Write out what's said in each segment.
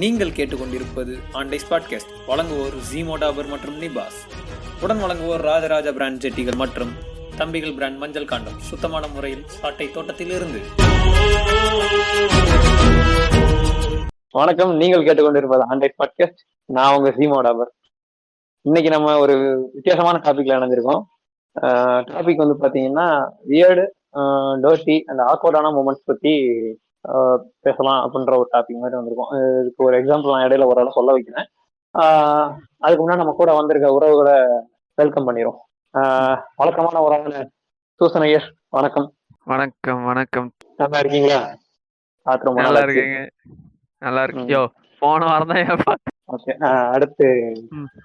நீங்கள் கேட்டுக்கொண்டிருப்பது ஆண்டைஸ் பாட்காஸ்ட். வழங்குவோர் ஜீமோ டாபர் மற்றும் நிபாஸ். உடன் வழங்குவோர் ராஜராஜ பிராண்ட் ஜெட்டிகள் மற்றும் தம்பிகள் பிராண்ட் மஞ்சள் காண்டம், சுத்தமான முறையில் சாட்டை தோட்டத்தில் இருந்து. வணக்கம், நீங்கள் கேட்டுக்கொண்டிருப்பது ஆண்டைஸ் பாட்காஸ்ட். நான் உங்க ஜீமோ டாபர். இன்னைக்கு நம்ம ஒரு வித்தியாசமான டாபிக்ல இணைஞ்சிருக்கோம். டாபிக் வந்து பாத்தீங்கன்னா வியர்டு, டர்ட்டி அண்ட் ஆக்வர்டான மூமெண்ட்ஸ் பத்தி பேசலாம் அப்படின்ற ஒரு டாபிக் மாதிரி வந்திருக்கும். இதுக்கு ஒரு எக்ஸாம்பிள் நான் இடையில ஒரு சொல்ல வைக்கிறேன். அதுக்கு முன்னாடி நம்ம கூட வந்திருக்க உறவுகளை வெல்கம் பண்ணிடும். வழக்கமான உறவுகளை சூசன் ஐயர், வணக்கம். வணக்கம் வணக்கம். நல்லா இருக்கீங்களா? நல்லா இருக்கீங்க. நல்லா இருக்கியோ. போன வாரம் தான். ஓகே, அடுத்து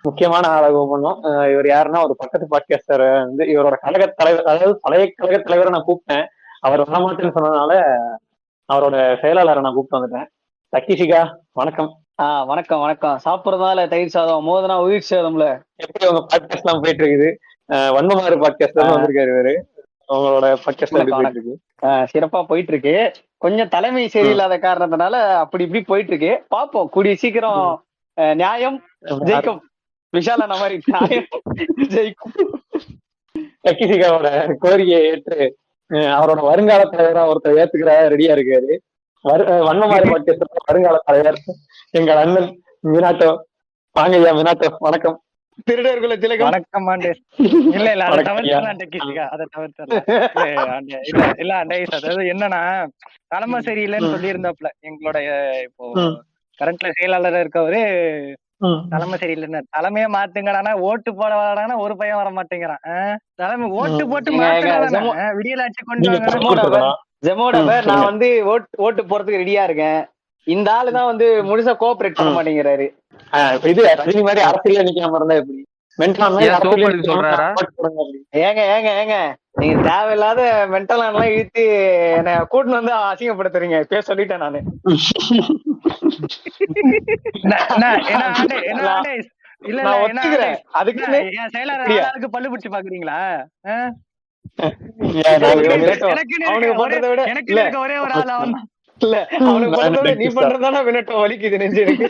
முக்கியமான ஆளாக பண்ணோம். இவர் யாருன்னா ஒரு பக்கத்து பாட்காஸ்டர் வந்து இவரோட கழக தலைவர், அதாவது பழைய கழக தலைவரை நான் கூப்பிட்டேன். அவர் வரமாட்டேன்னு சொன்னதுனால அவரோட செயலாளரை நான் கூப்பிட்டு வந்துட்டேன். தக்கிஷிகா, வணக்கம். வணக்கம் வணக்கம். சாப்பிடுறதுனால தயிர் சாதம், மோதனா உயிர் சேதம்ல. எப்படி உங்க பாட்காஸ்ட் எல்லாம் போயிட்டு இருக்குது? வன்மமாறு பாட்காஸ்ட் வந்திருக்காரு இவரு. உங்களோட பாட்காஸ்ட் போயிட்டு இருக்கு? சிறப்பா போயிட்டு இருக்கு. கொஞ்சம் தலைமை சரியில்லாத காரணத்தினால அப்படி இப்படி போயிட்டு இருக்கு. பாப்போம், கூடிய சீக்கிரம் நியாயம் ஜெயிக்கும். விஷால மாதிரி நியாயம் ஜெயிக்கும். தக்கிஷிகாவோட கோரிக்கையை ஏற்று அவரோட வருங்கால தலைவரா ஒருத்தர் ஏத்துக்கிற ரெடியா இருக்காரு. வன்மமாரி பாட்காஸ்ட் வருங்கால தலைவர் எங்கள் அண்ணன் மினாட்டோ. வாங்க ஐயா மினாட்டோ, வணக்கம். திருடர்குல திலகம். வணக்கம் ஆண்டே. இல்ல இல்ல அதை தவிர்த்தா அதை தவிர்த்தா இல்ல அண்டேஸ். அதாவது என்னன்னா, தலைமை சரியில்லைன்னு சொல்லி இருந்தாப்ல எங்களுடைய இப்போ கரண்ட்ல செயலாளர் இருக்கவரு. தலைமை சரியில்லைன்னு தலைமையே மாத்துங்கடானா, ஓட்டு போட வரானா ஒரு பையன் வர மாட்டேங்கிறான். தலைமை ஓட்டு போட்டு விடியலாட்சி கொண்டு ஜெமோடவர். நான் வந்து ஓட்டு போறதுக்கு ரெடியா இருக்கேன். இந்த ஆளுதான் வந்து முழுசா கோஆபரேட் பண்ண மாட்டேங்கிறாரு. இது ரஜினி மாதிரி அரசியல நிக்காம இருந்தா எப்படி? ஏங்க நீங்க தேவையில்லாத மென்டல் எல்லாம் இழுத்து என்ன கூட்டின்னு வந்து அசிங்கப்படுத்துறீங்க. பேச சொல்லிட்டேன் நானு. அதுக்கு பல்லு பிடிச்சு பாக்குறீங்களா? ஒரே ஒரு ஆள் அவன் இல்ல, அவனுக்கு பண்றத நீ பண்றதானா வினட்டம் வலிக்குது நெஞ்சு எனக்கு.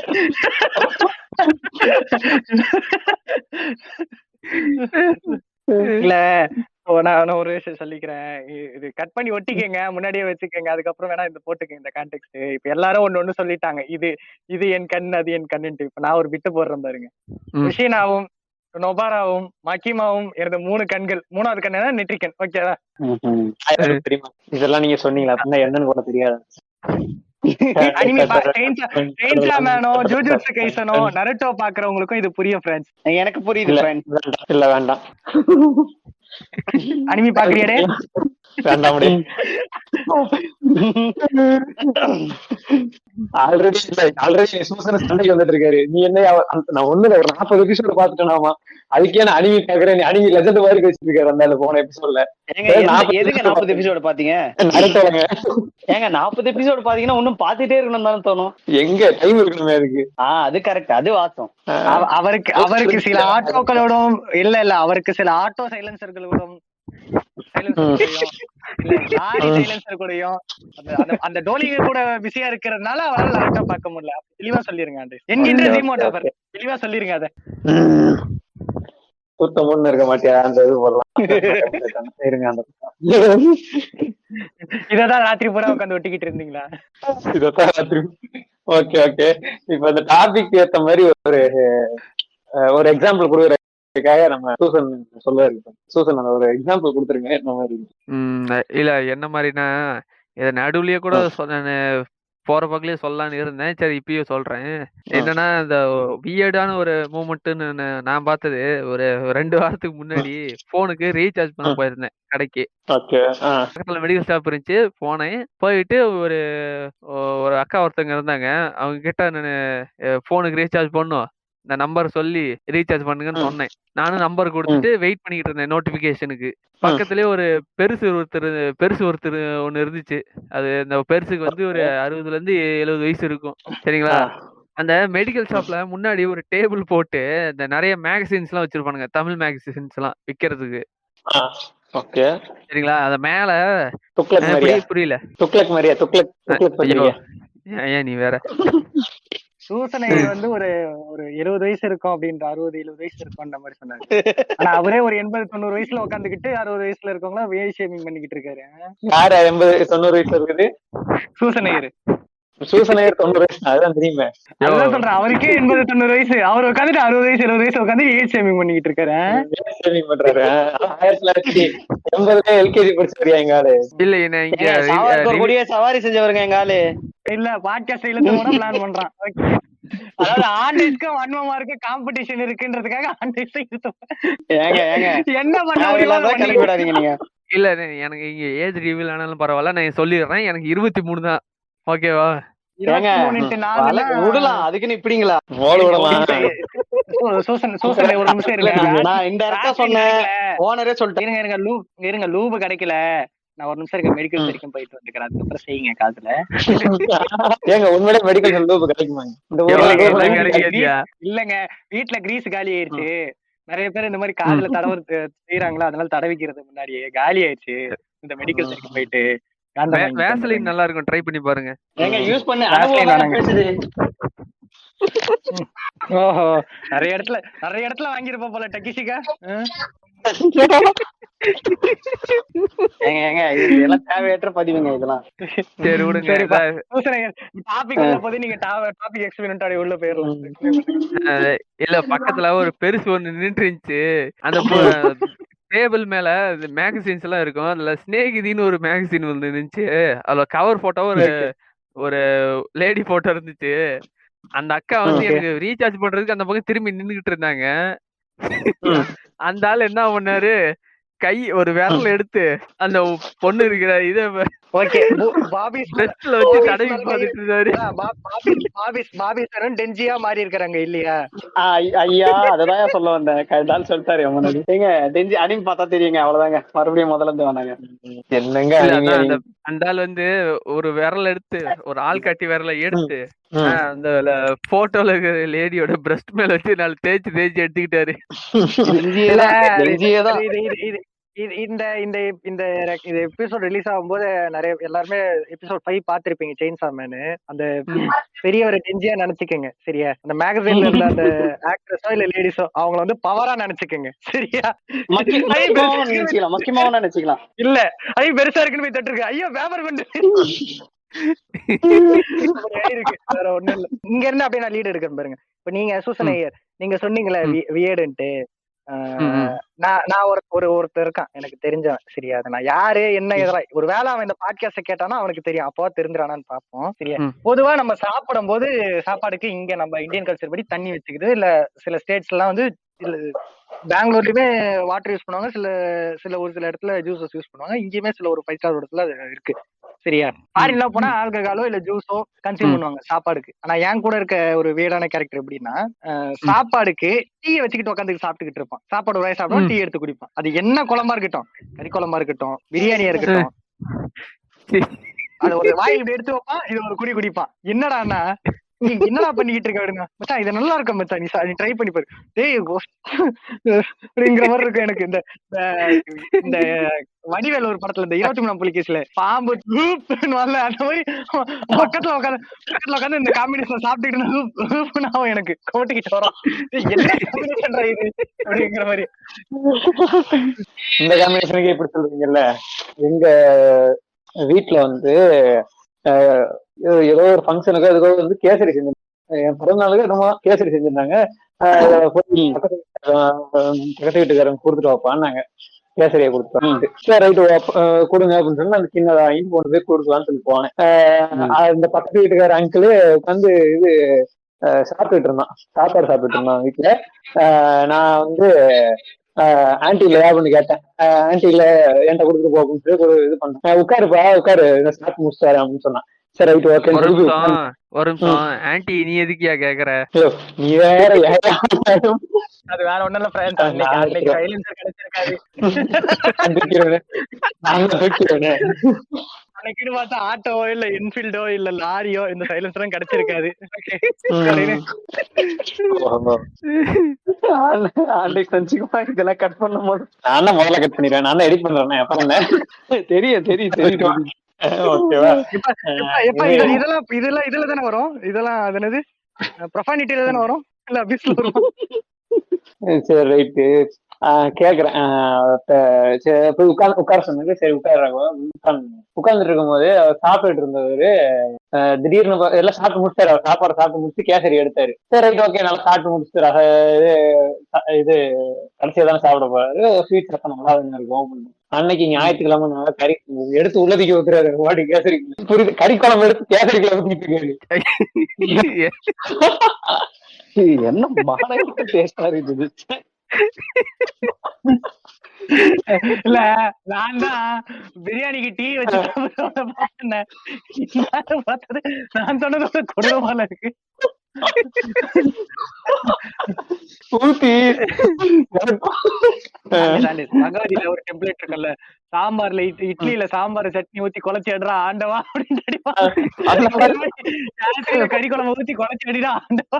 இல்ல, நான் ஒரு விஷயம் சொல்லிக்கிறேன். இது கட் பண்ணி ஒட்டிக்கங்க, முன்னாடியே வச்சுக்கோங்க. அதுக்கப்புறம் வேணா இந்த போட்டுக்கங்க இந்த கான்டெக்ட். இப்ப எல்லாரும் ஒண்ணு சொல்லிட்டாங்க, இது என் கண், அது என் கண்ணுன்ட்டு. இப்ப நான் ஒரு பிட்டு போடுறேன் பாருங்க. விஷீனாவும் நொபாராவும் மக்கிமாவும் எனது 3 கண்கள். 3வது கண்ணா நெற்றிக்கண். ஓகேவா? தெரியுமா? இதெல்லாம் நீங்க சொன்னீங்களா? என்னன்னு கூட தெரியாது. நருட்டோ பாக்குறவங்களுக்கும் இது புரியும் ஃப்ரெண்ட்ஸ். எனக்கு புரியுது ஃப்ரெண்ட்ஸ். இல்ல வேண்டாம். அனிமி பாக்குறியாடே? வேண்டாம். ஆல்ரெடி சண்டைக்கு வந்துட்டு இருக்காரு. நீ என்ன, நான் ஒண்ணுல ஒரு 40 எபிசோடு பாத்துட்டேனாமா, அதுக்கே நான் அனிமி பாக்குறேன். நீ அனிமி லெஜண்ட் மாதிரி வச்சிட்டு இருக்காரு அந்த போன எபிசோட்ல. எதுக்கு 40 எபிசோடு பாத்தீங்க? ஏங்க 40 எபிசோடு பாத்தீங்கன்னா இன்னும் பாத்துட்டே இருக்கணும் தானே தோணும். எங்க டைம் இருக்கணுமே அதுக்கு. அது கரெக்ட், அது வாசம். அவருக்கு சில ஆட்டோக்களோடும் இல்ல அவருக்கு சில ஆட்டோ சைலன்சர்களோடும் அந்த டோலிங்க கூட பிஸியா இருக்கிறதுனால அவரால் லேப்டாப் பார்க்க முடியல. தெளிவா சொல்லிருங்க என்கின்ற ரிமோட் ஆஃபர். தெளிவா சொல்லிருங்க. அத சுத்தமுன்னு இருக்க மாட்டியா? அந்த இது போடலாம். இததான் ராத்திரி பூரா உட்காந்து ஒட்டிக்கிட்டு இருந்தீங்களா? இததான் ராத்திரி. Okay okay. இப்ப இந்த டாபிக் ஏத்த மாதிரி ஒரு எக்ஸாம்பிள் கொடுக்குற நம்ம சூசன் சொல்ல இருக்கோம். சூசன் அந்த ஒரு எக்ஸாம்பிள் கொடுத்துருங்க. என்ன மாதிரி? இல்ல என்ன மாதிரினா, இத நடுவுலயே கூட போற பக்கலயே சொல்லலான்னு இருந்தேன். சரி இப்பயும் சொல்றேன். என்னன்னா, இந்த வியர்டான ஒரு மூமெண்ட்னு நான் பார்த்தது ஒரு 2 வாரத்துக்கு முன்னாடி போனுக்கு ரீசார்ஜ் பண்ண போயிருந்தேன் கடைக்கு. பக்கத்துல மெடிக்கல் ஷாப் இருந்துச்சு. போனேன். போயிட்டு ஒரு அக்கா ஒருத்தவங்க இருந்தாங்க. அவங்க கிட்ட நான் போனுக்கு ரீசார்ஜ் பண்ணும், இந்த நம்பர் சொல்லி ரீசார்ஜ் பண்ணுங்கன்னு சொன்னேன். நானும் நம்பர் கொடுத்துட்டு வெயிட் பண்ணிட்டு இருந்தேன் நோட்டிபிகேஷனுக்கு. பக்கத்துலயே ஒரு பெருசு ஒருத்தர் ஒண்ணு இருந்துச்சு. அது இந்த பெருசுக்கு வந்து ஒரு 60ல இருந்து 70 வயசு இருக்கும். சரிங்களா? அந்த மெடிக்கல் ஷாப்ல முன்னாடி ஒரு டேபிள் போட்டு இந்த நிறைய மேகசின்ஸ் எல்லாம் வச்சிருப்பானுங்க, தமிழ் மேகசின்ஸ் எல்லாம் விக்கிறதுக்கு. சரிங்களா? அத மேல புரியல. ஏன் நீ வேற சூசனையர் வந்து ஒரு ஒரு 70 வயசு இருக்கும் அப்படின்ற 60-70 வயசு இருக்கும்ன்ற மாதிரி சொன்னாரு. ஆனா அவரே ஒரு 80-90 வயசுல உட்காந்துக்கிட்டு 60 வயசுல இருக்கவங்களா வேய் ஷேமிங் பண்ணிக்கிட்டு இருக்காரு. யாரு 80-90 வயசுல இருக்குது? சூசனையர் சூசனையர் 90 வயசு, அதுதான் தெரியுமே. அதான் சொல்றேன், அவருக்கே 80-90 வயசு, அவர் உட்காந்துட்டு 60 வயசு 70 வயசு உட்காந்து ஏஜ் ஷேமிங் பண்ணிக்கிட்டு இருக்காரு. ஷேமிங் பண்றாரு. 1980 எல்கேஜி படிச்சிருக்கியா எங்க ஆளு? இல்ல என்ன இங்க கூடிய சவாரி செஞ்சவருங்க எங்க ஆளு. இல்ல பாட்காஸ்ட் இழுத்து போட பிளான் பண்றான். அதாவது ஆண்டேஸ்க்கும் வன்மமா இருக்கு காம்படிஷன் இருக்குன்றதுக்காக ஆண்டேஸ் என்ன பண்ண கிளம்பி விடாதீங்க நீங்க. இல்ல எனக்கு இங்க ஏஜ் ரிவீல் ஆனாலும் பரவாயில்ல, நான் சொல்லிடுறேன், எனக்கு 23 தான். ஓகேவா? விடலாம், அதுக்குன்னு இப்படிங்களா? சூசனை ஒரு நிமிஷம் இருங்க, நான் இந்த இடத்த சொன்னேன், ஓனரே சொல்லிட்டேன். இருங்க லூபு கிடைக்கல, நான் ஒரு நிமிஷம் இருக்க மெடிக்கல் வரைக்கும் போயிட்டு வந்துக்கிறேன், அதுக்கப்புறம் செய்யுங்க காதுல. ஏங்க உண்மையிலே மெடிக்கல் லூப் கிடைக்குமாங்க? இல்லங்க வீட்டுல கிரீஸ் காலி ஆயிடுச்சு, நிறைய பேர் இந்த மாதிரி காதுல தடவுறது செய்யறாங்களா, அதனால தடவிக்கிறது முன்னாடியே காலி ஆயிடுச்சு. இந்த மெடிக்கல் வரைக்கும் போயிட்டு வேசலின் நல்லா இருக்கும், ட்ரை பண்ணி பாருங்க. ஏங்க யூஸ் பண்ண அனுபவம் பேசுது. ஓஹோ, நிறைய இடத்துல வாங்கிருப்ப போல டக்கிஷிகா. இதெல்லாம் தேவையற்ற பதிவுங்க இதெல்லாம். சரி விடுங்க. டாபிக் உள்ள போது நீங்க டாபிக் எக்ஸ்பிரிமெண்ட் உள்ள போயிடலாம். இல்ல பக்கத்துல ஒரு பெருசு ஒண்ணு நின்று இருந்துச்சு, அந்த டேபிள் மேல மேகசின்ஸ் எல்லாம் இருக்கும், அதுல ஸ்னேகிதின்னு ஒரு மேகசின் வந்து இருந்துச்சு, அதுல கவர் போட்டோ ஒரு லேடி போட்டோ இருந்துச்சு. அந்த அக்கா வந்து எனக்கு ரீசார்ஜ் பண்றதுக்கு அந்த பக்கம் திரும்பி நின்னுகிட்டு இருந்தாங்க. அந்த ஆள் என்ன பண்ணாரு, கை ஒரு விரல் எடுத்து அந்த பொண்ணு இருக்கிற இத ஓகே பாபிஸ் பெஸ்ட்ல வச்சு தடவி பார்த்துட்டு இருந்தாரு. பாபிஸ் டெஞ்சியா மாறி இருக்காங்க இல்லையா? ஐயா அததான் சொல்ல வந்தேன், கரெக்டான்னு சொல்லிட்டாரு. ஏங்க டெஞ்சி அனிம் பார்த்தா தெரியுங்க, அவ்வளவுதாங்க. மறுபடியும் முதல்ல இருந்து வந்தாங்க. என்னங்க அந்த ஆள் வந்து ஒரு விரல் எடுத்து, ஒரு ஆள் காட்டி விரல எடுத்து அந்த போட்டோல இருக்கிற லேடியோட பிரஸ்ட் மேல வச்சு நாலு தேய்ச்சி எடுத்துக்கிட்டாரு. இந்த எபிசோட் ரிலீஸ் ஆகும்போது நிறைய எல்லாருமே எபிசோட் 5 பாத்திருப்பீங்க, செயின்சா மேன். அந்த பெரியவரை டெஞ்சியா நினைச்சுக்கங்க சரியா? அந்த மேகசின்ல இருந்த அந்த ஆக்ட்ரஸோ இல்ல லேடிஸோ அவங்கள வந்து பவரா நினைச்சுக்கங்க சரியா? முக்கியமான நினைச்சுக்கலாம். இல்ல ஐயோ பெருசா இருக்குன்னு போய் தட்டுருக்கு, ஐயோ வியாபாரம் பண்ணு இருக்கு, வேற ஒண்ணும் இல்ல. இங்க இருந்து அப்படியே நான் லீட் எடுக்கிறேன் பாருங்க. இப்ப நீங்க சூசனையர் நீங்க சொன்னீங்களே வியர்டுன்ட்டு, நான் ஒருத்தர் இருக்கான் எனக்கு தெரிஞ்சவன் சரியா? அது நான் யாரு என்ன இதெல்லாம் ஒரு வேலை அவன் இந்த பாட்காஸ்ட கேட்டானா அவனுக்கு தெரியும், அப்போ தெரிஞ்சிடானான்னு பாப்போம் சரியா? பொதுவா நம்ம சாப்பிடும் போது சாப்பாடுக்கு இங்க நம்ம இந்தியன் கல்ச்சர் படி தண்ணி வச்சுக்குது, இல்ல சில ஸ்டேட்ஸ் எல்லாம் வந்து பெங்களூர்லயுமே வாட்டர் யூஸ் பண்ணுவாங்க, ஒரு சில இடத்துல ஜூஸஸ் யூஸ் பண்ணுவாங்க, இங்கேயுமே சில ஒரு 5 ஸ்டார் இடத்துல இருக்கு சரியா? ஃபாரின்ல போனா ஆல்கஹாலோ இல்ல ஜூஸோ கன்சியூம் பண்ணுவாங்க சாப்பாடுக்கு. ஆனா என் கூட இருக்க ஒரு வீடான கேரக்டர் எப்படின்னா, சாப்பாடுக்கு டீயை வச்சுக்கிட்டு உட்காந்து சாப்பிட்டுக்கிட்டு இருப்பான். சாப்பாடு ஒரு சாப்பிடுவோம், டீ எடுத்து குடிப்பான். அது என்ன குழம்பா இருக்கட்டும், கறி குழம்பா இருக்கட்டும், பிரியாணியா இருக்கட்டும், அது ஒரு வாயில் இப்படி எடுத்து வைப்பான், இது ஒரு குடிப்பான். என்னடான்னா நீ என்னடா பண்ணிக்கிட்டு இருக்க அப்படின்னா, மச்சான் இது நல்லா இருக்கும் மச்சான், நீ ட்ரை பண்ணி பாரு டேய் அப்படிங்கிற மாதிரி இருக்கும் எனக்கு. இந்த வடிவேல் ஒரு படத்துல இந்த 23ஆம் புலிகேஸ்ல பாம்பு வரல அந்த மாதிரி பக்கத்துல உட்காந்து இந்த காம்பினேஷன் சாப்பிட்டுக்கிட்டு எனக்கு கோட்டிக்கிட்டு வரோம், என்ன காம்பினேஷன் இது அப்படிங்கிற மாதிரி. இந்த காம்பினேஷனுக்கு எப்படி சொல்றீங்கல்ல, எங்க வீட்டுல வந்து ஏதோ ஒரு ஃபங்க்ஷனுக்கு அதுக்கோ வந்து கேசரி செஞ்சிருந்தாங்க. என் பிறந்தநாளுக்கு என்னமோ கேசரி செஞ்சிருந்தாங்க. பக்கத்து வீட்டுக்காரங்க கொடுத்துட்டு வாப்பான்னாங்க, கேசரியை கொடுத்துருவாங்க. சரி ரைட்டு கொடுங்க அப்படின்னு சொல்லி அந்த சின்னதா வாங்கி கொண்டு போய் கொடுக்கலான்னு சொல்லி போனேன். இந்த பக்கத்து வீட்டுக்கார அங்கிள் வந்து இது சாப்பிட்டுட்டு இருந்தான், சாப்பாடு சாப்பிட்டுட்டு இருந்தான் வீட்டுல. நான் வந்து ஆன்டி இல்லையா அப்படின்னு கேட்டேன். ஆன்டி இல்ல என்கிட்ட கொடுத்துட்டு போ அப்படின்னு சொல்லி இது பண்ணேன். உட்காருப்பா உட்காரு சாப்பிட்டு முடிச்சுட்டு வரேன் அப்படின்னு சொன்னான். சரி ரைட் ஓகே. ஒரு நிமிஷம் ஆன்டி நீ எதுக்கியா கேக்குற? நீ வேற அது வேற ஒண்ணும் இல்ல, அன்னைக்குன்னு பார்த்தா ஆட்டோவோ இல்ல என்ஃபீல்டோ இல்ல லாரியோ இந்த சைலன்சரும் கிடைச்சிருக்காது. இதெல்லாம் கட் பண்ணும் போது நான் முதல்ல கட் பண்ணிடுறேன், நான் எடிட் பண்றேன். அப்புறம் தெரியும் இதெல்லாம் இதுல தானே வரும், இதெல்லாம் அது என்னது ப்ரொஃபானிட்டில தானே வரும் இல்ல அபியூஸ்ல வரும்? சரி ரைட்டு. கேக்குறேன். சரி, போய் உட்கார சொன்னது. சரி உட்காடுறாங்க. உட்கார்ந்துட்டு இருக்கும் போது அவர் சாப்பிட்டுட்டு இருந்தவரு திடீர்னு எல்லாம் சாப்பிட்டு முடிச்சாரு. அவர் சாப்பாடு சாப்பிட்டு முடிச்சு கேசரி எடுத்தாரு. சரி ரைட் ஓகே நல்லா சாப்பிட்டு முடிச்சுட்டு இது கடைசியா தானே சாப்பிட போறாரு. ஸ்வீட் சாப்பிட்டா நல்லா தானே இருக்கும். அன்னைக்கு ஞாயிற்றுக்கிழமை நல்லா கறி எடுத்து உள்ளதுக்கு ஊத்துறாரு. வாடி கேசரி புரியுது. கறி குழம்பு எடுத்து கேசரிக்குள்ள ஊத்திட்டு இருக்காரு. என்ன மானகட்ட டேஸ்டா இருக்குது. இல்ல நான் தான் பிரியாணிக்கு டீ வச்சு பார்த்தேன். நான் சொன்னது கொடூரமான இருக்கு. ஊத்தி பகவதியில ஒரு டெம்ப்ளேட் இருக்குல்ல, சாம்பார்ல இட்லியில சாம்பார் சட்னி ஊத்தி குழச்சி அடுறா ஆண்டவா அப்படின்னு கறி குழம்பு ஊத்தி குழச்சி அடிடா ஆண்டவா.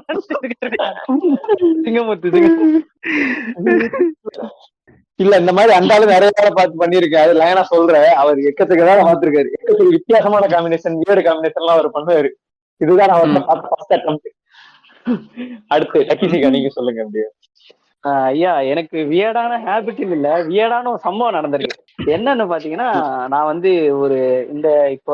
இல்ல இந்த மாதிரி அந்த ஆளு நிறைய வேலை பார்த்து பண்ணிருக்காரு. லைனா சொல்றேன். அவர் எக்கத்துக்கு தான் பார்த்திருக்காரு. எக்கத்துக்கு வித்தியாசமான காம்பினேஷன், வியர்டு காம்பினேஷன் எல்லாம் அவர் பண்ணுவாரு. இதுதான் அவர் அடுத்து டக்கிசிகா நீங்க சொல்லுங்க. அப்படியே ஐயா எனக்கு வியர்டான ஹேபிட் இல்ல, வியர்டான ஒரு சம்பவம் நடந்திருக்கு. என்னன்னு பாத்தீங்கன்னா, நான் வந்து ஒரு இந்த இப்ப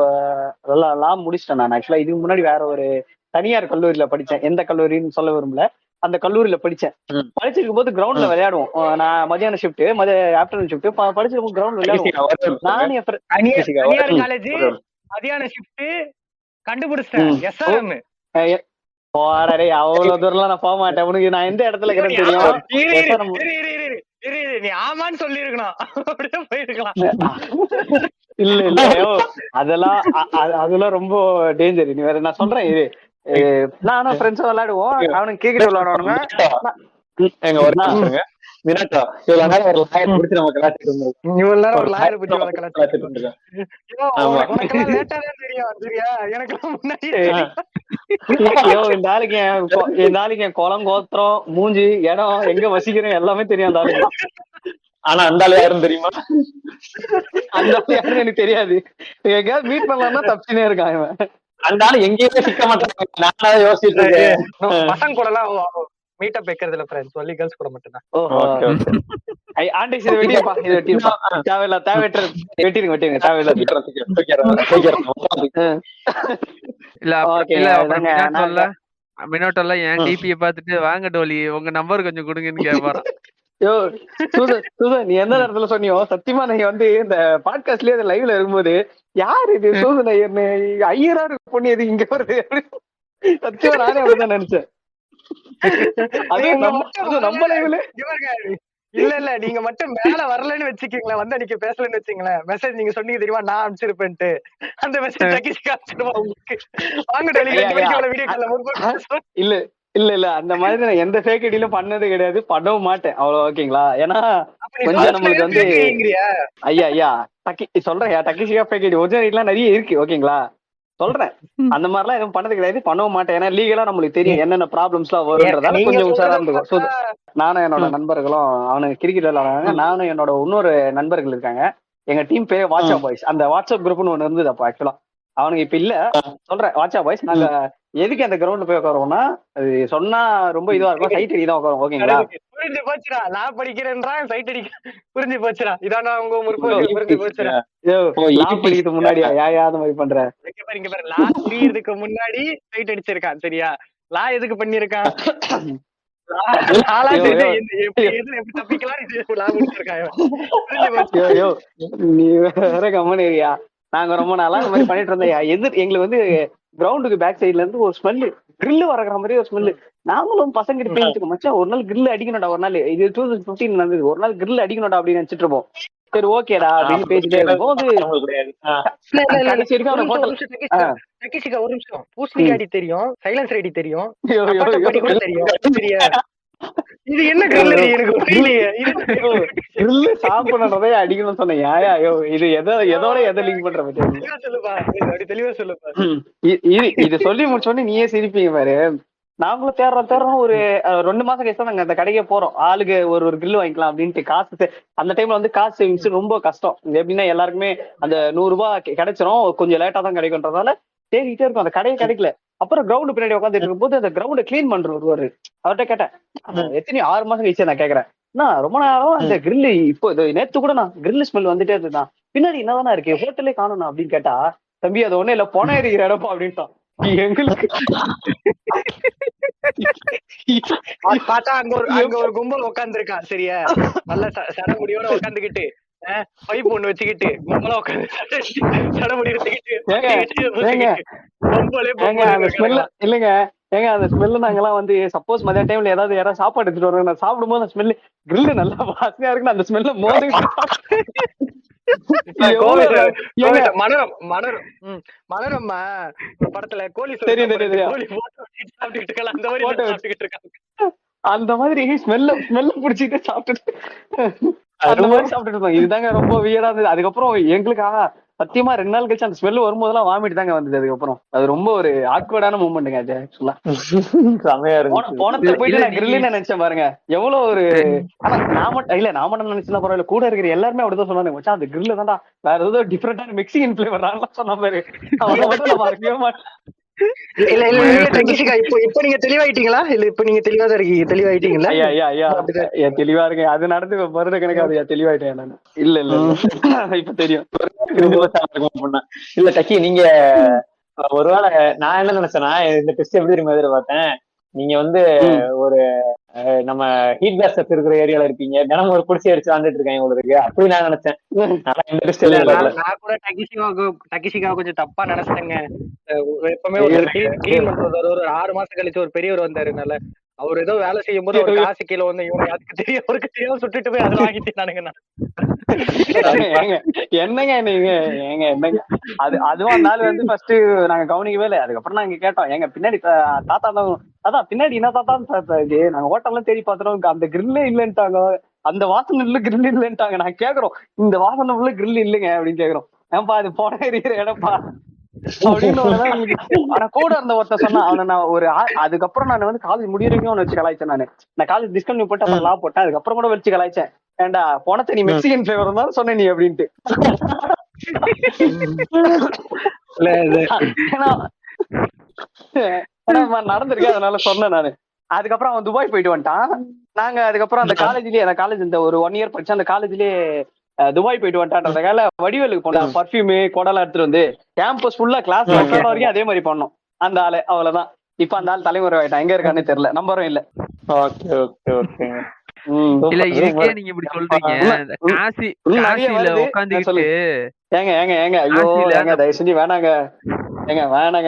லா முடிச்சிட்டேன். நான் ஆக்சுவலா இதுக்கு முன்னாடி வேற ஒரு தனியார் கல்லூரியில படிச்சேன். எந்த கல்லூரின்னு சொல்ல விரும்பல. அந்த கல்லூரியில படிச்சேன். படிச்சிருக்கும் போது கிரவுண்ட்ல விளையாடுவோம். நான் மதியான ஷிஃப்ட், ஆஃப்டர்நூன் ஷிஃப்ட் படிச்சிருக்கும் கிரவுண்ட்ல விளையாடுவோம். நானும் காலேஜ் மதியான ஷிஃப்ட் கண்டுபிடிச்சிட்டேன். எஸ்ஆர்எம் போறே அவ்வளவு தூரம்லாம் நான் போக மாட்டேன். உனக்கு நான் எந்த இடத்துல இருக்கிறேன்னு தெரியும். நீ ஆமான்னு சொல்லி இருக்கணும், அப்படியே போயிருக்கலாம். இல்ல இல்ல அதெல்லாம் ரொம்ப டேஞ்சர். நீ வேற நான் சொல்றேன் இரு. நானும் ஃப்ரெண்ட்ஸும் விளையாடுவோம். அவனுக்கு கிரிக்கெட் விளையாடுவானுங்க. எங்க ஒரு மினாட்டா இவ்வளவு நேரம் ஒரு லாயர் பிடிச்சி நம்ம கலாச்சிட்டு இருந்தோம். இவ்வளவு நேரம் ஒரு லாயர் பிடிச்சி கலாச்சிட்டு இருந்தோம். எனக்கு முன்னாடி இந்த ஆளுக்கு என் குளம் கோத்திரம் மூஞ்சி இடம் எங்க வசிக்கிறேன் எல்லாமே தெரியும் அந்த ஆளுக்கு. ஆனா அந்த ஆளு யாருன்னு தெரியுமா? அந்த ஆளு யாருன்னு எனக்கு தெரியாது. எங்கேயாவது மீட் பண்ணலாம்னா தப்பிச்சுனே இருக்கான் இவன். அந்த ஆளு எங்கேயுமே சிக்க மாட்டாங்க. நான் யோசிச்சுட்டு இருக்கேன். பசங்க கூட எல்லாம் மீட்டப் வைக்கிறதுல ஃப்ரெண்ட்ஸ் ஒன்லி கேர்ள்ஸ் கூட மட்டும் தான். மினோட்டோல என் டிபியை பார்த்துட்டு வாங்க டோலி உங்க நம்பர் கொஞ்சம் கொடுங்கன்னு கேட்பாரான். நீ எந்த நேரத்துல சொன்னியோ சத்தியமா நீங்க வந்து இந்த பாட்காஸ்ட்லயே லைவ்ல இருக்கும்போது யாரு இது சூசன் ஐயர்னு ஐயரா இருக்கு பொண்ணு எது இங்க வருது சத்தியமா நானே அப்படிதான் நினைச்சேன். நம்ம லைவ்ல இல்ல இல்ல நீங்க மட்டும் மேல வரலன்னு வச்சுக்கீங்களேன், வந்து அன்னைக்கு பேசலன்னு வச்சுங்களேன், மெசேஜ் நீங்க சொன்னீங்க தெரியுமா நான் அனுப்பிச்சிருப்பேன்ட்டு, அந்த மெசேஜ் உங்களுக்கு வாங்க டோலி வீடியோ கால்ல. இல்ல இல்ல இல்ல அந்த மாதிரி நான் எந்த ஃபேக் ஐடியிலும் பண்ணது கிடையாது, பண்ணவும் மாட்டேன். அவ்வளவு ஓகேங்களா? ஏன்னா கொஞ்சம் நம்மளுக்கு வந்து ஐயா சொல்றேன் டக்கிஷிகா ஃபேக் ஐடி ஒரிஜினல் ஐடிலாம் நிறைய இருக்கு ஓகேங்களா சொல்றேன். அந்த மாதிரிலாம் எதுவும் பண்ணது கிடையாது, பண்ணவும் மாட்டேன். ஏன்னா லீகலா நம்மளுக்கு தெரியும் என்னென்ன ப்ராப்ளம்ஸ் எல்லாம் வரும்ன்றதால கொஞ்சம் உஷாரா இருந்துக்கும். நானும் என்னோட நண்பர்களும் அவனுக்கு கிரிக்கெட் விளையாடுறாங்க. நானும் என்னோட இன்னொரு நண்பர்கள் இருக்காங்க. எங்க டீம் பேர் வாட்ஸ்அப் பாய்ஸ். அந்த வாட்ஸ்அப் குரூப்னு ஒண்ணு இருந்தது அப்போ. ஆக்சுவலா அவனுக்கு இப்ப இல்ல. சொல்றேன் வாட்ஸ்அப் பாய்ஸ். நாங்க எதுக்கு அந்த கிரவுண்ட்ல போய் உட்காருவோம்னா அது சொன்னா ரொம்ப இதுவா இருக்கும், சைட் அடி தான் உட்காரும் ஓகேங்களா. புரிஞ்சு போச்சுடா, நான் படிக்கிறேன்றா சைட் அடிக்க புரிஞ்சு போச்சுடா. இதானா உங்க முற்போக்கு புரிஞ்சு போச்சுடா. படிக்கிறதுக்கு முன்னாடி அந்த மாதிரி பண்ற இங்க பாரு, லா புரியறதுக்கு முன்னாடி சைட் அடிச்சிருக்கான் சரியா. லா எதுக்கு பண்ணிருக்கான், நீ வேற கம்மன் ஏரியா. நாங்க ரொம்ப நாளா இந்த மாதிரி பண்ணிட்டு இருந்தோம். எங்களுக்கு வந்து கிரவுண்டுக்கு பேக் சைட்ல இருந்து ஒரு ஸ்மெல்லு, கிரில்லு வரக்கிற மாதிரி ஒரு ஸ்மெல்லு. நாங்களும் பசங்க கிட்ட பேசிட்டு மச்சான் ஒரு நாள் கிரில் அடிக்கணும்டா, ஒரு நாள் இது 2015 நடந்தது, ஒரு நாள் கிரில் அடிக்கணும்டா அப்படின்னு நினைச்சிட்டு இருப்போம். சரி ஓகேடா அப்படின்னு பேசிட்டே இருக்கும் போது ஒரு நிமிஷம் பூஸ்டிங் அடி தெரியும், சைலன்ஸ் ஐடி தெரியும், தெரியும். இது என்ன கிரில் எனக்கு புரியலையே. கிரில் சாப்பிடறதே அடிக்கணும்னு சொன்னேன். ஐயோ இது எதோட எதை லிங்க் பண்ற பத்தி சொல்லுப்பா, தெளிவா சொல்லுப்பா. இது சொல்லி முடிச்சோடனே நீயே சிரிப்பீங்க பாரு. நாங்களும் தேடுறோம். ஒரு 2 மாசம் கழிச்சு தான் நாங்க அந்த கடைக்கே போறோம். ஆளுக்கு ஒரு கிரில் வாங்கிக்கலாம் அப்படின்ட்டு. காசு அந்த டைம்ல வந்து காசு சேவிங்ஸ் ரொம்ப கஷ்டம். எப்படின்னா எல்லாருக்குமே அந்த 100 ரூபாய் கிடைச்சிரும், கொஞ்சம் லேட்டா தான் கிடைக்கும்ன்றதால தேடிட்டே இருக்கும். அந்த கடையே கிடைக்கல. அப்புறம் கிரவுண்ட் பின்னாடி உட்காந்துட்டு இருக்கும்போது அந்த கிரவுண்டை கிளீன் பண்ற ஒருவர் அவர்கிட்ட கேட்டேன், எத்தனை 6 மாசம் கழிச்சு நான் கேக்குறேன், நான் ரொம்ப நேரம் அந்த கிரில் இப்போ நேத்து கூட நான் கிரில் ஸ்மெல் வந்துட்டே இருந்தேன், பின்னாடி என்னதானா இருக்கு ஹோட்டலே காணும் அப்படின்னு கேட்டா, தம்பி அது ஒண்ணு இல்ல பொண இருக்கிற இடப்பா அப்படின்ட்டான். எங்களுக்கு பார்த்தா அங்க ஒரு கும்பல் உட்காந்துருக்கான் சரியா, நல்ல சடமுடியோட உட்காந்துக்கிட்டு பைப் ஒண்ணு வச்சுக்கிட்டு கும்பலா உட்காந்து சடமுடி இல்லைங்க. ஏங்க அந்த ஸ்மெல் நாங்கெல்லாம் வந்து சப்போஸ் மதிய டைம்ல யாராவது சாப்பாடு எடுத்துட்டு வருவாங்க, நான் சாப்பிடும்போது அந்த ஸ்மெல் கிரில் நல்லா வாசனையா இருக்குன்னு அந்த ஸ்மெல்ல மோதி மனோரமா படத்துல கோழி அந்த மாதிரி ஸ்மெல்ல புடிச்சிட்டு சாப்பிட்டுட்டு அந்த மாதிரி சாப்பிட்டுட்டு இருந்தோம். இதுதாங்க ரொம்ப வியர்டா இருந்தது. அதுக்கப்புறம் எங்களுக்கு சத்தியமா 2 நாள் கழிச்சு அந்த ஸ்மெல் வரும்போதெல்லாம் வாமிட் தாங்க வந்தது. அதுக்கப்புறம் அது ரொம்ப ஒரு ஆக்வர்டான மூமெண்ட்டுங்க அது. ஆக்சுவலா செமையா இருக்கு. போனத்துல போயிட்டு நான் கிரில்லுன்னு நினைச்சேன் பாருங்க, எவ்வளவு ஒரு ஆனா நான் மட்டும் நினைச்சா பரவாயில்ல, கூட இருக்கிற எல்லாருமே அப்படிதான் சொன்னாங்க, மச்சான் அந்த கிரில்ல தான்டா வேற ஏதோ டிஃபரெண்டான மிக்சிங் ஃபிளேவர் சொன்ன பாரு, அவனை மட்டும் நான் மறக்கவே மாட்டேன். இல்ல இப்ப நீங்க தெளிவாயிட்டீங்களா? இல்ல இப்ப நீங்க தெளிவாதான் இருக்கீங்க, தெளிவாயிட்டீங்களா? ஐயா தெளிவா இருக்கு. அது நடந்து வருட கணக்காது தெளிவாயிட்டேன் நான். இல்ல இப்ப தெரியும். இல்ல டக்கி, நீங்க ஒருவேளை நான் என்ன நினைச்சேன்னா, இந்த டெஸ்ட் எப்படி தெரியுமா எதிர்பார்த்தேன், நீங்க வந்து ஒரு நம்ம ஹீட் கேஸ் இருக்கிற ஏரியால இருப்பீங்க, தினமும் ஒரு குடிசை அடிச்சு வாழ்ந்துட்டு இருக்காங்க உங்களுக்கு, அப்படி நான் நினைச்சேன். நான் கூட டக்கிஷிகா கொஞ்சம் தப்பா நினைச்சேங்க. எப்பவுமே ஒரு கிளீன் பண்றது ஒரு 6 மாசம் கழிச்சு ஒரு பெரியவர் வந்தாருனால, அவர் ஏதோ வேலை செய்யும் போது ஒரு காசு கீழே வந்து இவங்க அதுக்கு தெரியும், அவருக்கு தெரியாம சுட்டுட்டு போய் அதை வாங்கிட்டு என்னங்க என்னங்க அதுவும் அந்த நாள் வந்து ஃபர்ஸ்ட் நாங்க கவனிக்கவே இல்லை. அதுக்கப்புறம் நாங்க கேட்டோம், எங்க பின்னாடி தாத்தா தான், அதான் பின்னாடி என்ன தாத்தா இது, நாங்க ஹோட்டல்லாம் தேடி பாத்துறோம், அந்த கிரில்லே இல்லன்ட்டாங்க, அந்த வாசனை உள்ள கிரில் இல்லன்ட்டாங்க. நாங்க கேக்குறோம், இந்த வாசனை உள்ள கிரில் இல்லைங்க அப்படின்னு கேக்குறோம். ஏன்பா அது போன இருக்கிற இடப்பா அப்படின்னு. ஆனா கூட இருந்த ஒருத்தர் சொன்னா, அவனை நான் ஒரு அதுக்கப்புறம் நான் வந்து காலேஜ் முடியறவங்க ஒன்னு வச்சு கலாய்ச்சேன். நான் காலேஜ் டிஸ்கன்டினியூ போட்டு அப்புறம் லா போட்டேன். அதுக்கப்புறம் கூட வச்சு கலாய்ச்சேன், ஏண்டா போனத்தை நீ மெக்சிகன் ஃபிளேவர் தான் சொன்ன நீ அப்படின்ட்டு. நடந்திருக்கு, அதனால சொன்னேன் நானு. அதுக்கப்புறம் அவன் துபாய் போயிட்டு வந்துட்டான். நாங்க அதுக்கப்புறம் அந்த காலேஜ் இந்த ஒரு 1 இயர் படிச்சு அந்த காலேஜ்லயே துபாய் போயிட்டு வந்துட்டான்றதுக்காக வடிவேலுக்கு போனோம். பர்ஃபியூமு கொடலாம் எடுத்துட்டு வந்து கேம்பஸ் ஃபுல்லா கிளாஸ் வரைக்கும் அதே மாதிரி பண்ணோம். அந்த ஆளு அவ்வளவுதான். இப்ப அந்த ஆள் தலைமுறை ஆயிட்டான், எங்க இருக்கான்னு தெரியல, நம்பரும் இல்ல. இல்ல இதுக்கே நீங்க இப்படி சொல்றீங்க, காசில உட்காந்துக்கிட்டு ஏங்க ஐயோ ஏங்க தயவு செஞ்சு வேணாங்க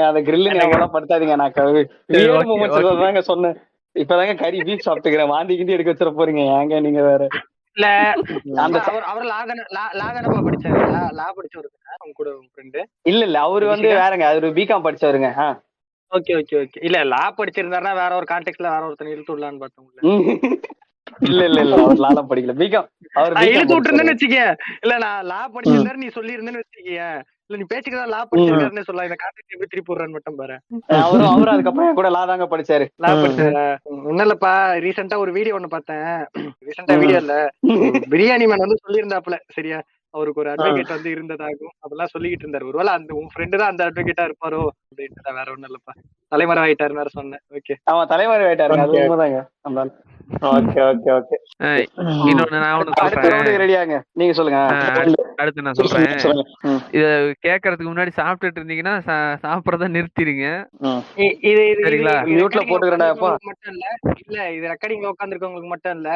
அந்த கிரில்லு ஞாபகம் படுத்தாதீங்க. நான் சொன்னேன், இப்பதாங்க கறி பீஃப் சாப்பிட்டுக்கிறேன், வாந்தி கிண்டி எடுக்க வச்சிட போறீங்க, ஏங்க நீங்க வேற. இல்ல அந்த அவர் லாகனமா படிச்சாருங்களா? லா படிச்சவருங்க உங்க கூட உங்க ஃப்ரெண்ட்? இல்ல அவரு வந்து வேறங்க, அவரு பிகாம் படிச்சவருங்க. ஓகே இல்ல லா படிச்சிருந்தாருன்னா வேற ஒரு கான்டெக்ட்ல வேற ஒருத்தன் இழுத்து விடலான்னு பார்த்தேன். இல்ல அவர் லாலாம் படிக்கல, பிகாம். அவர் இழுத்து விட்டுருந்தேன்னு வச்சுக்க, இல்ல நான் லா படிச்சிருந்தாரு நீ சொல்லி இருந்தேன்னு வச்சுக்க, இல்ல நீ பேச்சுக்குதான் லா படிச்சிருக்காருன்னு சொல்லலாம், இந்த கான்டெக்ட் எப்படி திருப்பி விடுறான்னு மட்டும் பாரு. அவரும் அதுக்கப்புறம் கூட லா தாங்க படிச்சாரு. லா படிச்சாரு. ஒன்னும் இல்லப்பா, ரீசெண்டா ஒரு வீடியோ ஒண்ணு பார்த்தேன். ரீசெண்டா வீடியோ இல்ல, பிரியாணி மேன் வந்து சொல்லியிருந்தாப்புல சரியா, அவருக்கு ஒரு அட்வொகேட் வந்து இருந்ததாகும் அதெல்லாம் சொல்லிக்கிட்டு இருந்தாரு. ஒருவேளை அந்த உன் ஃப்ரெண்டு தான் அந்த அட்வொகேட்டா இருப்பாரோ அப்படின்ட்டு. வேற ஒண்ணும் இல்லப்பா, தலைமறை ஆயிட்டாருன்னு வேற சொன்னேன். ஓகே ஆமா தலைமறை ஆயிட்டாரு, அது உண்மைதாங்க. இன்னொன்னு நான் ஒண்ணு சொல்றேன், ரெடியாங்க நீங்க சொல்லுங்க. அடுத்து நான் சொல்றேன், இத கேக்குறதுக்கு முன்னாடி சாப்பிட்டுட்டு இருந்தீங்கன்னா சாப்பிடறத நிறுத்திடுங்க. இது மியூட்ல போட்டுக்கிறேன்டாப்பா. மட்டும் இல்ல இது ரெக்கார்டிங்ல உட்கார்ந்துருக்கவங்களுக்கு மட்டும் இல்ல,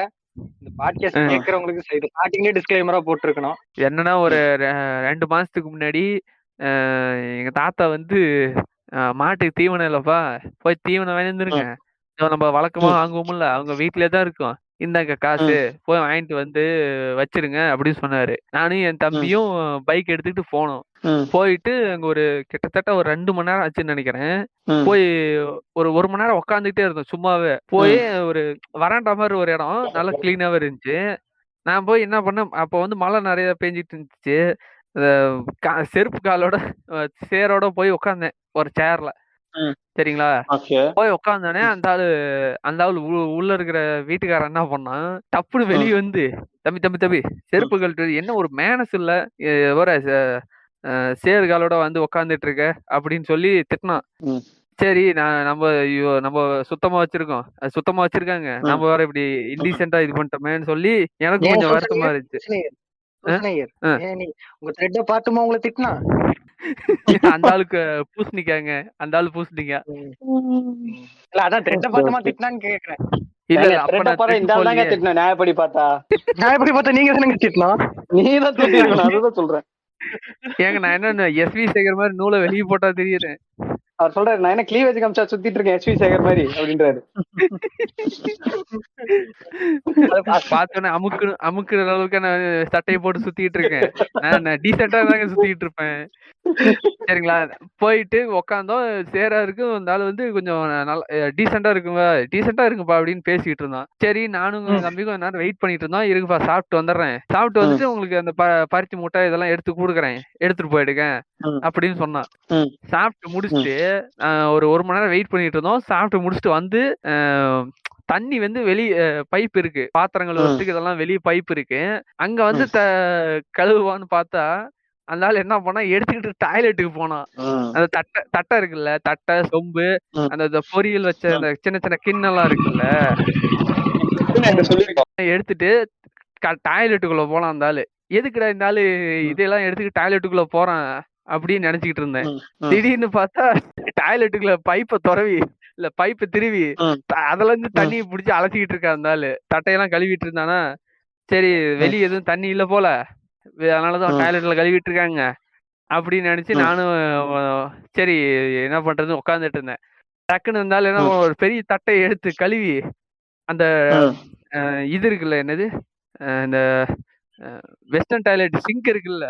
இந்த பாட்காஸ்ட் கேக்குறவங்களுக்கு இது ஸ்டார்டிங்லயே டிஸ்க்ளைமரா போட்டுருக்கணும். என்னன்னா ஒரு 2 மாசத்துக்கு முன்னாடி எங்க தாத்தா வந்து மாட்டுக்கு தீவனம் இல்லப்பா, போய் தீவனம் வாங்கிருந்துருங்க, நம்ம வழக்கமா வாங்குவோம்ல, அவங்க வீட்லயே தான் இருக்கும், இந்தாங்க காசு போய் வாங்கிட்டு வந்து வச்சிருங்க அப்படின்னு சொன்னாரு. நானும் என் தம்பியும் பைக் எடுத்துக்கிட்டு போனோம். போயிட்டு அங்க ஒரு கிட்டத்தட்ட ஒரு 2 மணி நேரம் ஆச்சுன்னு நினைக்கிறேன். போய் ஒரு 1 மணி நேரம் உட்காந்துக்கிட்டே இருந்தோம் சும்மாவே. போய் ஒரு வராண்டா மாதிரி ஒரு இடம் நல்லா கிளீனாவே இருந்துச்சு. நான் போய் என்ன பண்ணேன், அப்ப வந்து மழை நிறைய பெஞ்சிட்டு இருந்துச்சு. செருப்பு காலோட சேரோட போய் உட்காந்தேன் ஒரு சேர்ல. சரிங்களா, போய் உட்காந்தானே அந்த ஆளு உள்ள இருக்கிற வீட்டுக்காரன் என்ன பண்ணான், டப்புன்னு வெளியே வந்து தம்பி செருப்பு கழட்டு, என்ன ஒரு மேனஸ் இல்ல, ஒரு சேறுகாலோட வந்து உட்காந்துட்டு இருக்க அப்படின்னு சொல்லி திட்டினான். சரி நம்ம சுத்தமா வச்சிருக்கோம், அது சுத்தமா வச்சிருக்காங்க, நம்ம வேற இப்படி இன்டீசென்ட்டா இது பண்ணிட்டோமேன்னு சொல்லி எனக்கு கொஞ்சம் வருத்தமா இருந்துச்சு. உங்க த்ரெட்ட பாத்துமா உங்களை திட்டினா? அந்த ஆளுக்கு பூசணிக்காங்க, அந்த ஆளு பூசணிக்கா. இல்ல அதான் த்ரெட்ட பாத்துமா திட்டினான்னு கேக்குறேன். இல்ல அப்ப நான் இந்த thread ஆள் தாங்க போடலையே. திட்டினேன் நியாயப்படி பார்த்தா. நான் எப்படி பார்த்தா நீங்க தானே திட்டலாம். நீ தான் திட்டி இருக்கணும், அதுதான் சொல்றேன். ஏங்க நான் என்ன எஸ்வி சேகர் மாதிரி நூலை வெளியே போட்டா தெரியுறேன். அவர் சொல்றாரு நான் என்ன கிளீவேஜ் காமிச்சா சுத்திட்டு இருக்கேன் எஸ்வி சேகர் மாதிரி அப்படின்றாரு. பார்த்தோன்னே அமுக்குற அளவுக்கு நான் சட்டையை போட்டு சுத்திட்டு இருக்கேன். நான் டீசெண்டா தாங்க சுத்திட்டு இருப்பேன். சரிங்களா, போயிட்டு உக்காந்தோம், சேரா இருக்கு. அந்த ஆளு வந்து கொஞ்சம் நல்லா டீசெண்டா இருக்குப்பா அப்படின்னு பேசிட்டு இருந்தான். சரி நானும் தம்பி கொஞ்ச நேரம் வெயிட் பண்ணிட்டு இருந்தோம். இருக்குப்பா சாப்பிட்டு வந்துடுறேன், சாப்பிட்டு வந்துட்டு உங்களுக்கு அந்த பருத்தி முட்டை இதெல்லாம் எடுத்து கொடுக்குறேன், எடுத்துட்டு போயிடுங்க அப்படின்னு சொன்னான். சாப்பிட்டு முடிச்சுட்டு ஒரு மணி நேரம் வெயிட் பண்ணிட்டு இருந்தோம். சாப்பிட்டு முடிச்சுட்டு வந்து தண்ணி வந்து வெளியே பைப் இருக்கு, பாத்திரங்கள் வரத்துக்கு இதெல்லாம் வெளியே பைப் இருக்கு, அங்க வந்து கழுவுவான்னு பார்த்தா அந்த ஆள் என்ன பண்ணா எடுத்துக்கிட்டு டாய்லெட்டுக்கு போனான். அந்த தட்டை இருக்குல்ல, தட்டை சொம்பு அந்த பொரியல் வச்ச அந்த சின்ன சின்ன கிண்ணெல்லாம் இருக்குல்ல, எடுத்துட்டு டாய்லெட்டுக்குள்ள போனான். அந்த ஆளு எதுக்குடா இந்த ஆளு இதெல்லாம் எடுத்துக்கிட்டு டாய்லெட்டுக்குள்ள போறான் அப்படின்னு நினைச்சுக்கிட்டு இருந்தேன். திடீர்னு பார்த்தா டாய்லெட்டுக்குள்ள பைப்பை திருவி அதுல இருந்து தண்ணியை பிடிச்சி அலசிக்கிட்டு இருக்கா அந்த ஆளு. தட்டையெல்லாம் கழுவிட்டு இருந்தானா, சரி வெளியே எதுவும் தண்ணி இல்ல போல, அதனாலதான் டாய்லெட்ல கழுவிட்டு இருக்காங்க அப்படின்னு நினைச்சு நானும் சரி என்ன பண்றது உட்காந்துட்டு இருந்தேன். டக்குன்னு இருந்தாலும் என்ன ஒரு பெரிய தட்டையை எடுத்து கழுவி அந்த இது இருக்குல்ல, என்னது இந்த வெஸ்டர்ன் டாய்லெட் சிங்க் இருக்குல்ல,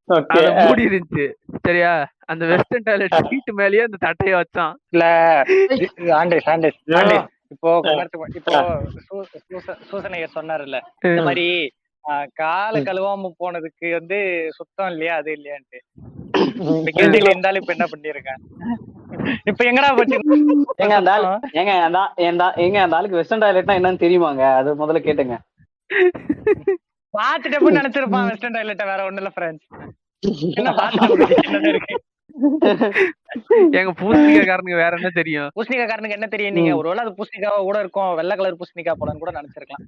அத மூடி இருந்துச்சு. சரியா, அந்த வெஸ்டர்ன் டாய்லெட் சீட்டு மேலேயே அந்த தட்டையை வச்சான். இல்ல இப்போ சூசனையர் சொன்னாருல்ல இந்த மாதிரி கால கழுவாம போனதுக்கு வந்து சுத்தம் இல்லையா அது இல்லையான்ட்டு கேள்வியில இருந்தாலும் இப்ப என்ன பண்ணிருக்கேன். இப்ப எங்கடா போச்சு அந்த ஆளுக்கு வெஸ்டர்ன் டாய்லெட்னா என்னன்னு தெரியுமாங்க? அது முதல்ல கேட்டுங்க. பாத்துட்டு நினைச்சிருப்பான் வெஸ்டர்ன் டாய்லெட்ட, வேற ஒண்ணு இல்ல ஃப்ரெண்ட்ஸ். என்ன பாத்துட்டு இருக்கு எங்க பூசணிக்காரனுக்கு வேற என்ன தெரியும்? பூசணிக்காரனுக்கு என்ன தெரியும்? நீங்க ஒருவேளை அது பூசணிக்காவா கூட இருக்கும், வெள்ளை கலர் பூசணிக்கா போலன்னு கூட நினைச்சிருக்கலாம்.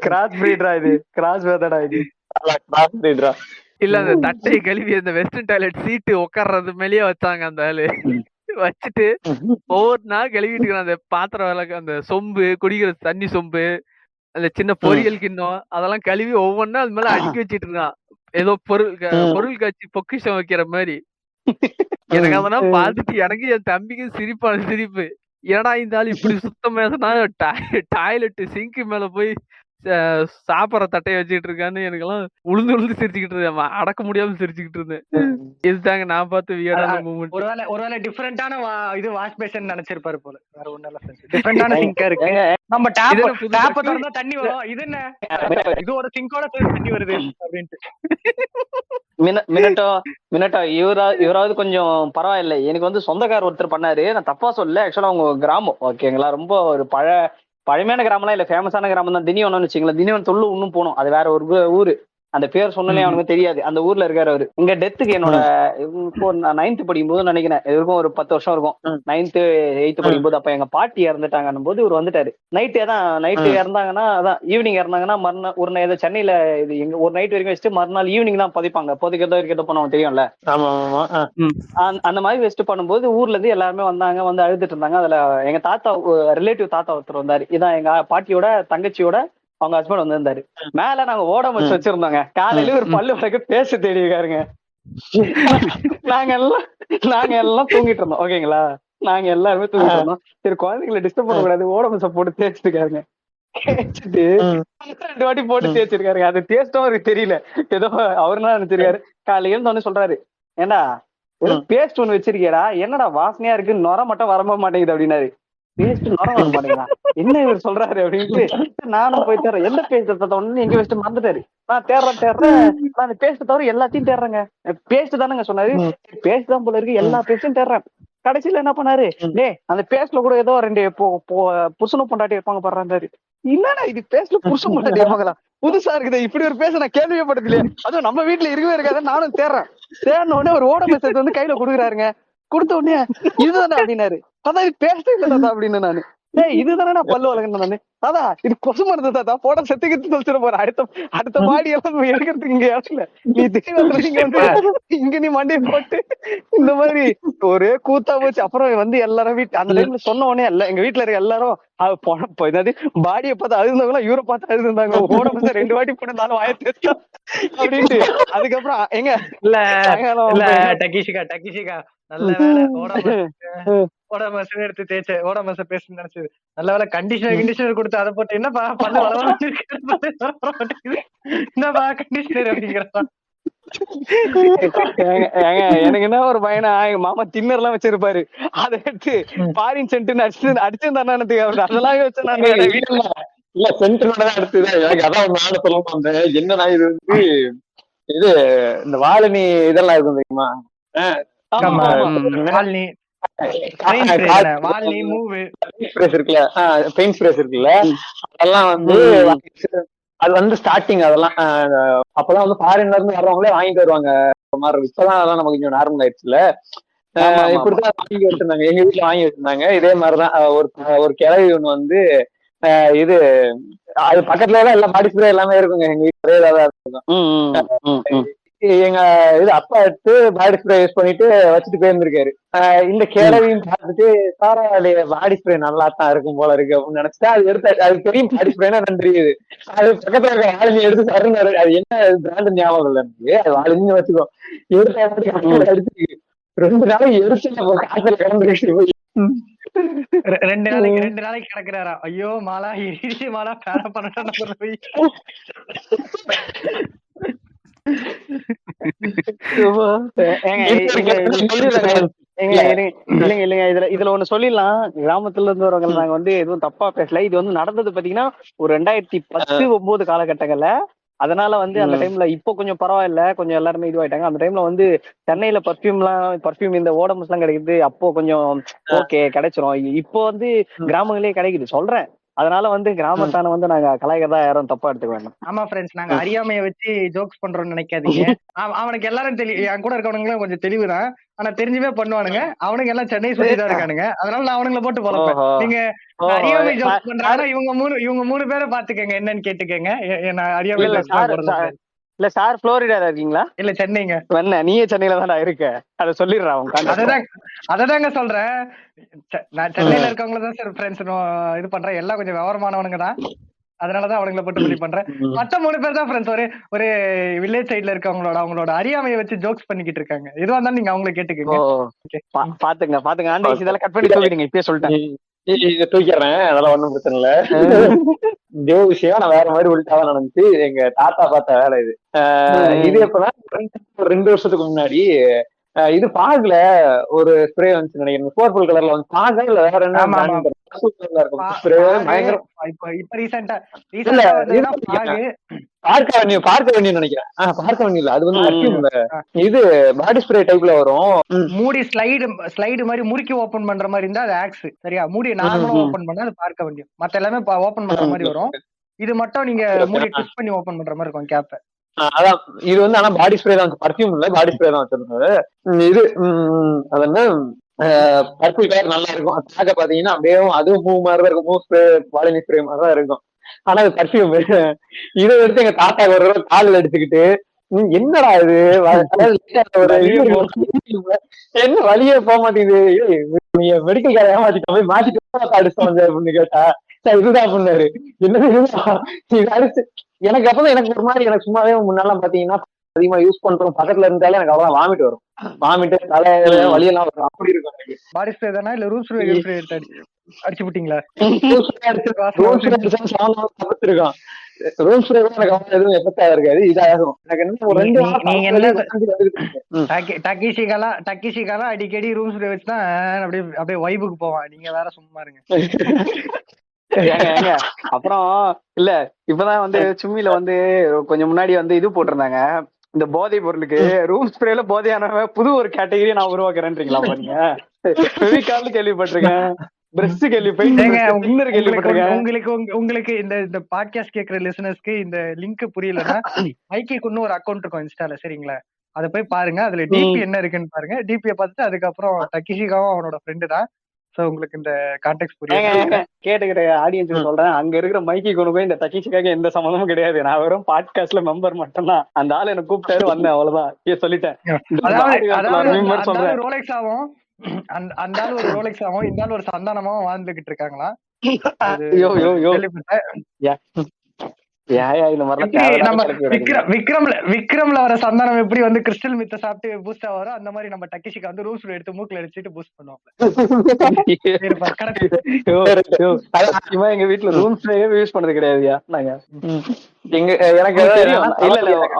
கிராஸ் பிரீடரா இது, கிராஸ் மெத்தடா இது, கிராஸ் பிரீடரா இல்ல அந்த தட்டை கழுவி அந்த வெஸ்டர்ன் டாய்லெட் சீட்டு உட்கார்றது மேலேயே வச்சாங்க அந்த ஆளு. வச்சுட்டு ஒவ்வொரு நாள் கழுவிட்டு இருக்கிற அந்த பாத்திரம் விளக்கு, அந்த சொம்பு, குடிக்கிற தண்ணி சொம்பு, அந்த சின்ன பொரியல் கிண்ணம் அதெல்லாம் கழுவி ஒவ்வொன்னா அது மேல அடுக்கி வச்சிட்டு இருக்கான். ஏதோ பொருள் காட்சி பொக்கிஷம் வைக்கிற மாதிரி. எனக்கு அதெல்லாம் பார்த்துட்டு எனக்கு என் தம்பிக்கு சிரிப்பு. ஏன்னா இந்த ஆள் இப்படி சுத்தம் பேசினா டாய்லெட் சிங்க் மேல போய் சாப்பிட்ற தட்டையை வச்சுக்கிட்டு இருக்கான்னு எனக்கு எல்லாம் உளுந்து சிரிச்சுக்கிட்டு இருந்தேன், அடக்க முடியாம சிரிச்சுக்கிட்டு இருந்தேன். இதுதாங்க நான் பார்த்து வியர்டான மூமெண்ட். ஒருவேளை டிஃபரெண்டான இது வாஷ் பேஷன் நினைச்சிருப்பாரு போல, வேற ஒண்ணும் இல்ல. டிஃபரெண்டான சிங்கா இருக்கு, நம்ம டேப் திறந்தா தண்ணி வரும், இது என்ன இது ஒரு சிங்கோட தண்ணி வருது அப்படின்ட்டு. மினட்டோ இவராவது கொஞ்சம் பரவாயில்லை. எனக்கு வந்து சொந்தக்கார் ஒருத்தர் பண்ணாரு, நான் தப்பா சொல்லல. ஆக்சுவலா அவங்க கிராமம் ஓகேங்களா, ரொம்ப ஒரு பழமையான கிராமம்லாம் இல்ல, ஃபேமஸான கிராமம் தான். திண்டிவனம்னு வச்சுங்களேன். திண்டிவனம் தொல்லு இன்னும் போகணும், அது வேற ஒரு ஊரு. அந்த பேர் சொன்னாலே அவனுக்கு தெரியாது. அந்த ஊர்ல இருக்காரு அவரு. இங்க டெத்துக்கு என்னோட இப்போ நான் 9th படிக்கும்போது நினைக்கிறேன், இருக்கும் ஒரு 10 வருஷம் இருக்கும். 9th 8th படிக்கும்போது அப்ப எங்க பாட்டி இறந்துட்டாங்கன்னும் போது இவர் வந்துட்டாரு. நைட்டு இறந்தாங்கன்னா அதான் ஈவினிங் இறந்தாங்கன்னா மறுநாள் ஒரு ஏதோ சென்னையில இது எங்க ஒரு நைட் வரைக்கும் வச்சுட்டு மறுநாள் ஈவினிங் தான் பதிப்பாங்க. இருக்கிறத பண்ணுவோம் தெரியும்ல. அந்த மாதிரி வச்சுட்டு பண்ணும்போது ஊர்ல இருந்து எல்லாருமே வந்தாங்க, வந்து அழுதுட்டு இருந்தாங்க. அதுல எங்க தாத்தா ரிலேட்டிவ் தாத்தா ஒருத்தர் வந்தாரு. இதான் எங்க பாட்டியோட தங்கச்சியோட அவங்க ஹஸ்பண்ட் வந்திருந்தாரு. மேல நாங்க ஓட வச்சு வச்சிருந்தோங்க. காலையில ஒரு பல்லு வரைக்கும் பேச தேடிக்காருங்க. நாங்க எல்லாம் தூங்கிட்டு இருந்தோம் ஓகேங்களா. நாங்க எல்லாருமே தூங்கிட்டு இருந்தோம். சரி குழந்தைங்களை டிஸ்டர்ப் பண்ணக்கூடாது, ஓட மச்ச போட்டு தேய்ச்சிருக்காருங்க. தேய்ச்சிட்டு 2 வாட்டி போட்டு தேய்ச்சிருக்காருங்க. அது டேஸ்டும் அவருக்கு தெரியல, ஏதோ அவருனா நினைச்சிருக்காரு. காலையில இருந்தோடனே சொல்றாரு, ஏண்டா பேஸ்ட் ஒண்ணு வச்சிருக்கியடா, என்னடா வாசனையா இருக்கு, நுர மட்டும் வரம்ப மாட்டேங்குது அப்படின்னாரு. பேஸ்ட் நுர வர மாட்டேங்குதா, என்ன இவர் சொல்றாரு அப்படின்ட்டு நானும் போய் தேடுறேன். எந்த பேஸ்ட் ஒண்ணு எங்க வச்சுட்டு மறந்துட்டாரு. நான் தேடுறேன் நான் அந்த பேஸ்ட் தவிர எல்லாத்தையும் தேடுறேங்க. பேஸ்ட் தானேங்க சொன்னாரு, பேஸ்ட் தான் போல இருக்கு, எல்லா பேஸ்டும் தேடுறேன். கடைசியில என்ன பண்ணாரு, அந்த பேஸ்ட்ல கூட ஏதோ 2 புருஷனும் பொண்டாட்டி இருப்பாங்க பாடுறாரு. இல்லடா இது பேஸ்ட்ல புருஷன் பொண்டாட்டி இருப்பாங்களா, புதுசா இருக்குது, இப்படி ஒரு பேச நான் கேள்வியே படுத்தலையே, அதுவும் நம்ம வீட்டுல இருக்கவே இருக்காது. நானும் தேடுறேன், தேடின உடனே ஒரு ஓட மெசேஜ் வந்து கையில கொடுக்குறாருங்க. கொடுத்த உடனே இதுதானே அப்படின்னாரு. அதான் இது பேசவே இல்லை தாத்தா அப்படின்னு நானு. இதுதானே நான் பல்லு வளர்க்கணும் நானு. அதான் இது கொசு மருந்து தாத்தா, போட செத்துக்கிட்டு சொல்லிட்டு போற அடுத்த பாடி எல்லாம் எடுக்கிறதுக்கு இங்க இடத்துல நீ திடீர்னு இங்க வந்து இங்க நீ மண்டையை போட்டு இந்த மாதிரி ஒரே கூத்தா போச்சு. அப்புறம் வந்து எல்லாரும் அந்த டைம்ல சொன்ன உடனே எங்க வீட்டுல இருக்க எல்லாரும் ஏதாவது பாடியை பார்த்து அழுந்தவங்க இவரை பார்த்து அழுதுந்தாங்க. ஓட வந்து 2 வாட்டி போனாலும் வாயத்தேச்சா அப்படின்ட்டு. அதுக்கப்புறம் எங்க இல்ல டக்கிஷிகா நல்ல வேலை ஓடாம எடுத்து தேய்ச்ச ஓடாம பேசணும்னு நினைச்சது. நல்ல வேலை கண்டிஷனர் கொடுத்து அதை போட்டு என்னப்பா பல்லு வளர்ந்து என்னப்பா கண்டிஷனர் அப்படிங்கிறான். எனக்கு என்ன ஒரு பையனா எங்க மாமா தின்னர் எல்லாம் வச்சிருப்பாரு, அதை எடுத்து பாரின் சென்ட் அடிச்சிருந்தானு அதெல்லாம் வச்சு இல்ல சென்டரோட தான் எடுத்துதான். எனக்கு அதான் ஒரு நாள் சொல்லணும் வந்தேன். என்னன்னா இது வந்து இது இந்த வாழனி இதெல்லாம் இருக்கும் தெரியுமா, பெயிண்ட் ஸ்ப்ரேஸ் இருக்குல்ல, அதெல்லாம் வந்து அது வந்து ஸ்டார்டிங் அதெல்லாம் அப்பதான் வந்து ஃபாரின்ல இருந்து வர்றவங்களே வாங்கிட்டு வருவாங்க மாதிரி. இப்பதான் அதெல்லாம் நமக்கு கொஞ்சம் நார்மல் ஆயிடுச்சுல. இப்படிதான் வாங்கி வச்சிருந்தாங்க, எங்க வீட்டுல வாங்கி வச்சிருந்தாங்க. இதே மாதிரிதான் ஒரு கிழவி ஒண்ணு வந்து இது அது பக்கத்துல எல்லாம் எல்லா பாடி ஸ்ப்ரே எல்லாமே இருக்குங்க. எங்க வீட்டுல ஏதாவது இருக்கும். எங்க இது அப்பா எடுத்து பாடி ஸ்ப்ரே யூஸ் பண்ணிட்டு வச்சுட்டு போயிருந்திருக்காரு. இந்த கிழவியும் பார்த்துட்டு பரவாயில்லையே பாடி ஸ்ப்ரே நல்லா தான் இருக்கும் போல இருக்கு அப்படின்னு நினைச்சிட்டு அது எடுத்து, அது தெரியும் பாடி ஸ்ப்ரேனா என்னன்னு தெரியுது. அது பக்கத்துல இருக்க ஆளுங்க எடுத்து சருந்தாரு. அது என்ன பிராண்டு ஞாபகம் இல்லை எனக்கு, அது ஆளுங்க வச்சுக்கோ. எடுத்து அடிச்சு 2 நாளைக்கு எரிச்சு காய்ச்சல் கிடந்துருச்சு போய் 2 நாளைக்கு கிடக்குறாரா. ஐயோ மாலா இடிச்சு மாலா பேர பண்ண போய் இல்லைங்க இதுல ஒண்ணு சொல்லிடலாம். கிராமத்துல இருந்து வரவங்க நாங்க வந்து எதுவும் தப்பா பேசல. இது வந்து நடந்தது பாத்தீங்கன்னா ஒரு 2010-9 காலகட்டங்கள்ல. அதனால வந்து அந்த டைம்ல இப்போ கொஞ்சம் பரவாயில்ல, கொஞ்சம் எல்லாருமே இதுவாயிட்டாங்க. அந்த டைம்ல வந்து சென்னையில பர்ஃபியூம் இந்த ஓடம்ஸ் எல்லாம் கிடைக்குது. அப்போ கொஞ்சம் ஓகே கிடைச்சிரும். இப்போ வந்து கிராமங்களே கிடைக்குது சொல்றேன். அதனால வந்து கிராமத்தான வந்து நாங்க கலாய்க்கிறதா யாரும் தப்பா எடுத்துக்க வேண்டாம். ஆமா ஃப்ரெண்ட்ஸ், நாங்க அறியாமைய வச்சு ஜோக்ஸ் பண்றோம்னு நினைக்காதீங்க. அவனுக்கு எல்லாரும் என் கூட இருக்கவனுங்களும் கொஞ்சம் தெளிவுதான், ஆனா தெரிஞ்சுமே பண்ணுவானுங்க. அவனுங்க எல்லாம் சென்னை சுத்தி தான் இருக்கானுங்க. அதனால நான் அவனுங்களை போட்டு போறேன். நீங்க அறியாமை ஜோக்ஸ் பண்றாங்கன்னா இவங்க 3 பேரை பாத்துக்கங்க, என்னன்னு கேட்டுக்கங்க. நான் அறியாமை இல்ல சார் புளோரிடால இருக்கீங்களா? இல்ல சென்னைங்க. நீயே சென்னையில தான் இருக்க, அதை சொல்லிடுறேன். அததாங்க சொல்றேன். நான் சென்னையில இருக்கவங்களதான் சார் ஃப்ரெண்ட்ஸ் இது பண்றேன். எல்லாம் கொஞ்சம் விவரமானவனுங்க தான், அதனாலதான் அவனுங்களை போட்டு இப்படி பண்றேன். மத்த 3 பேர் தான் ஃப்ரெண்ட்ஸ் ஒரு வில்லேஜ் சைட்ல இருக்கவங்களோட அறியாமையை வச்சு ஜோக்ஸ் பண்ணிக்கிட்டு இருக்காங்க. எதுவா இருந்தாலும் நீங்க அவங்களை கேட்டுக்கங்க. பாத்துங்க இதெல்லாம் கட் பண்ணி சொல்லிடுங்க, இப்பயே சொல்லிட்டேன். இதை தூக்கிறேன், அதெல்லாம் ஒண்ணும் பிரச்சனை இல்ல. இதே விஷயம் நான் வேற மாதிரி உள்டாதான் நடந்துச்சு. எங்க தாத்தா பார்த்த வேலை இது. இது எப்பதான் 2 வருஷத்துக்கு முன்னாடி இது பாகுல ஒரு ஸ்ப்ரே வந்துச்சு நினைக்கிறேன். பர்பிள் கலர்ல வந்து பாகா இல்ல வேற என்ன பார்க்க நினைக்கிறேன். அது வந்து இது பாடி ஸ்ப்ரே டைப்ல வரும். மூடி ஸ்லைடு மாதிரி முறுக்கி ஓபன் பண்ற மாதிரி இருந்தா அது ஆக்ஸ். சரியா, மூடி நார்மலா ஓபன் பண்ணா அது பார்க்க வேண்டிய. மத்த எல்லாமே ஓபன் பண்ற மாதிரி வரும். இது மட்டும் நீங்க மூடி ட்விஸ்ட் பண்ணி ஓபன் பண்ற மாதிரி இருக்கும் கேப். அதான் இது வந்து ஆனா பாடி ஸ்ப்ரே தான், பர்ஃபியூம் இல்ல, பாடி ஸ்ப்ரே தான் வச்சிருந்தது. இது அது என்ன பர்பிள் கலர் நல்லா இருக்கும். பார்க்க பாத்தீங்கன்னா அப்படியே அதுவும் மூவ் மாதிரிதான் இருக்கும். மூவ் ஸ்ப்ரே வாலினி ஸ்ப்ரே மாதிரிதான் இருக்கும். ஆனா அது பர்ஃபியூம். இதை எடுத்து எங்க தாத்தா ஒரு காலில் எடுத்துக்கிட்டு என்னடா இது என்ன வழியே போக மாட்டேங்குது, மெடிக்கல் கார ஏமாத்திட்டு போய் மாத்திட்டு அடிச்சு அப்படின்னு கேட்டா இதுதான் பண்ணாரு. என்ன அடிச்சு எனக்கு அப்பதான் எனக்கு ஒரு மாதிரி, எனக்கு சும்மாவே முன்னாலாம் பாத்தீங்கன்னா அதிகமா யூஸ் பண்றோம் பக்கத்துல இருந்தாலே எனக்கு அவ்வளவு வாமிட் வரும். வாமிட்டு தலையில வலியெல்லாம் வரும். அப்படி இருக்கும் எனக்கு. பாடி ஸ்ப்ரே தானா இல்ல ரூம் ஸ்ப்ரே அடிச்சு விட்டீங்களா? தப்பிச்சிருக்கான். ரூம் ஸ்ப்ரே கூட எனக்கு எதுவும் எஃபெக்ட் இருக்காது, இதாகும். எனக்கு என்ன டக்கிஷிகாலாம் அடிக்கடி ரூம் ஸ்ப்ரே வச்சுதான் அப்படியே வைபுக்கு போவான். நீங்க வேற சும்மா இருங்க. அப்புறம் இல்ல இப்பதான் வந்து சும்மில வந்து கொஞ்சம் முன்னாடி வந்து இது போட்டிருந்தாங்க, இந்த போதை பொருளுக்கு ரூம் ஸ்ப்ரேல போதையான புது ஒரு கேட்டகரி நான் உருவாக்குறேன்றீங்களா? பாருங்க, கேள்விப்பட்டிருக்கேன், பிரஷ் கேள்விப்பட்டிருக்கேன். உங்களுக்கு இந்த பாட்காஸ்ட் கேக்குற லிசனர்ஸ்க்கு இந்த லிங்க் புரியலன்னா ஐக்கிக்கு இன்னும் ஒரு அக்கௌண்ட் இருக்கும் இன்ஸ்டால, சரிங்களா? அதை போய் பாருங்க. அதுல டிபி என்ன இருக்குன்னு பாருங்க. டிபியை பார்த்துட்டு அதுக்கப்புறம் டக்கிஷிகாவும் அவனோட ஃப்ரெண்டு தான். சோ உங்களுக்கு இந்த கான்டெக்ட் புரியும். கேட்டுக்கிற ஆடியன்ஸுக்கு சொல்றேன், அங்க இருக்கிற மைக்கி கொண்டு இந்த டக்கிஷிக்காக எந்த சம்மந்தமும் கிடையாது. நான் வெறும் பாட்காஸ்ட்ல மெம்பர் மட்டும் தான். அந்த ஆள் எனக்கு கூப்பிட்டாரு, வந்தேன், அவ்வளவுதான் சொல்லிட்டேன். சொல்றேன் ரோலெக்ஸ் ஆகும், அந்த ஆள் ஒரு ரோலெக்ஸ் ஆகும், இந்த ஆள் ஒரு சந்தானமாவும் வாழ்ந்துகிட்டு இருக்காங்களா? விக்ரம்ல வர சந்தானம் எப்படி வந்து கிறிஸ்டல் மித்த சாப்பிட்டு பூஸ்ட் ஆவாரோ, அந்த மாதிரி நம்ம டக்கிஷிக்கு வந்து ரூல்ஸ் எடுத்து மூக்குல அடிச்சுட்டு பூஸ்ட் பண்ணுவோம். எங்க வீட்டுல ரூம்ஸ் யூஸ் பண்ணது கிடையாதுயா. நாங்க எனக்கு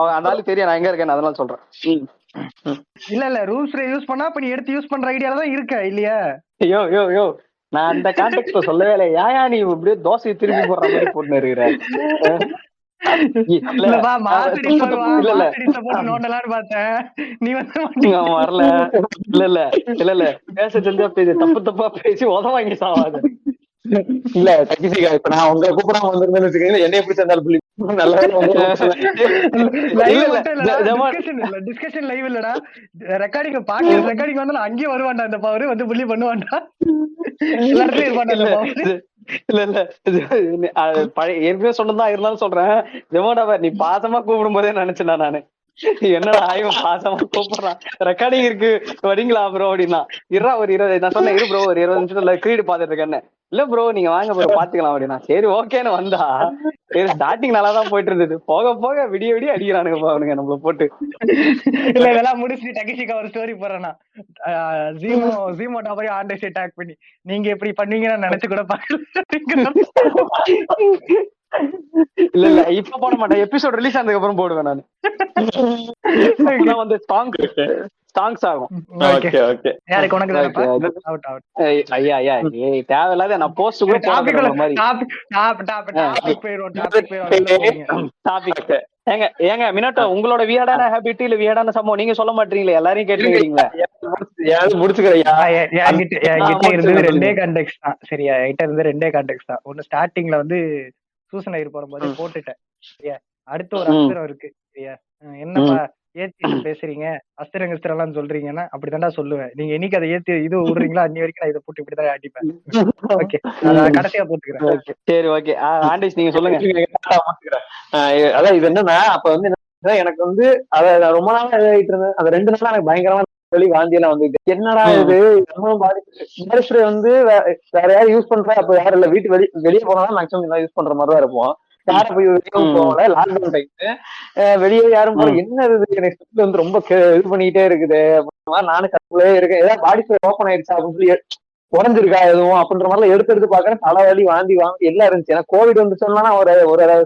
அதனால தெரியும் நான் எங்க இருக்கேன், அதனால சொல்றேன். இல்ல ரூல்ஸ் யூஸ் பண்ணா அப்ப நீ எடுத்து யூஸ் பண்ற ஐடியால தான் இருக்க இல்லையா? யோ நான் அந்த கான்டெக்ட்ல சொல்லவே இல்லை. ஏயா நீ இப்படியே தோசையை திருப்பி போடுற மாதிரி போட்டு இருக்கிற? வரல இல்ல பேச தெரிஞ்சா தப்பா பேசி உதவாங்க சாவாது. இல்ல டக்கிஷிகா, இப்ப நான் உங்களை கூப்பிடாம வந்திருந்தேன்னு வச்சுக்கீங்களா, என்ன எப்படி சேர்ந்தாலும் புள்ளி டிஸ்கஷன் லைவ் இல்லடா, ரெக்கார்டிங் பாட்காஸ்ட் ரெக்கார்டிங் வந்து அங்கேயே வருவான்டா அந்த பவர் வந்து புள்ளி பண்ணுவான்டா. எல்லாருமே இருப்பான்டா. இல்ல பழைய ஏற்கனவே சொன்னதான் இருந்தாலும் சொல்றேன். ஜெமோடாவை நீ பாசமா கூப்பிடும் போதே நினைச்சேன் நானு, என்னடா ஆயும் பாசமா கூப்பிடுறான், ரெக்கார்டிங் இருக்கு வரீங்களா ப்ரோ அப்படின்னா. ஒரு 20 நான் சொன்னேன், இரு ப்ரோ ஒரு 20 நிமிஷத்துல கிரீடு பாத்துட்டு இருக்கேன்னு. இல்ல ப்ரோ நீங்க வாங்க ப்ரோ பாத்துக்கலாம் அப்படின்னா. சரி ஓகேன்னு வந்தா ஸ்டார்டிங் நல்லாதான் போயிட்டு இருந்தது. போக போக விடிய அடிக்கிறானுங்க அவனுங்க நம்மள போட்டு. இல்ல இதெல்லாம் முடிச்சுட்டு டக்கிஷிகா ஒரு ஸ்டோரி போடுறேன்னா, ஜீமோ டாபரை ஆண்டர்ஸ் அட்டாக் பண்ணி நீங்க எப்படி பண்ணுவீங்கன்னு நினைச்சு கூட பாக்கல. இல்ல இப்ப போட மாட்டேன், எபிசோட் ரிலீஸ் ஆனதுக்கு அப்புறம் போடுவேன் நான். வந்து ஸ்டாங்ஸ் ஆகும். யாருக்கு உனக்கு ஐயா தேவையில்லாத நான் போஸ்ட் கூட போடுற மாதிரி. ஏங்க மினட்டோ, உங்களோட வியர்டான ஹேபிட் இல்ல வியர்டான சம்பவம் நீங்க சொல்ல மாட்டீங்களே, எல்லாரையும் கேட்டுக்கிறீங்களா? ரெண்டே கான்டெக்ட் தான் சரியா, என்கிட்ட இருந்து ரெண்டே கான்டெக்ட் தான். ஒண்ணு ஸ்டார்டிங்ல வந்து சூசனையர் போடும்போது போட்டுட்டேன் சரியா. அடுத்து ஒரு அஸ்திரம் இருக்கு சரியா. என்னப்பா ஏத்தி பேசுறீங்க, அஸ்திரம் கிஸ்திரம் எல்லாம் சொல்றீங்கன்னா அப்படித்தான்டா சொல்லுவேன். நீங்க இன்னைக்கு அதை ஏத்தி இது விடுறீங்களா, அன்னி வரைக்கும் நான் இதை போட்டு இப்படிதான் அடிப்பேன். ஓகே கடைசியா போட்டுக்கிறேன். சரி ஓகே ஆண்டிஸ் நீங்க சொல்லுங்க. அதான் இது என்னன்னா, அப்ப வந்து எனக்கு வந்து அத ரொம்ப நாளா எழுதிட்டு இருந்தேன். அந்த 2 நாளா எனக்கு பயங்கரமா சொல்லி வாந்தி எல்லாம் வந்து, என்னடா இது பாடி வந்து வேற யாரும் யூஸ் பண்ற அப்ப யாரும் இல்ல, வீட்டு வெளியே போனாலும் மேக்ஸிமம் யூஸ் பண்ற மாதிரி தான் இருப்போம். யாரும் போய் வெளியும் போகல, லாக்டவுன் டைம் வெளியே யாரும் போல. என்ன இது எனக்கு வந்து ரொம்ப இது பண்ணிக்கிட்டே இருக்குது அப்படின்ற மாதிரி நானும் கத்துலே இருக்கேன். ஏதாவது பாடி ஸ்ப்ரே ஓப்பன் ஆயிடுச்சா அப்படின்னு சொல்லி உடஞ்சிருக்கா எதுவும் அப்படின்ற மாதிரி எடுத்து பாக்குறேன். தலைவலி வாந்தி எல்லாம் இருந்துச்சு. ஏன்னா கோவிட் வந்து சொன்னா ஒரு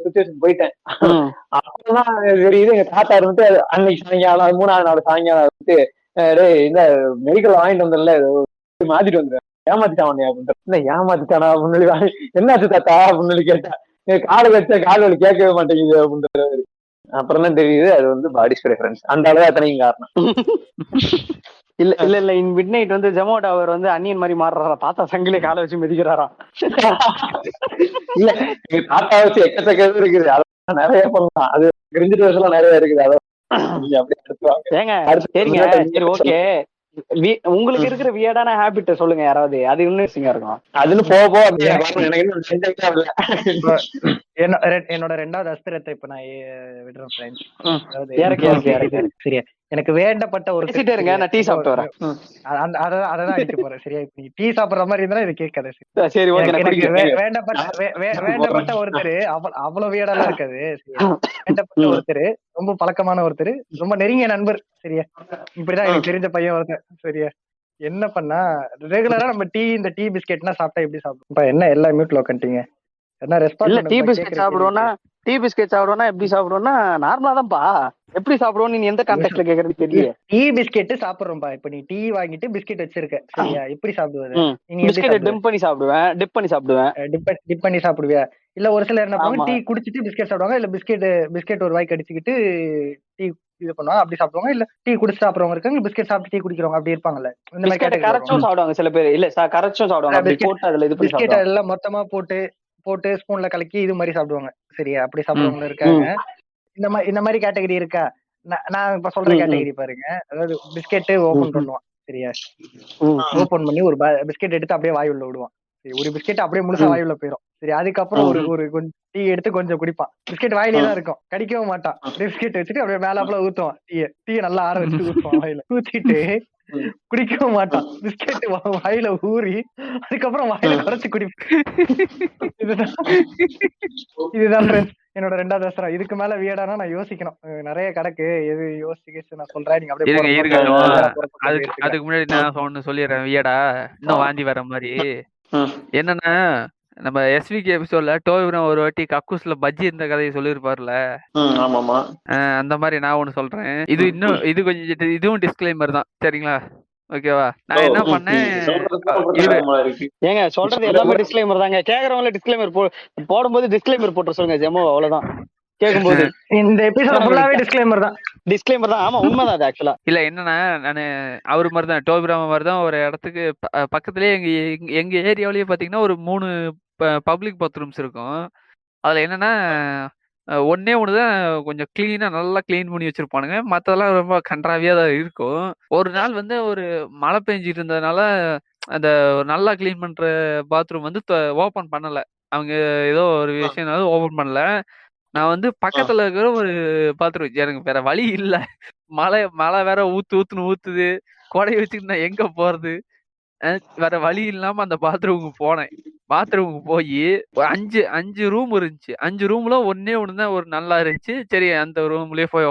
சுச்சுவேஷன் போயிட்டேன். அப்பதான் தெரியுது, எங்க தாத்தா இருந்துட்டு அன்னைக்கு சாயங்காலம் 3ஆவது நாள் சாயங்காலம் வந்துட்டு, இந்த மெடிக்கல் வாங்கிட்டு வந்தல மாத்திட்டு வந்துடுறேன், ஏமாத்திட்டான் அப்படின்ற. இல்ல ஏமாத்திட்டானா அப்படின்னு என்னாச்சு தாத்தா அப்படின்னு கேட்டா, காலை வச்ச கால் வலி கேட்கவே மாட்டேங்குது அப்படின்றது. அப்புறம் தான் தெரியுது அது வந்து பாடி ஸ்ப்ரே ஃப்ரெண்ட்ஸ். அந்த அளவு அத்தனையும் காரணம். இல்ல இன் மிட் நைட் வந்து ஜெமோட் அவர் வந்து அன்னியன் மாதிரி மாறுறாரா, தாத்தா சங்கிலே காலை வச்சு மிதிக்கிறாராம். இல்ல எங்க தாத்தா வச்சு எக்கச்சக்க இருக்குது, அதெல்லாம் நிறைய பண்ணலாம். அது கிரிஞ்சிட்டு வருஷம் நிறைய இருக்குது. அதை அப்படியே எடுத்துவாங்க. ஏங்க சரிங்க சரி ஓகே, உங்களுக்கு இருக்கிற வியர்டான ஹேபிட்ட சொல்லுங்க யாராவது, அது இன்னும் இருக்கும். அதுன்னு போக என்னோட 2வது அஸ்திரத்தை இப்ப நான் விடுறேன். சரியா, எனக்கு வேண்டப்பட்ட ஒரு நான் டீ சாப்பிட்டு வரேன், அதான் அடிச்சு போறேன் சரியா. நீ டீ சாப்பிடுற மாதிரி இருந்தா இது கேட்காது. சரி வேண்டப்பட்ட ஒருத்தர் அவ்வளவு வியர்டாலாம் இருக்காது. வேண்டப்பட்ட ஒருத்தர், ரொம்ப பழக்கமான ஒருத்தர், ரொம்ப நெருங்கிய நண்பர் சரியா. இப்படிதான் எனக்கு தெரிஞ்ச பையன் ஒருத்தர் சரியா. என்ன பண்ணா ரெகுலரா நம்ம இந்த டீ பிஸ்கெட்னா சாப்பிட்டா எப்படி சாப்பிடுவோம்? என்ன எல்லாம் மியூட்ல உட்காந்துட்டீங்க? என்ன ரெஸ்பான்ஸ்? டீ பிஸ்கெட் சாப்பிடுவோம்னா எப்படி சாப்பிடுவோம்னா நார்மலா தான்ப்பா. எப்படி சாப்பிடுவோம் நீ எந்த கான்டெக்ட்ல கேக்குறது தெரியல. டீ பிஸ்கெட் சாப்பிடுறோம்பா. இப்ப நீ டீ வாங்கிட்டு பிஸ்கெட் வச்சிருக்க சரியா, எப்படி சாப்பிடுவது? பிஸ்கெட் டிப் பண்ணி சாப்பிடுவேன். டிப் பண்ணி சாப்பிடுவியா? இல்ல ஒரு சிலர் என்ன பண்ணுவாங்க, டீ குடிச்சிட்டு பிஸ்கெட் சாப்பிடுவாங்க. இல்ல பிஸ்கெட் ஒரு வாய்க்கு அடிச்சுக்கிட்டு டீ இது பண்ணுவாங்க, அப்படி சாப்பிடுவாங்க. இல்ல டீ குடிச்சு சாப்பிடுறவங்க இருக்காங்க, பிஸ்கெட் சாப்பிட்டு டீ குடிக்கிறவங்க அப்படி இருப்பாங்கல்ல. இந்த மாதிரி கரைச்சும் சாப்பிடுவாங்க சில பேர். இல்ல கரைச்சும் சாப்பிடுவாங்க. பிஸ்கெட் எல்லாம் மொத்தமா போட்டு ஸ்பூன்ல கலக்கி இது மாதிரி சாப்பிடுவாங்க சரியா. அப்படி சாப்பிடுறவங்க இருக்காங்க. இந்த மாதிரி கேட்டகரி இருக்கா? நான் இப்ப சொல்ற கேட்டகரி பாருங்க. அதாவது பிஸ்கெட் ஓபன் பண்ணுவான் சரியா, ஓபன் பண்ணி ஒரு பிஸ்கெட் எடுத்து அப்படியே வாய் உள்ள விடுவான். சரி, ஒரு பிஸ்கெட் அப்படியே முழுசா வாய் உள்ள போயிடும். சரி, அதுக்கப்புறம் ஒரு ஒரு கொஞ்சம் டீ எடுத்து கொஞ்சம் குடிப்பான். பிஸ்கெட் வாயிலே தான் இருக்கும், கடிக்கவும் மாட்டான். பிஸ்கெட் வச்சுட்டு அப்படியே மேலாப்புல ஊத்துவான். டீயை நல்லா ஆற வச்சு ஊத்துவான் வாயில. ஊத்திட்டு குடிக்கவும் மாட்டான். பிஸ்கெட் வாயில ஊறி அதுக்கப்புறம் வாயில குறைச்சு குடிப்பான். இதுதான் friends என்னோட 2வது அவசரம். இதுக்கு மேல வியடானா நான் யோசிக்கணும். நிறைய கிடக்கு, எது யோசிக்க நான் சொல்றேன். நீங்க அப்படியே அதுக்கு முன்னாடி நான் ஒண்ணு சொல்லிடுறேன். வியடா இன்னும் வாந்தி வர மாதிரி என்னன்னா, நம்ம எஸ்விகே எபிசோட்ல டோவிரம் ஒரு வாட்டி கக்கூஸ்ல பஜ்ஜி இருந்த கதையை சொல்லிருப்பாருல, அந்த மாதிரி நான் ஒண்ணு சொல்றேன். இது கொஞ்சம் இதுவும் டிஸ்க்ளைமர் தான் சரிங்களா, ஓகேவா? நான் என்ன பண்ணேன், ஏங்க சொல்றது எல்லாமே டிஸ்க்ளைமர் தாங்க. கேக்குறவங்கள டிஸ்க்ளைமர் போடும்போது டிஸ்க்ளைமர் போட்டு சொல்லுங்க ஜெமோ, அவ்வளவுதான். கேக்கும்போது இந்த எபிசோட் ஃபுல்லாவே டிஸ்க்ளைமர் தான். டிஸ்க்ளைமர் தான். ஆமா, உண்மைதான் அது. ஆக்சுவலா இல்ல என்னன்னா, நானு அவரு மாதிரி தான், டோபிராம மாதிரி தான் ஒரு இடத்துக்கு பக்கத்துலயே எங்க ஏரியாவிலேயே பாத்தீங்கன்னா ஒரு 3 பப்ளிக் பாத்ரூம்ஸ் இருக்கும். அதுல என்னன்னா ஒன்னே ஒண்ணுதான் கொஞ்சம் கிளீனா நல்லா கிளீன் பண்ணி வச்சிருப்பானுங்க, மத்ததெல்லாம் ரொம்ப கன்றாவியா தான் இருக்கும். ஒரு நாள் வந்து ஒரு மழை பெஞ்சிட்டு இருந்ததுனால அந்த நல்லா கிளீன் பண்ற பாத்ரூம் வந்து ஓபன் பண்ணல. அவங்க ஏதோ ஒரு விஷயம் ஓபன் பண்ணல. நான் வந்து பக்கத்துல இருக்கிற ஒரு பாத்ரூம், எனக்கு வேற வழி இல்ல, மழை வேற ஊத்துன்னு ஊத்துது, கொடையை வச்சுட்டு நான் எங்க போறது, வேற வழி இல்லாம அந்த பாத்ரூமுக்கு போனேன். பாத்ரூமுக்கு போய் 5 ரூம் இருந்துச்சு. 5 ரூம்ல ஒன்னே ஒண்ணுதான் ஒரு நல்லா இருந்துச்சு. சரி, அந்த ரூம்லயே போய்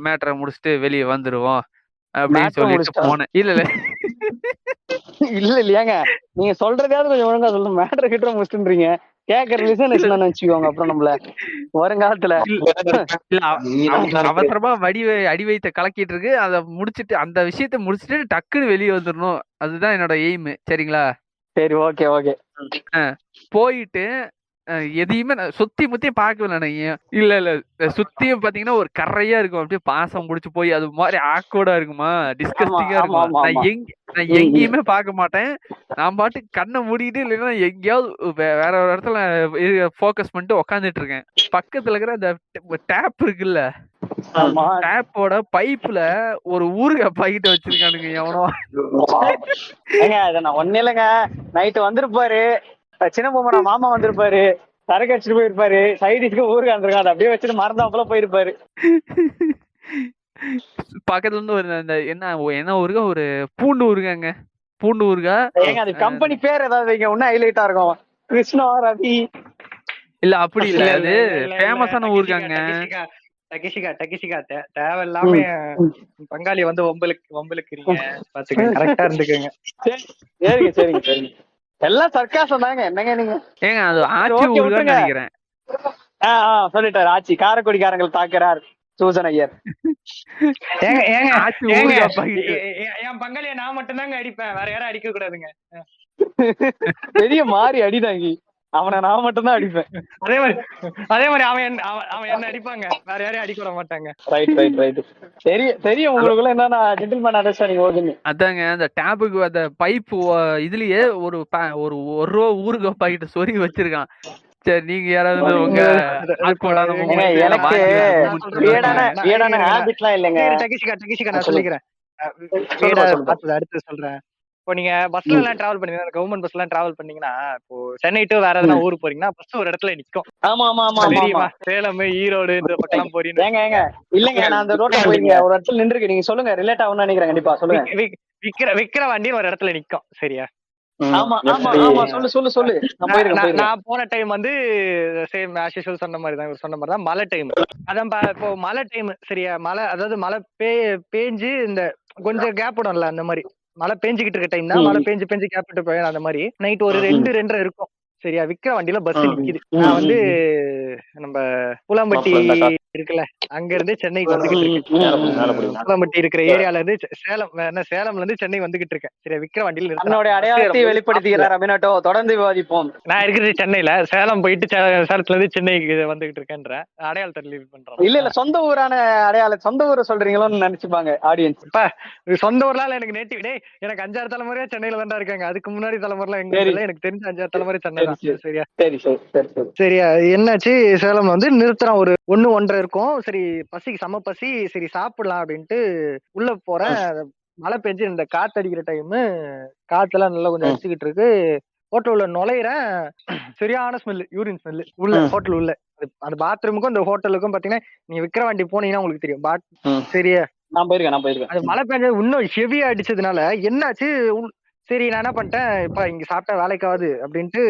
மேட்டரை முடிச்சுட்டு வெளியே வந்துருவோம் அப்படின்னு சொல்லிட்டு போனேன். இல்லையாங்க, நீங்க சொல்றதையாவது கொஞ்சம் ஒழுங்கா சொல்லுங்க. மேட்டர் கிட்ட முடிச்சுன்றீங்க, கேக்குற லிசன் வச்சுக்கோங்க. அப்புறம் நம்மள வருங்காலத்துல அவசரமா அடி வைத்த கலக்கிட்டு இருக்கு, அத முடிச்சிட்டு அந்த விஷயத்த முடிச்சிட்டு டக்குன்னு வெளியே வந்துடணும், அதுதான் என்னோட எய்ம் சரிங்களா. சரி, ஓகே ஓகே. போயிட்டு எதையுமே சுத்தி முத்தி பாக்கல. இல்ல சுத்தியும் பாத்தீங்கன்னா ஒரு கரையா இருக்கும், அப்படியே பாசம் முடிச்சு போய் அது மாதிரி ஆக்கோடா இருக்குமா, டிஸ்கஸ்டிங்கா இருக்கும். நான் எங்கேயுமே பார்க்க மாட்டேன். நான் பாட்டு கண்ணை மூடிட்டு இல்லைன்னா எங்கேயாவது வேற ஒரு இடத்துல போக்கஸ் பண்ணிட்டு உக்காந்துட்டு இருக்கேன். பக்கத்துல இருக்கிற அந்த டேப் இருக்குல்ல, டேப்போட பைப்ல ஒரு ஊறுகாய் பாக்கெட் வச்சிருக்கானுங்க எவனோ. ஒண்ணு இல்லைங்க, நைட்டு வந்திருப்பாரு சின்ன பொம்மனா மாமா, வந்திருப்பாரு, சரக்கு அடிச்சுட்டு போயிருப்பாரு, சைடிஸ்க்கு ஊருக்கு வந்திருக்காரு, அதை அப்படியே வச்சுட்டு மறந்தாப்புல போயிருப்பாரு. பக்கத்துல இருந்து ஒரு என்ன ஊருகா, ஒரு பூண்டு ஊருகாங்க, பூண்டு ஊருகா. ஏங்க அது கம்பெனி பேர் ஏதாவது வைங்க, இன்னும் ஹைலைட்டா இருக்கும். கிருஷ்ணா, ரவி. இல்ல அப்படி இல்ல, அது ஃபேமஸான ஊருகாங்க. டகிஷிகா தேவையில்லாம பங்காளி வந்து வம்பலுக்குறீங்க, பாத்துக்க, கரெக்டா இருந்துக்குங்க. சரிங்க சரிங்க சரிங்க, எல்லாம் சர்க்காசம் தாங்க. என்னங்க நீங்க? ஏங்க அது ஆச்சி ஊருகான்னு நினைக்கிறேன். சொல்லிட்டாரு, ஆச்சி காரைக்குடிக்காரங்களை தாக்குறார் சூசன் ஐயர். என் பங்காளிய நான் மட்டும் தாங்க அடிப்பேன், வேற யாரும் அடிக்க கூடாதுங்க. பெரிய மாறி அடிதாங்கி, அவனை நான் மட்டும் தான் அடிப்பேன். அதே மாதிரி அவன் என்ன அடிப்பாங்க, வேற யாரையும் அடிக்க விட மாட்டாங்க. Right right right. தெரியும் உங்களுக்குள்ள என்னன்னா ஜென்டில்மேன் அண்டர்ஸ்டாண்டிங் ஓடுங்க. அதாங்க அந்த டேப்புக்கு அந்த பைப் இதுலயே ஒரு ரூபா ஊறுகாய் பாக்கெட் சொறி வச்சிருக்கான். சரி, நீங்க யாராவது உங்க டகிஷிகா நான் சொல்லிக்கிறேன், அடுத்து சொல்றேன். இப்போ நீங்க பஸ்ல எல்லாம் டிராவல் பண்ணீங்கன்னா, கவர்மெண்ட் பஸ்ல எல்லாம் டிராவல் பண்ணீங்கன்னா, இப்போ சென்னை டு வேற எதனா ஊருக்கு போறீங்கன்னா பஸ் ஒரு இடத்துல நிக்கும். ஆமா ஆமா ஆமா, சேலம், ஈரோடு இந்த பக்கம் போறீங்க. ஏங்க இல்லங்க, நான் அந்த ரோட்ல போறீங்க ஒரு இடத்துல நின்றுருக்கு, நீங்க சொல்லுங்க, ரிலேட் ஆகும்னு நினைக்கிறேன். கண்டிப்பா சொல்லுங்க. விக்கிற வண்டி ஒரு இடத்துல நிக்கும் சரியா. ஆமா ஆமா ஆமா, சொல்லு சொல்லு. நான் போன டைம் வந்து சேம் ஆஸ் யூசுவல் சொன்ன மாதிரி தான் மழை டைம். அதான் இப்போ மழை டைம் சரியா, அதாவது மழை பேஞ்சு இந்த கொஞ்சம் கேப் விடும்ல, அந்த மாதிரி மழை பேஞ்சுக்கிட்டு இருக்க டைம் தான், மழை பேஞ்சு கேப் விட்டு போய் அந்த மாதிரி நைட் ஒரு 2:30 இருக்கும் சரியா. விக்கிற வண்டியில பஸ் நிக்குது. நான் வந்து நம்ம பூலாம்பட்டி இருக்குல்ல, அங்க இருந்து சென்னைக்கு வந்துகிட்டு இருக்கேன். பூலாம்பட்டி இருக்கிற ஏரியால இருந்து சேலம்ல இருந்து சென்னை வந்துகிட்டு இருக்கேன் சரியா. விக்கிற வண்டியில என்னோட அடையாளத்தை வெளிப்படுத்துகிறார் அபினட்டோ. தொடர்ந்து விவாதிப்போம். நான் இருக்கிறது சென்னையில, சேலம் போயிட்டு சேலத்துல இருந்து சென்னைக்கு வந்துகிட்டு இருக்கேன்ற அடையாளத்தை ரிலீவ் பண்றேன். இல்ல சொந்த ஊரான சொந்த ஊரை சொல்றீங்களோன்னு நினைச்சுப்பாங்க ஆடியன்ஸ். இப்ப சொந்த ஊர்லாம் எனக்கு நேட்டிவ். டே, எனக்கு 5-6 தலைமுறையா சென்னையில தான் இருக்காங்க. அதுக்கு முன்னாடி தலைமுறை எங்க எனக்கு தெரிஞ்ச 5-6 தலைமுறை சென்னை தான் சரியா. சரியா, என்னாச்சு, சேலம் வந்து நிறுத்துறான், ஒரு 1 1:30 இருக்கும். சரி பசிக்கு செம பசி, சரி சாப்பிடலாம் அப்படின்ட்டு உள்ள போறேன். மழை பெஞ்சு இந்த காத்து அடிக்கிற டைமு, காத்தெல்லாம் நல்லா கொஞ்சம் அடிச்சுக்கிட்டு இருக்கு. ஹோட்டல் உள்ள நுழையிறேன், சரியான ஸ்மெல், யூரின் ஸ்மெல் உள்ள ஹோட்டல் உள்ள. அந்த பாத்ரூமுக்கும் இந்த ஹோட்டலுக்கும் பாத்தீங்கன்னா, நீங்க விக்கிரவாண்டி போனீங்கன்னா உங்களுக்கு தெரியும். சரியா நான் போயிருக்கேன். அது மழை பெஞ்சது இன்னும் ஹெவியா அடிச்சதுனால என்னாச்சு, சரி நான் என்ன பண்ணிட்டேன், இப்ப இங்க சாப்பிட்டா வேலைக்காவது அப்படின்ட்டு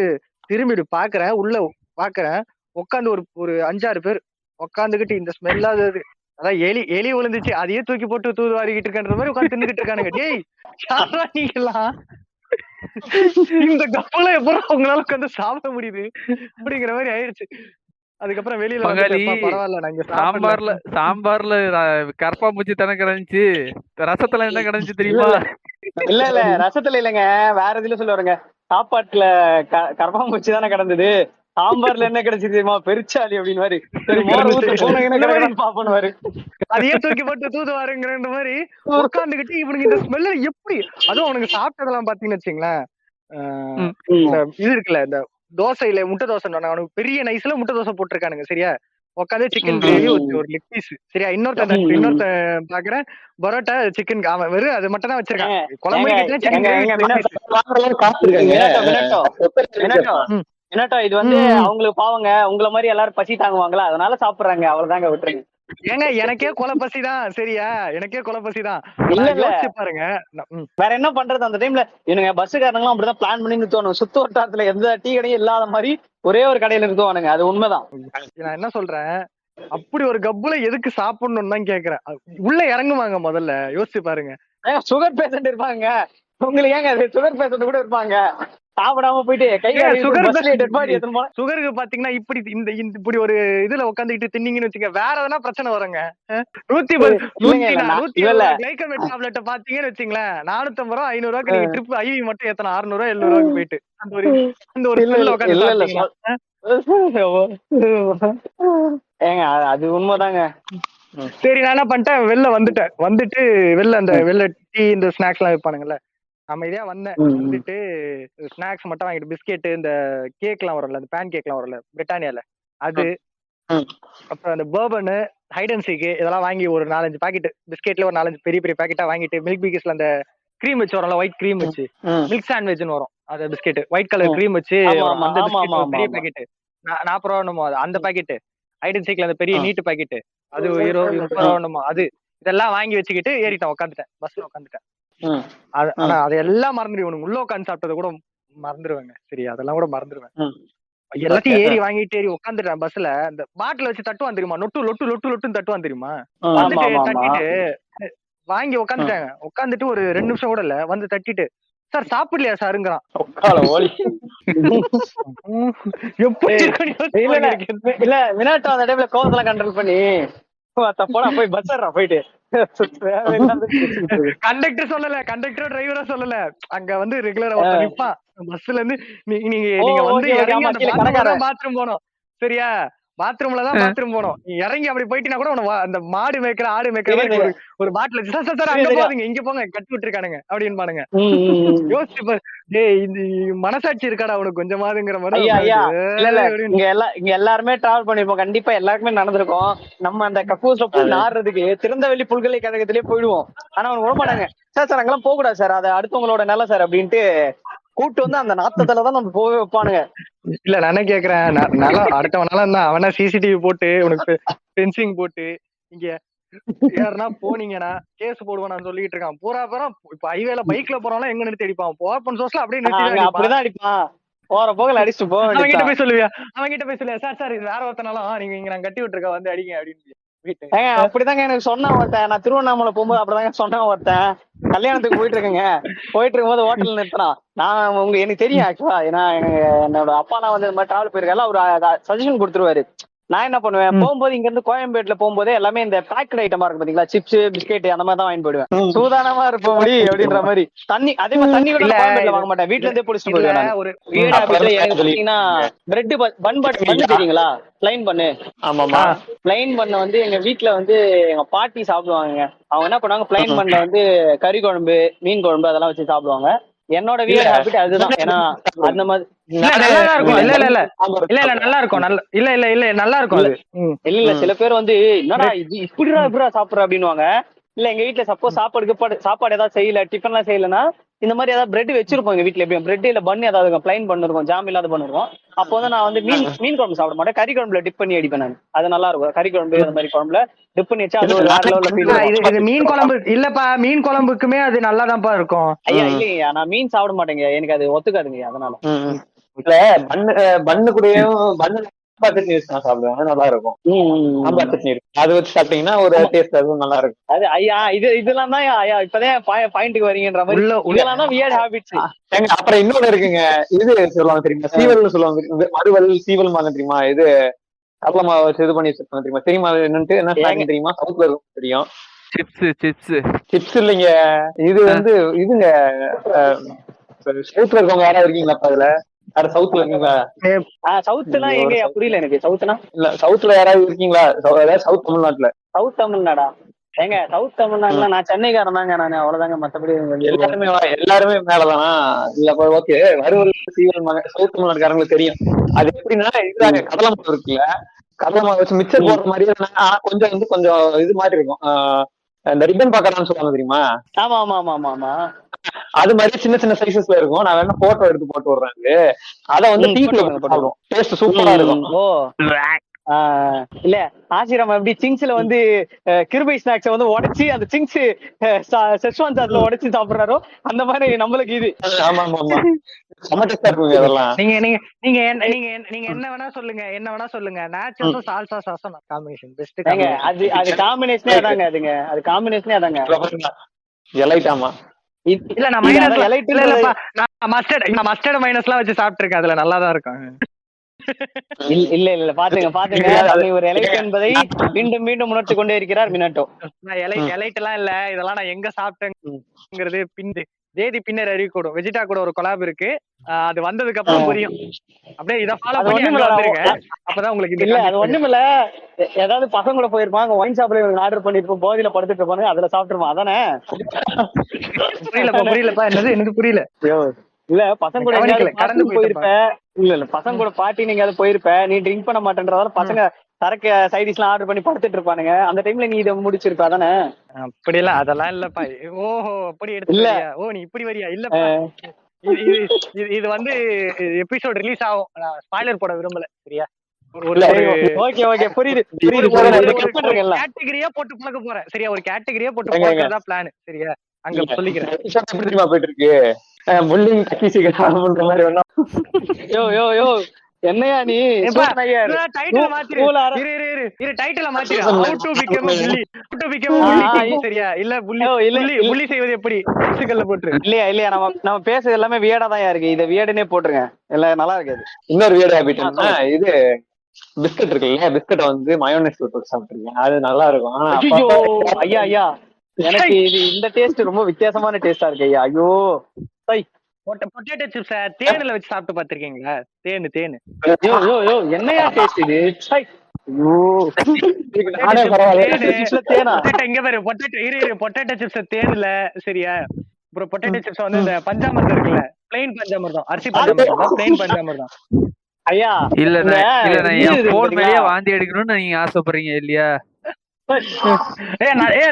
திரும்பிட்டு பாக்குறேன். உள்ள பாக்குறேன், உட்காந்து ஒரு 5-6 பேர் உட்காந்துக்கிட்டு இந்த ஸ்மெல்லாது அதான் எலி விழுந்துச்சு, அதையே தூக்கி போட்டு தூது வாரிக்கிட்டு இருக்கன்ற மாதிரி உட்காந்து தின்னுக்கிட்டு இருக்கானுங்க. டேய் யாரா நீங்கெல்லாம், இந்த கப்பல எப்பறம் உங்களால உட்காந்து சாப்பிட முடியுது அப்படிங்கிற மாதிரி ஆயிடுச்சு. அதுக்கப்புறம் வெளியில பங்காளி பரவாயில்ல நாங்க சாம்பார்ல கரப்பாம்பூச்சி தானே கிடந்துச்சு, ரசத்துல என்ன கிடந்துச்சு தெரியுமா? இல்ல ரசத்துல இல்லங்க, வேற இதுல சொல்ல வருங்க. சாப்பாட்டுல கரப்பாம்பூச்சி தானே கிடந்தது, சாம்பார்ல என்ன கிடைச்சது தெரியுமா, பெருச்சாலி அப்படின்னு மாதிரி. சரி பாப்பனுவாரு, அதையே தூக்கி போட்டு தூதுவாருங்கிற மாதிரி உட்காந்துக்கிட்டு இவனுக்கு இந்த ஸ்மெல்ல எப்படி, அதுவும் அவனுக்கு சாப்பிட்டதெல்லாம் பாத்தீங்கன்னு வச்சுங்களேன், இது இருக்குல்ல இந்த தோசையில முட்டை தோசை, அவனுக்கு பெரிய நைஸ்ல முட்டை தோசை போட்டிருக்கானுங்க. சரியா உட்காந்து சிக்கன் கிரேவி ஒரு லெக் பீஸ். சரியா இன்னொருத்த பாக்குறேன் பரோட்டா சிக்கன், அவன் வெறும் அது மட்டும் தான் வச்சிருக்கான். குழம்பு என்னட்டோ இது வந்து அவங்களுக்கு பாவங்க, உங்களை மாதிரி எல்லாரும் பசி தாங்குவாங்களா, அதனால சாப்பிடுறாங்க, அவ்வளவுதாங்க, விட்டுருங்க. ஏங்க எனக்கே கொலைப்பசிதான். சரியா எனக்கே கொலைப்பசிதான். பாருங்க வேற என்ன பண்றது அந்த டைம்ல. எனக்கு பஸ்ஸுக்காரங்களும் அப்படிதான் பிளான் பண்ணி நிறுத்துவானுங்க. சுத்து வட்டாரத்துல எந்த டீ கடையும் இல்லாத மாதிரி ஒரே ஒரு கடையில நிறுத்துவானுங்க. அது உண்மைதான். நான் என்ன சொல்றேன், அப்படி ஒரு கப்புல எதுக்கு சாப்பிடணும்னு தான் கேக்குறேன். உள்ள இறங்குவாங்க முதல்ல, யோசிச்சு பாருங்க. சுகர் பேஷண்ட் இருப்பாங்க உங்களுக்கு, ஏங்க சுகர் பேஷண்ட் கூட இருப்பாங்க சாப்பிடாம போயிட்டு சுகருக்கு பாத்தீங்கன்னா இப்படி ஒரு இதுல உட்காந்துக்கிட்டு தின்னீங்கன்னு வச்சுக்க, வேற எதனா பிரச்சனை வருங்க. 110 டேப்லெட் பாத்தீங்கன்னு வச்சுங்களேன், 450 ரூபா 500 ரூபாய்க்கு நீங்க ட்ரிப் ஐவி மட்டும் எத்தனை 600 ரூபாய் 700 ரூபாய்க்கு போயிட்டு அந்த ஒரு ஏங்க அது உண்மைதாங்க. சரி நான் என்ன பண்ணிட்டேன், வந்துட்டு வெளில டீ இந்த ஸ்நாக்ஸ் எல்லாம் வைப்பானுங்கல்ல, அமைதியா வந்தேன். வந்துட்டு ஸ்நாக்ஸ் மட்டும் வாங்கிட்டு, பிஸ்கெட் இந்த கேக் எல்லாம் வரும்ல, அந்த பேன் கேக் எல்லாம் வரும்ல பிரிட்டானியால, அது அப்புறம் அந்த பர்பனு ஹைட் அண்ட் சீக்கு இதெல்லாம் வாங்கி ஒரு 4-5 பாக்கெட், பிஸ்கெட்ல ஒரு 4-5 பெரிய பெரிய பாக்கெட்டா வாங்கிட்டு, மில்க் பிகிஸ்ல அந்த கிரீம் வச்சு வரும்ல, ஒயிட் கிரீம் வச்சு மில்க் சாண்ட்விச்னு வரும், அது பிஸ்கெட் ஒயிட் கலர் கிரீம் வச்சு அந்த பெரிய பாக்கெட் 40 ரூபா என்னமோ, அந்த பாக்கெட் ஹைட் அண்ட் சீக்ல அந்த பெரிய நீட்டு பாக்கெட் அது 20-30 ரூபா என்னமோ, அது இதெல்லாம் வாங்கி வச்சுக்கிட்டு ஏறிட்டேன், உட்காந்துட்டேன், பஸ்ல உட்காந்துட்டேன். ஆனா அதெல்லாம் மறந்துடுவேன், உள்ள உட்காந்து சாப்பிட்டதை கூட மறந்துடுவேங்க. சரி அதெல்லாம் கூட மறந்துடுவேன். எல்லாத்தையும் ஏறி வாங்கிட்டு ஏறி உட்காந்துட்டேன் பஸ்ல. இந்த பாட்டில் வச்சு தட்டுவான் தெரியுமா, லொட்டு லொட்டு லொட்டு லொட்டுன்னு தட்டுவான் தெரியுமா, தட்டிட்டு வாங்கி உட்காந்துட்டாங்க. உட்காந்துட்டு ஒரு 2 நிமிஷம் கூட இல்ல, வந்து தட்டிட்டு சார் சாப்பிடலையா சாருங்கிறான். இல்ல வினாட்டம் அந்த டைம்ல கோவத்துல கண்ட்ரோல் பண்ணி போய் பஸ் போயிட்டு கண்டக்டர் சொல்லல, கண்டக்டர் டிரைவரா சொல்லல, அங்க வந்து ரெகுலரா நிப்பான் பஸ்ல இருந்து, நீங்க வந்து பாத்ரூம் போனோம். சரியா பாத்ரூம்ல தான் பாத்ரூம் போனோம், நீ இறங்கி அப்படி போயிட்டீங்கன்னா கூட அந்த மாடு மேய்க்கிற ஆடு மேய்க்கிற ஒரு பாட்டில் வச்சு சார் அங்க போறீங்க இங்க போங்க கட்டி விட்டுருக்கானுங்க அப்படின்னு பானுங்க. யோசிச்சு இது மனசாட்சி இருக்காடா அவனுக்கு கொஞ்சமாதுங்கிற மாதிரி. இங்க எல்லாருமே டிராவல் பண்ணிருப்போம், கண்டிப்பா எல்லாருக்குமே நடந்திருக்கும். நம்ம அந்த கக்கூஸ்ல போய் நாடுறதுக்கு திறந்தவெளி பல்கலைக்கழகத்திலேயே போயிடுவோம். ஆனா அவன் விடமாட்டாங்க, சார் அங்கெல்லாம் போக கூடாது சார், அது அடுத்தவங்களோட நல்ல சார் அப்படின்ட்டு கூட்டு வந்து அந்த நாத்தத்துலதான் நம்ம போக வைப்பானுங்க. இல்ல நானே கேக்குறேன், அடுத்தவனால இருந்தா அவனா சிசிடிவி போட்டு உனக்கு ஃபென்சிங் போட்டு இங்க யாருன்னா போனீங்கன்னா கேஸ் போடுவான்னு சொல்லிட்டு இருக்கான். பூரா பேரும் இப்ப ஹைவேல பைக்ல போறவங்க எங்க நிறுத்தி அடிப்பான், ஓப்பன் சோர்ஸ்ல அப்படியே அப்படிதான் அடிப்பான், போற போகல அடிச்சுட்டு போ. அவன்கிட்ட போய் சொல்லுவியா சார் இது வேற ஒருத்தனாலும் நீங்க இங்க நான் கட்டி விட்டுருக்க வந்து அடிங்க அப்படின்னு. அப்படிதாங்க எனக்கு சொன்ன ஒருத்தன், நான் திருவண்ணாமலை போகும்போது அப்படிதாங்க சொன்ன ஒருத்தன், கல்யாணத்துக்கு போயிட்டு இருக்குங்க, போயிட்டு இருக்கும்போது ஹோட்டல் நிறுத்தினான். நான் எனக்கு தெரியும் ஆக்சுவலா, ஏன்னா என்னோட அப்பா நான் வந்து இந்த மாதிரி டிராவல் போயிருக்கேன், ஒரு சஜஷன் கொடுத்துருவாரு. நான் என்ன பண்ணுவேன், போகும்போது இங்க இருந்து கோயம்பேட்ல போகும்போதே எல்லாமே இந்த பேக்கட் ஐட்டமா இருக்கு பாத்தீங்களா, சிப்ஸ் பிஸ்கெட் அந்த மாதிரி தான் வாங்கி போயிடுவேன், சூதானமா இருப்ப முடி அப்படின்ற மாதிரி. தண்ணி அதே மாதிரி தண்ணி கூட கோயம்பேட்ல வாங்க மாட்டேன், வீட்டுல இருந்தே பிடிச்சிட்டு போயிடுவேன். ஒரு பிரெட் பன் தெரியுங்களா, பிளைன் பண்ணு. ஆமாமா பிளைன் பண்ண வந்து எங்க வீட்டுல வந்து எங்க பாட்டி சாப்பிடுவாங்க. அவங்க என்ன பண்ணுவாங்க, பிளைன் பண்ண வந்து கறி குழம்பு மீன் குழம்பு அதெல்லாம் வச்சு சாப்பிடுவாங்க. என்னோட வியர்ட் ஹாபிட் அதுதான். ஏன்னா அந்த மாதிரி நல்லாதான் இருக்கும். இல்ல நல்லா இருக்கும். இல்ல நல்லா இருக்கும் அது. இல்ல சில பேர் வந்து என்னடா இது இப்படிடா சாப்பிடுற அப்படின்னுவாங்க. இல்ல எங்க வீட்டுல சப்போஸ் சாப்பாடு ஏதாவது செய்யல, டிஃபன் எல்லாம் செய்யலன்னா இந்த மாதிரி ஏதாவது பிரெட் வச்சிருப்போம் எங்க வீட்டுல. எப்படியும் பிரெட் இல்ல பன் ஏதாவது பிளைன் பண்ண இருக்கும், ஜாம் இல்லாத பண்ணிருக்கோம். அப்போ வந்து நான் வந்து மீன் குழம்பு சாப்பிட மாட்டேன், கறி குழம்புல டிப் பண்ணி அடிப்பேன் நான். அது நல்லா இருக்கும். கறி குழம்பு அந்த மாதிரி குழம்புல டிப் பண்ணி வச்சா அது ஒரு வேற லெவல்ல ஃபீல் இருக்கும். இது மீன் குழம்பு இல்லப்பா, மீன் குழம்புக்குமே அது நல்லாதான்ப்பா இருக்கும். ஐயா இல்லையா, நான் மீன் சாப்பிட மாட்டேங்க, எனக்கு அது ஒத்துக்காதுங்க. அதனால இல்ல பண்ணு கூடயும் சாம்பார் சட்னி வச்சு நான் சாப்பிடுவேன், நல்லா இருக்கும். சாம்பார் சட்னி இருக்கு, அது வச்சு சாப்பிட்டீங்கன்னா ஒரு டேஸ்ட் அதுவும் நல்லா இருக்கும். அது ஐயா இதெல்லாம் தான் ஐயா இப்பதான் பாயிண்ட்டுக்கு வரீங்கன்ற மாதிரி. இதெல்லாம் தான் வியர்ட் ஹாபிட்ஸ். அப்புறம் இன்னொன்னு இருக்குங்க, இது சொல்லுவாங்க தெரியுமா, சீவல்னு சொல்லுவாங்க, மறுவல் சீவல் மாங்க தெரியுமா, இது கடலை மாவு வச்சு இது பண்ணி வச்சிருப்பாங்க தெரியுமா, தெரியுமா என்னன்ட்டு என்ன தெரியுமா, சவுத்ல இருக்கும் தெரியும். சிப்ஸ் இல்லைங்க, இது வந்து இதுங்க, சவுத்ல இருக்கவங்க யாராவது இருக்கீங்களா அதுல? சவுத்ல இருக்கீங்களா? சவுத்லாம் எங்க புரியல எனக்கு. சவுத்னா இல்ல, சவுத்ல யாராவது இருக்கீங்களா? சவுத் தமிழ்நாட்டுல. சவுத் தமிழ்நாடா? ஏங்க சவுத் தமிழ்நாடுல நான் சென்னைக்காரன் தாங்க. நானு அவ்வளவுதாங்க, மத்தபடி எல்லாருமே மேலதானா? இல்ல ஓகே, வறுவல் சீவல் சவுத் தமிழ்நாட்டுக்காரங்களுக்கு தெரியும். அது எப்படின்னா இதுதாங்க, கடலை மாவு இருக்குல்ல, கடலை மாவு வச்சு மிச்சர் போடுற மாதிரியே கொஞ்சம் வந்து கொஞ்சம் இது மாதிரி இருக்கும். இந்த ரிப்பன் பாக்கறான்னு சொல்லுவாங்க தெரியுமா? ஆமா ஆமா ஆமா ஆமா ஆமா. அது மாதிரி சின்ன சின்ன சைசஸ்ல இருக்கும். நான் வேணா போட்டோ எடுத்து போட்டு விடுறேன். அத வந்து டீக்குள்ள போடுவோம், டேஸ்ட் சூப்பரா இருக்கும். ஓ இல்ல ஆசிரமம் எப்படி சிங்ஸ்ல வந்து கிருபை ஸ்நாக்ஸ் வந்து உடைச்சு அந்த சிங்ஸ் செஸ்வான் சாஸ்ல உடைச்சு சாப்பிடுறாரோ அந்த மாதிரி நம்மளுக்கு இது. ஆமா ஆமா ஆமா, அதெல்லாம் நீங்க நீங்க நீங்க நீங்க என்ன வேணா சொல்லுங்க, நாச்சோஸும் சால்சா சாஸும் காம்பினேஷன் பெஸ்ட். அது காம்பினேஷனே அதாங்க. அது காம்பினேஷனே அதாங்க. எலைட்டாமா இல்ல நான் மைனஸ் இல்லப்பா, நான் மஸ்டர்ட் மைனஸ்லாம் வச்சு சாப்பிட்டுருக்கேன், அதுல நல்லாதான் இருக்கும். இல்ல பாத்துங்க ஒரு எலைட் என்பதை மீண்டும் மீண்டும் உணர்த்து கொண்டே இருக்கிறார் மினாட்டோ. எலைட் எல்லாம் இல்ல, இதெல்லாம் நான் எங்க சாப்பிட்டேங்கிறது தேதி பின்னர் அறிவிக்கூடும். வெஜிடா கூட ஒரு கொலாப் இருக்கு, அது வந்ததுக்கு அப்புறம் புரியும். அப்படியே இதை ஃபாலோ பண்ணி அப்பதான் உங்களுக்கு இல்ல. அது ஒண்ணுமில்ல, ஏதாவது பசங்க கூட போயிருப்பாங்க, ஒயின் ஷாப்ல ஆர்டர் பண்ணிருப்போம், போதில படுத்துட்டு இருப்பாங்க, அதுல சாப்பிட்டுருமா அதானே? புரியலப்பா என்னது, எனக்கு புரியல. இல்ல பசங்க கூட கடந்து போயிருப்ப, இல்ல பசங்க கூட பாட்டி நீங்க அது போயிருப்ப, நீ ட்ரிங்க் பண்ண மாட்டேன்றதால பசங்க சரக்கு சைடிஸ் எல்லாம் ஆர்டர் பண்ணி படுத்துட்டு இருப்பானுங்க, அந்த டைம்ல நீ இதை முடிச்சிருப்ப அதானே? அப்படி எல்லாம் அதெல்லாம் இல்லப்பா. ஓஹோ அப்படி எடுத்து இல்ல. ஓ நீ இப்படி வரியா? இல்லப்பா, இது வந்து எபிசோட் ரிலீஸ் ஆகும், நான் ஸ்பாயிலர் போட விரும்பல, சரியா? கேட்டகரியா போட்டு பழக்க போறேன், சரியா? ஒரு கேட்டகரியா போட்டு பழக்கறதா பிளான், சரியா? அங்க சொல்லிக்கிறேன். போயிட்டு இருக்கு என்னையா நீ டைட்டில மாத்திரு, ஹவ் டு பிகம் புள்ளி, சரியா? இல்ல புள்ளி செய்வது எப்படி போட்டுரு. இல்லையா நம்ம பேசுறது எல்லாமே வியர்டா தான் இருக்கு, இத வியர்டுனே போட்டுருங்க, எல்லாம் நல்லா இருக்காது. இன்னொரு வியர்ட் ஹாபிட் இது பிஸ்கட் இருக்குல்ல, பிஸ்கட் வந்து மயோனைஸ் போட்டு சாப்பிட்டுருக்கேன், அது நல்லா இருக்கும். ஐயா எனக்கு இது இந்த டேஸ்ட் ரொம்ப வித்தியாசமான டேஸ்டா இருக்கு ஐயா. ஐயோ பொட்டேட்டோ சிப்ஸ் தேன்ல வச்சு சாப்பிட்டு பாத்திருக்கீங்களா? தேனு என்னையா டேஸ்ட் இது? இங்க பாரு, பொட்டேட்டோ சிப்ஸ் தேன்ல, சரியா? அப்புறம் பொட்டேட்டோ சிப்ஸ் வந்து இந்த பஞ்சாமிர்தம் இருக்குல்ல, பிளைன் பஞ்சாமிர்தம், அரிசி பஞ்சாமிர்தம், பிளைன் பஞ்சாமிர்தம். ஐயா இல்ல நான் போன் மேலேயே வாந்தி எடுக்கணும்னு நீங்க ஆசைப்படுறீங்க இல்லையா?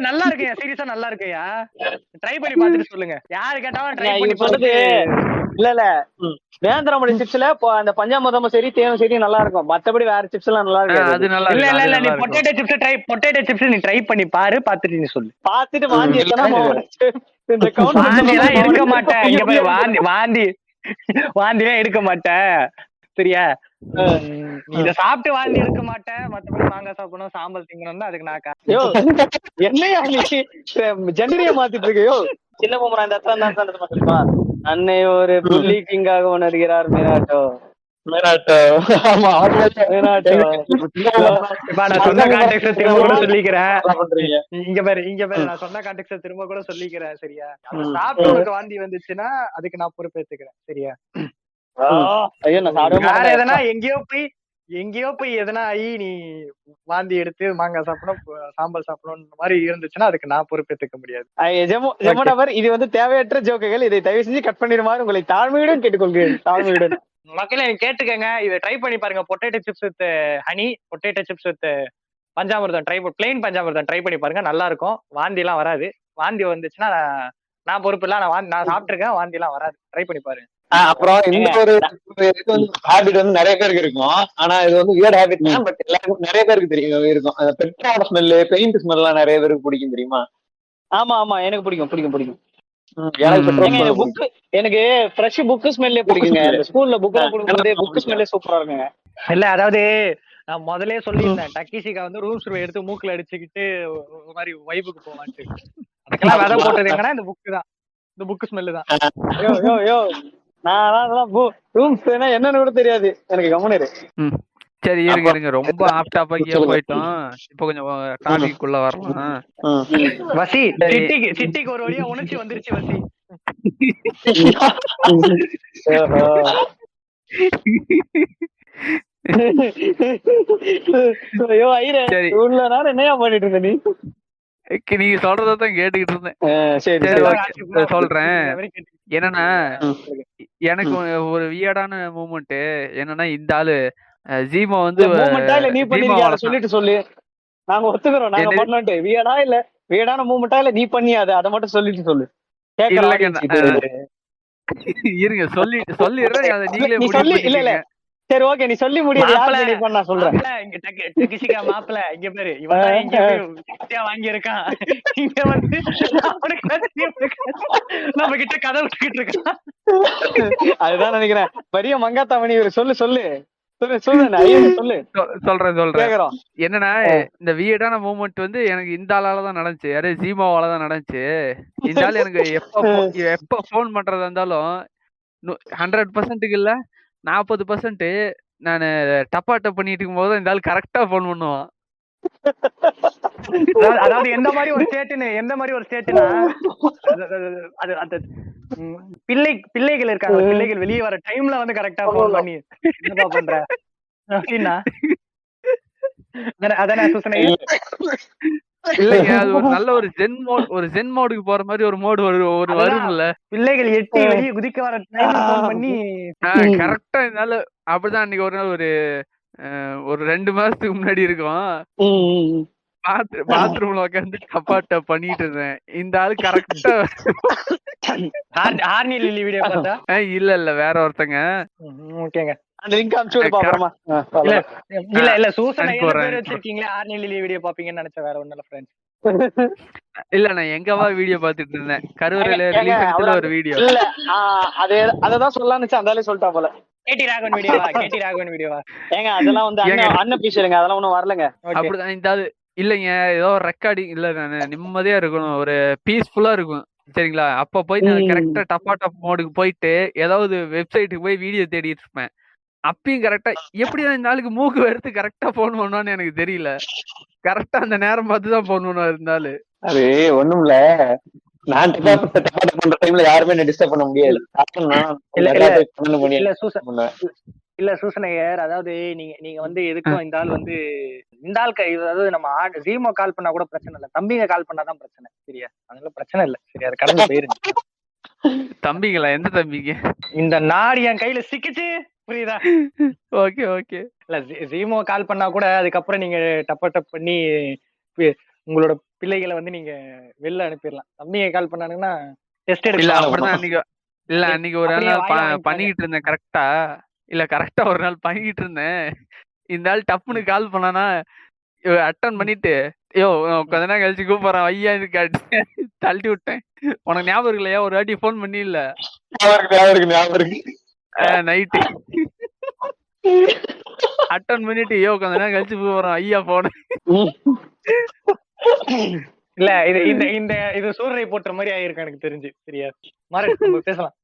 நல்லா இருக்கையா, சீரியஸா நல்லா இருக்கையா, ட்ரை பண்ணி பாத்துட்டு சொல்லுங்க. யாரு கேட்டாலும் ட்ரை பண்ணி சொல்லுது. இல்ல வேந்திரமணி சிப்ஸ்ல அந்த பஞ்சாமிர்தமும் சரி தேனும் சரி நல்லா இருக்கும், மத்தபடி வேற சிப்ஸ் எல்லாம் நல்லா இருக்கு. அது நல்லா இல்ல நீ பொட்டேட்டோ சிப்ஸ் நீ ட்ரை பண்ணி பாரு, பாத்துட்டு நீ சொல்லு. பாத்துட்டு வாந்தி எல்லாம் எடுக்க மாட்டேன், இங்க பாரு, வாந்திலாம் எடுக்க மாட்டேன், சரியா? இத சாப்பிட்டு வாந்தி எடுக்க மாட்டேன், மத்தபடி மாங்காய் சாப்பிடணும், சாம்பல் திங்கணும், அதுக்கு நான் என்னையா ஜெண்டரியா மாத்திட்டு இருக்கையோ. சின்ன பொம்மரா இந்த இடத்துல அன்னை ஒரு புள்ளி கிங்காக உணர்கிறார் மினாட்டோ. இங்க பாரு நான் சொன்ன கான்டெக்ஸ்ட் திரும்ப கூட சொல்லிக்கிறேன், சரியா? சாப்பிட்டு வாந்தி வந்துச்சுன்னா அதுக்கு நான் பொறுப்பேத்துக்கிறேன், சரியா? வேற எதனா எங்கேயோ போய் எங்கேயோ போய் எதனா ஆகி நீ வாந்தி எடுத்து மாங்காய் சாப்பிடணும் சாம்பல் சாப்பிடணும் மாதிரி இருந்துச்சுன்னா அதுக்கு நான் பொறுப்பேற்றுக்க முடியாது. ஜெமோடாவர் இது வந்து தேவையற்ற ஜோக்குகள், இதை தயவு செஞ்சு கட் பண்ணிடுமாறு உங்களை தாழ்மையுடன் கேட்டுக்கொள்கிறேன். தாழ்மையுடன் மக்களே கேட்டுக்கங்க, இதை ட்ரை பண்ணி பாருங்க. Potato chips with honey, potato chips with panchamirtham plain panchamirtham try பண்ணி பாருங்க, நல்லா இருக்கும். வாந்தி எல்லாம் வராது. வாந்தி வந்துச்சுன்னா நான் பொறுப்பு இல்ல, நான் சாப்பிட்டுருக்கேன், வாந்தி எல்லாம் வராது. ட்ரை பண்ணி பாருங்க. அப்புறம் இந்த ஒரு ஹேபிட் வந்து நிறைய பேருக்கு இருக்கும். ஆனா இது வந்து வியர்ட் ஹேபிட் தான், பட் எல்லாருக்கும் நிறைய பேருக்கு தெரியும் இருக்கும். பெட்ரோட ஸ்மெல்லு, பெயிண்ட் ஸ்மெல் எல்லாம் நிறைய பேருக்கு பிடிக்கும் தெரியுமா? ஆமா ஆமா, எனக்கு பிடிக்கும் பிடிக்கும் பிடிக்கும். எனக்கு பெட்ரோல் ஸ்மெல் புக், எனக்கு ஃப்ரெஷ் புக் ஸ்மெல்லே பிடிக்குங்க. ஸ்கூல்ல புக் கொடுக்கும்போதே புக் ஸ்மெல்லே சூப்பரா இருக்குங்க. இல்ல அதாவது நான் முதலே சொல்லியிருந்தேன், டக்கிசிகா வந்து ரூம் சர்வே எடுத்து மூக்குல அடிச்சுக்கிட்டு ஒரு மாதிரி வைபுக்கு போவான்ட்டு. அதுக்கெல்லாம் விதை போட்டது எங்கன்னா இந்த புக்கு தான், இந்த புக் ஸ்மெல்லு தான். யோ யோ யோ, நான் ரூம்ஸ் என்னன்னு கூட தெரியாது எனக்கு. கம்முனு சரி இருங்க ரொம்ப ஆஃப் டாபிக்கா போயிட்டோம். இப்போ கொஞ்சம் டாபிக் குள்ள வரலாம். வசி சிட்டிக்கு ஒரு வழியா உணர்ச்சி வந்துருச்சு வசி. என்னையா பண்ணிட்டு இருந்த நீ? நீங்க சொல்றதான் கேட்டுக்கிட்டு இருந்தேன். சொல்றேன். என்னன்னா எனக்கு ஒரு வியர்டான மூமெண்ட் என்னன்னா, இந்த ஆளு ஜீமோ வந்து நீ பண்ணிருக்கியா சொல்லிட்டு சொல்லு, நாங்க ஒத்துக்கிறோம். நாங்க பண்ணோம். வியர்டா இல்ல வியர்டான மூமெண்டா இல்ல நீ பண்ணியாது, அதை மட்டும் சொல்லிட்டு சொல்லு. இருங்க சொல்லிடுறேன், அதை நீங்களே சொல்லி. இல்ல இல்ல சரி ஓகே, நீ சொல்லி முடியாது. நான் சொல்றேன். மாப்பிள்ள இங்க பேரு இவன் வாங்கி இருக்கான், இங்க வந்து நம்ம கிட்ட கதை விட்டுக்கிட்டு இருக்கான். அதுதான் நினைக்கிறேன். பெரிய மங்காத்தாமணி சொல்லு சொல்லு சொல்றேன். என்னன்னா இந்த வியர்டான மூமெண்ட் வந்து எனக்கு இந்த ஆளாலதான் நடந்துச்சு, யாரே ஜீமாவாலதான் நடந்துச்சு. இந்த ஆள் எனக்கு எப்ப போன் பண்றதா இருந்தாலும் 100% இல்ல 40% நான் டப்பாட்ட பண்ணிட்டு இருக்கும் போது இந்த ஆள் கரெக்டா போன் பண்ணுவான். அதாவது எந்த மாதிரி ஒரு ஸ்டேட்னா அது அந்த பிள்ளைகள் இருக்காங்க, பிள்ளைகள் வெளியே வர டைம்ல வந்து கரெக்டா போன் பண்ணி என்னப்பா பண்ற அப்படின்னா அதானே சூசனை. இல்லைங்க, அது ஒரு நல்ல ஒரு ஜென் மோடுக்கு போற மாதிரி ஒரு மோடு வரும்ல, பிள்ளைகள் எட்டி வெளியே குதிக்க வர டைம்ல போன் பண்ணி கரெக்டா. இருந்தாலும் அப்படிதான் அன்னைக்கு ஒரு நாள் ஒரு 2 மாசத்துக்கு முன்னாடி இருக்கும், பாத்ரூம்ல உட்காந்து டப்பாட்ட பண்ணிட்டு இருந்தேன். இந்த ஆளு கரெக்டா வீடியோ பார்த்தா இல்ல வேற ஒருத்தங்க. ஓகேங்க, அந்த லிங்க் அனுப்பிச்சு விடு பாப்போமா. இல்ல சூசனை பேர் வச்சிருக்கீங்களே ஆர்னிலி வீடியோ பாப்பீங்கன்னு நினைச்ச, வேற ஒண்ணுல ஃப்ரெண்ட்ஸ். இல்ல நான் எங்கவா வீடியோ பாத்துட்டு இருந்தேன், கருவறையில ரிலீஸ் ஆன ஒரு வீடியோ. இல்ல அததான் சொல்லலாம்னு அந்தாலே சொல்லிட்டா போல. கேடி ராகவன் வீடியோவா ஏங்க அதெல்லாம் வந்து அண்ணன் பேசுறேங்க, அதெல்லாம் ஒண்ணும் வரலங்க. அப்படிதான் இந்த ஆளு இல்லைங்க, ஏதோ ரெக்கார்டிங் இல்ல, நான் நிம்மதியா இருக்கணும், ஒரு பீஸ்ஃபுல்லா இருக்கும் சரிங்களா. அப்ப போய் நான் கரெக்டா டப் மோடுக்கு போயிட்டு ஏதாவது வெப்சைட்டுக்கு போய் வீடியோ தேடிட்டு இருப்பேன். அப்பயும் கரெக்டா எப்படிதான் இந்த நாளுக்கு மூக்கு எடுத்து கரெக்டா போன் பண்ணுவான்னு எனக்கு தெரியல. கரெக்டா அந்த நேரம் பார்த்துதான் போன் பண்ணுவா இருந்தாலும். அது ஒண்ணும் இல்ல, நான் பண்ற டைம்ல யாருமே டிஸ்டர்ப் பண்ண முடியாது. இல்ல சூசனையர், அதாவது நீங்க வந்து எதுக்கும் இந்த ஆள் வந்து இந்த ஆள் அதாவது நம்ம ஜீமோ கால் பண்ணா கூட பிரச்சனை இல்ல, தம்பிங்க கால் பண்ணாதான் பிரச்சனை. சரியா, அதனால பிரச்சனை இல்ல. சரியா, அது கடந்து போயிருங்க. தம்பிங்களா? எந்த தம்பிங்க? இந்த நாடு என் கையில சிக்கிச்சு, புரியுதா? Okay okay. இல்ல ஜீமோ கால் பண்ணா கூட அதுக்கப்புறம் நீங்க டப் பண்ணி உங்களோட பிள்ளைகளை வந்து நீங்க வெளில அனுப்பிடலாம். தம்பிங்க கால் பண்ணானுங்கன்னா டெஸ்ட் எடுக்கலாம். அப்படிதான் அன்னைக்கு ஒரு நாள் பண்ணிக்கிட்டு இருந்தேன் கரெக்டா. இல்ல கரெக்டா ஒரு நாள் பண்ணிக்கிட்டு இருந்தேன். இந்த ஆள் டப்புன்னு கால் பண்ணானா அட்டன் பண்ணிட்டு, கொஞ்ச நேரம் கழிச்சு கூப்பிடுறான் ஐயா தள்ளி விட்டேன். உனக்கு ஞாபகம் இல்லையா, ஒரு வாட்டி போன் பண்ணி இல்ல நைட்டு அட்டன் பண்ணிட்டு கொஞ்ச நேரம் கழிச்சு கூப்பிடுறான் ஐயா போன. இல்ல இது சூரிய போட்டுற மாதிரி ஆயிருக்கு எனக்கு தெரிஞ்சு. சரியா, மாற பேசலாம்.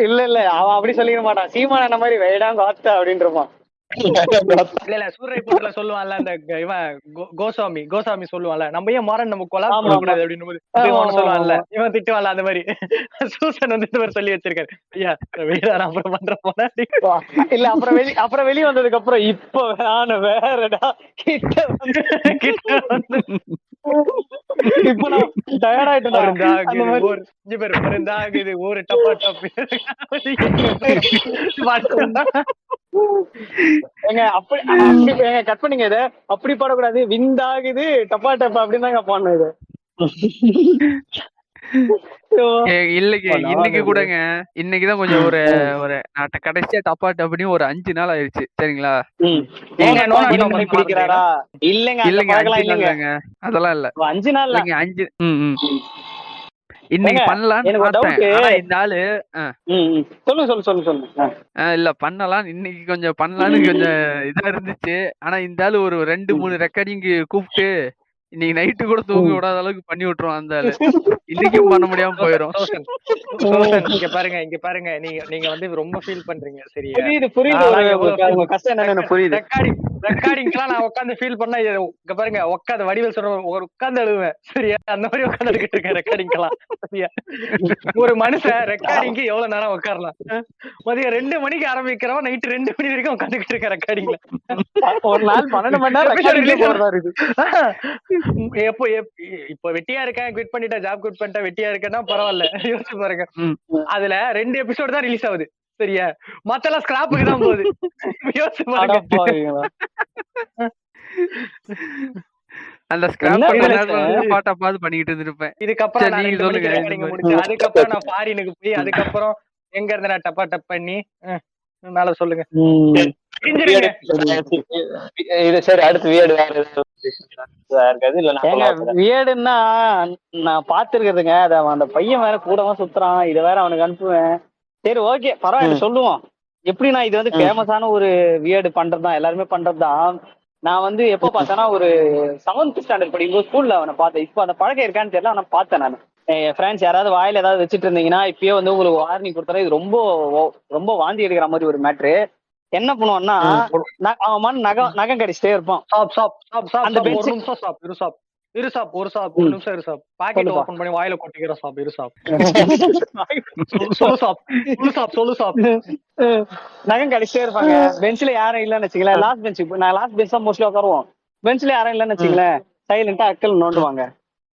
இல்ல அவன் அப்படி சொல்லிக்க மாட்டான். சீமான மாதிரி வெயிடாங்க ஆத்தா அப்படின்றமா. இல்ல சூரிய போட்டுல சொல்லுவான்ல அந்த இவன் கோசாமி சொல்லுவான்ல, நம்ம ஏன் மாறன் நம்ம கொலாப் பண்ணக்கூடாது அப்படின்னு போது சொல்லுவான்ல, இவன் திட்டுவான்ல அந்த மாதிரி. சூசன் வந்து இந்த மாதிரி சொல்லி வச்சிருக்காரு. ஐயா வெளியே அப்புறம் பண்ற போனா இல்ல அப்புறம் வெளியே வந்ததுக்கு அப்புறம் இப்ப வேறடா கிட்ட வந்து இப்ப நான் டயர்ட் ஆயிட்டேன். ஒரு டப்பா டப் ஏங்க அப்படி ஏங்க கட் பண்ணீங்க இத. அப்படி பாடக்கூடாது. விந்தாகுது டப்பா டப்பா அப்படின்னு தாங்க பாடணும் இது. இன்னைக்கு கூடங்க, இன்னைக்குதான் கொஞ்சம் ஒரு ஒரு கடைசியா டப்பா டப்புன்னு ஒரு 5 நாள் ஆயிடுச்சு. சரிங்களா? பிடிக்கிறாரா? இல்லங்க இல்லங்க, அதெல்லாம் இல்ல. 5 நாள் 5 இன்னைக்கு பண்ணலாம்னு பார்த்தேன். ஆனா இந்த ஆளு சொல்லுங்க. இல்ல பண்ணலாம், இன்னைக்கு கொஞ்சம் பண்ணலாம்னு கொஞ்சம் இதா இருந்துச்சு. ஆனா இந்த ஆளு ஒரு 2-3 ரெக்கார்டிங் கூப்பிட்டு இன்னைக்கு நைட்டு கூட தூங்க விடாத அளவுக்கு பண்ணி விட்டுருவோம் அந்த ஆளு. இன்னைக்கும் பண்ண முடியாம போயிரும். இங்க பாருங்க நீங்க வந்து ரொம்ப ஃபீல் பண்றீங்க. சரியா? புரியுது கஷ்டம் என்னன்னு புரியுது. ரெக்கார்டிங்லாம் நான் உட்காந்து ஃபீல் பண்ணா இங்க பாருங்க, உட்காந்து வடிவேல் சொல்ற ஒரு உட்காந்து அழுவேன். சரியா? அந்த மாதிரி உட்காந்து அழுகிட்டு இருக்கேன் ரெக்கார்டிங்லாம். சரியா? ஒரு மனுஷன் ரெக்கார்டிங்க்கு எவ்வளவு நேரம் உட்காரலாம்? மதியம் 2 மணிக்கு ஆரம்பிக்கிறவன் நைட் 2 மணி வரைக்கும் உட்காந்துக்கிட்டு இருக்கேன் ரெக்கார்டிங்ல. ஒரு நாள் 12 மணி நேரம் எப்போ இப்ப வெட்டியா இருக்கேன், குவிட் பண்ணிட்டேன், ஜாப் குவிட் பண்ணிட்டேன், வெட்டியா இருக்கேன்னா பரவாயில்ல. யோசிச்சு பாருங்க, அதுல 2 எபிசோடு தான் ரிலீஸ் ஆகுது. சரியா? மத்தெல்லாம் ஸ்கிராப்புக்கு தான் போகுது. யோசிச்சு பாருங்க. அந்த ஸ்கிராப் பாட்டா பார்த்து பண்ணிட்டு இருப்பேன். இதுக்கப்புறம் அதுக்கப்புறம் நான் ஃபாரினுக்கு போய் அதுக்கப்புறம் எங்க இருந்து நான் டப்பா டப் பண்ணி மேல சொல்லுங்க. சரி, அடுத்து வியடுன்னா நான் பாத்துருக்கிறதுங்க. அந்த பையன் வேற கூடவா சுத்துறான், இத வேற அவனுக்கு அனுப்புவேன். சரி ஓகே பரவாயில்ல சொல்லுவோம். எப்படின்னா இது வந்து ஃபேமஸான ஒரு வியர்டு பண்றதுதான், எல்லாருமே பண்றதுதான். நான் வந்து எப்ப பார்த்தேன்னா ஒரு 7th ஸ்டாண்டர்ட் படிக்கும்போது ஸ்கூல்ல அவனை பார்த்தேன். இப்ப அந்த பழக்கம் இருக்கான்னு தெரியல, ஆனா பார்த்தேன் நான். என் ஃப்ரெண்ட்ஸ் யாராவது வாயில ஏதாவது வச்சுட்டு இருந்தீங்கன்னா இப்பயே வந்து உங்களுக்கு வார்னிங் கொடுத்தாரு. இது ரொம்ப வாந்தி எடுக்கிற மாதிரி ஒரு மேட்ரு. என்ன பண்ணுவான்னா அவன் நகம் கடிச்சிட்டே இருப்பான். அந்த ஒரு நிமிஷம் பாக்கெட் ஓபன் பண்ணி வாயில கொட்டிக்கிற நகம் கடிச்சிட்டே இருப்பாங்க. பெஞ்ச்ல யாரும் இல்லன்னு வச்சுக்கல, லாஸ்ட் பெஞ்ச் நான் லாஸ்ட் பெஞ்ச் தான் மோஸ்ட்லி உட்காருவோம். பெஞ்ச்ல யாரும் இல்லன்னு வச்சுக்கலேன், சைலண்டா அக்கல் நோண்டுவாங்க.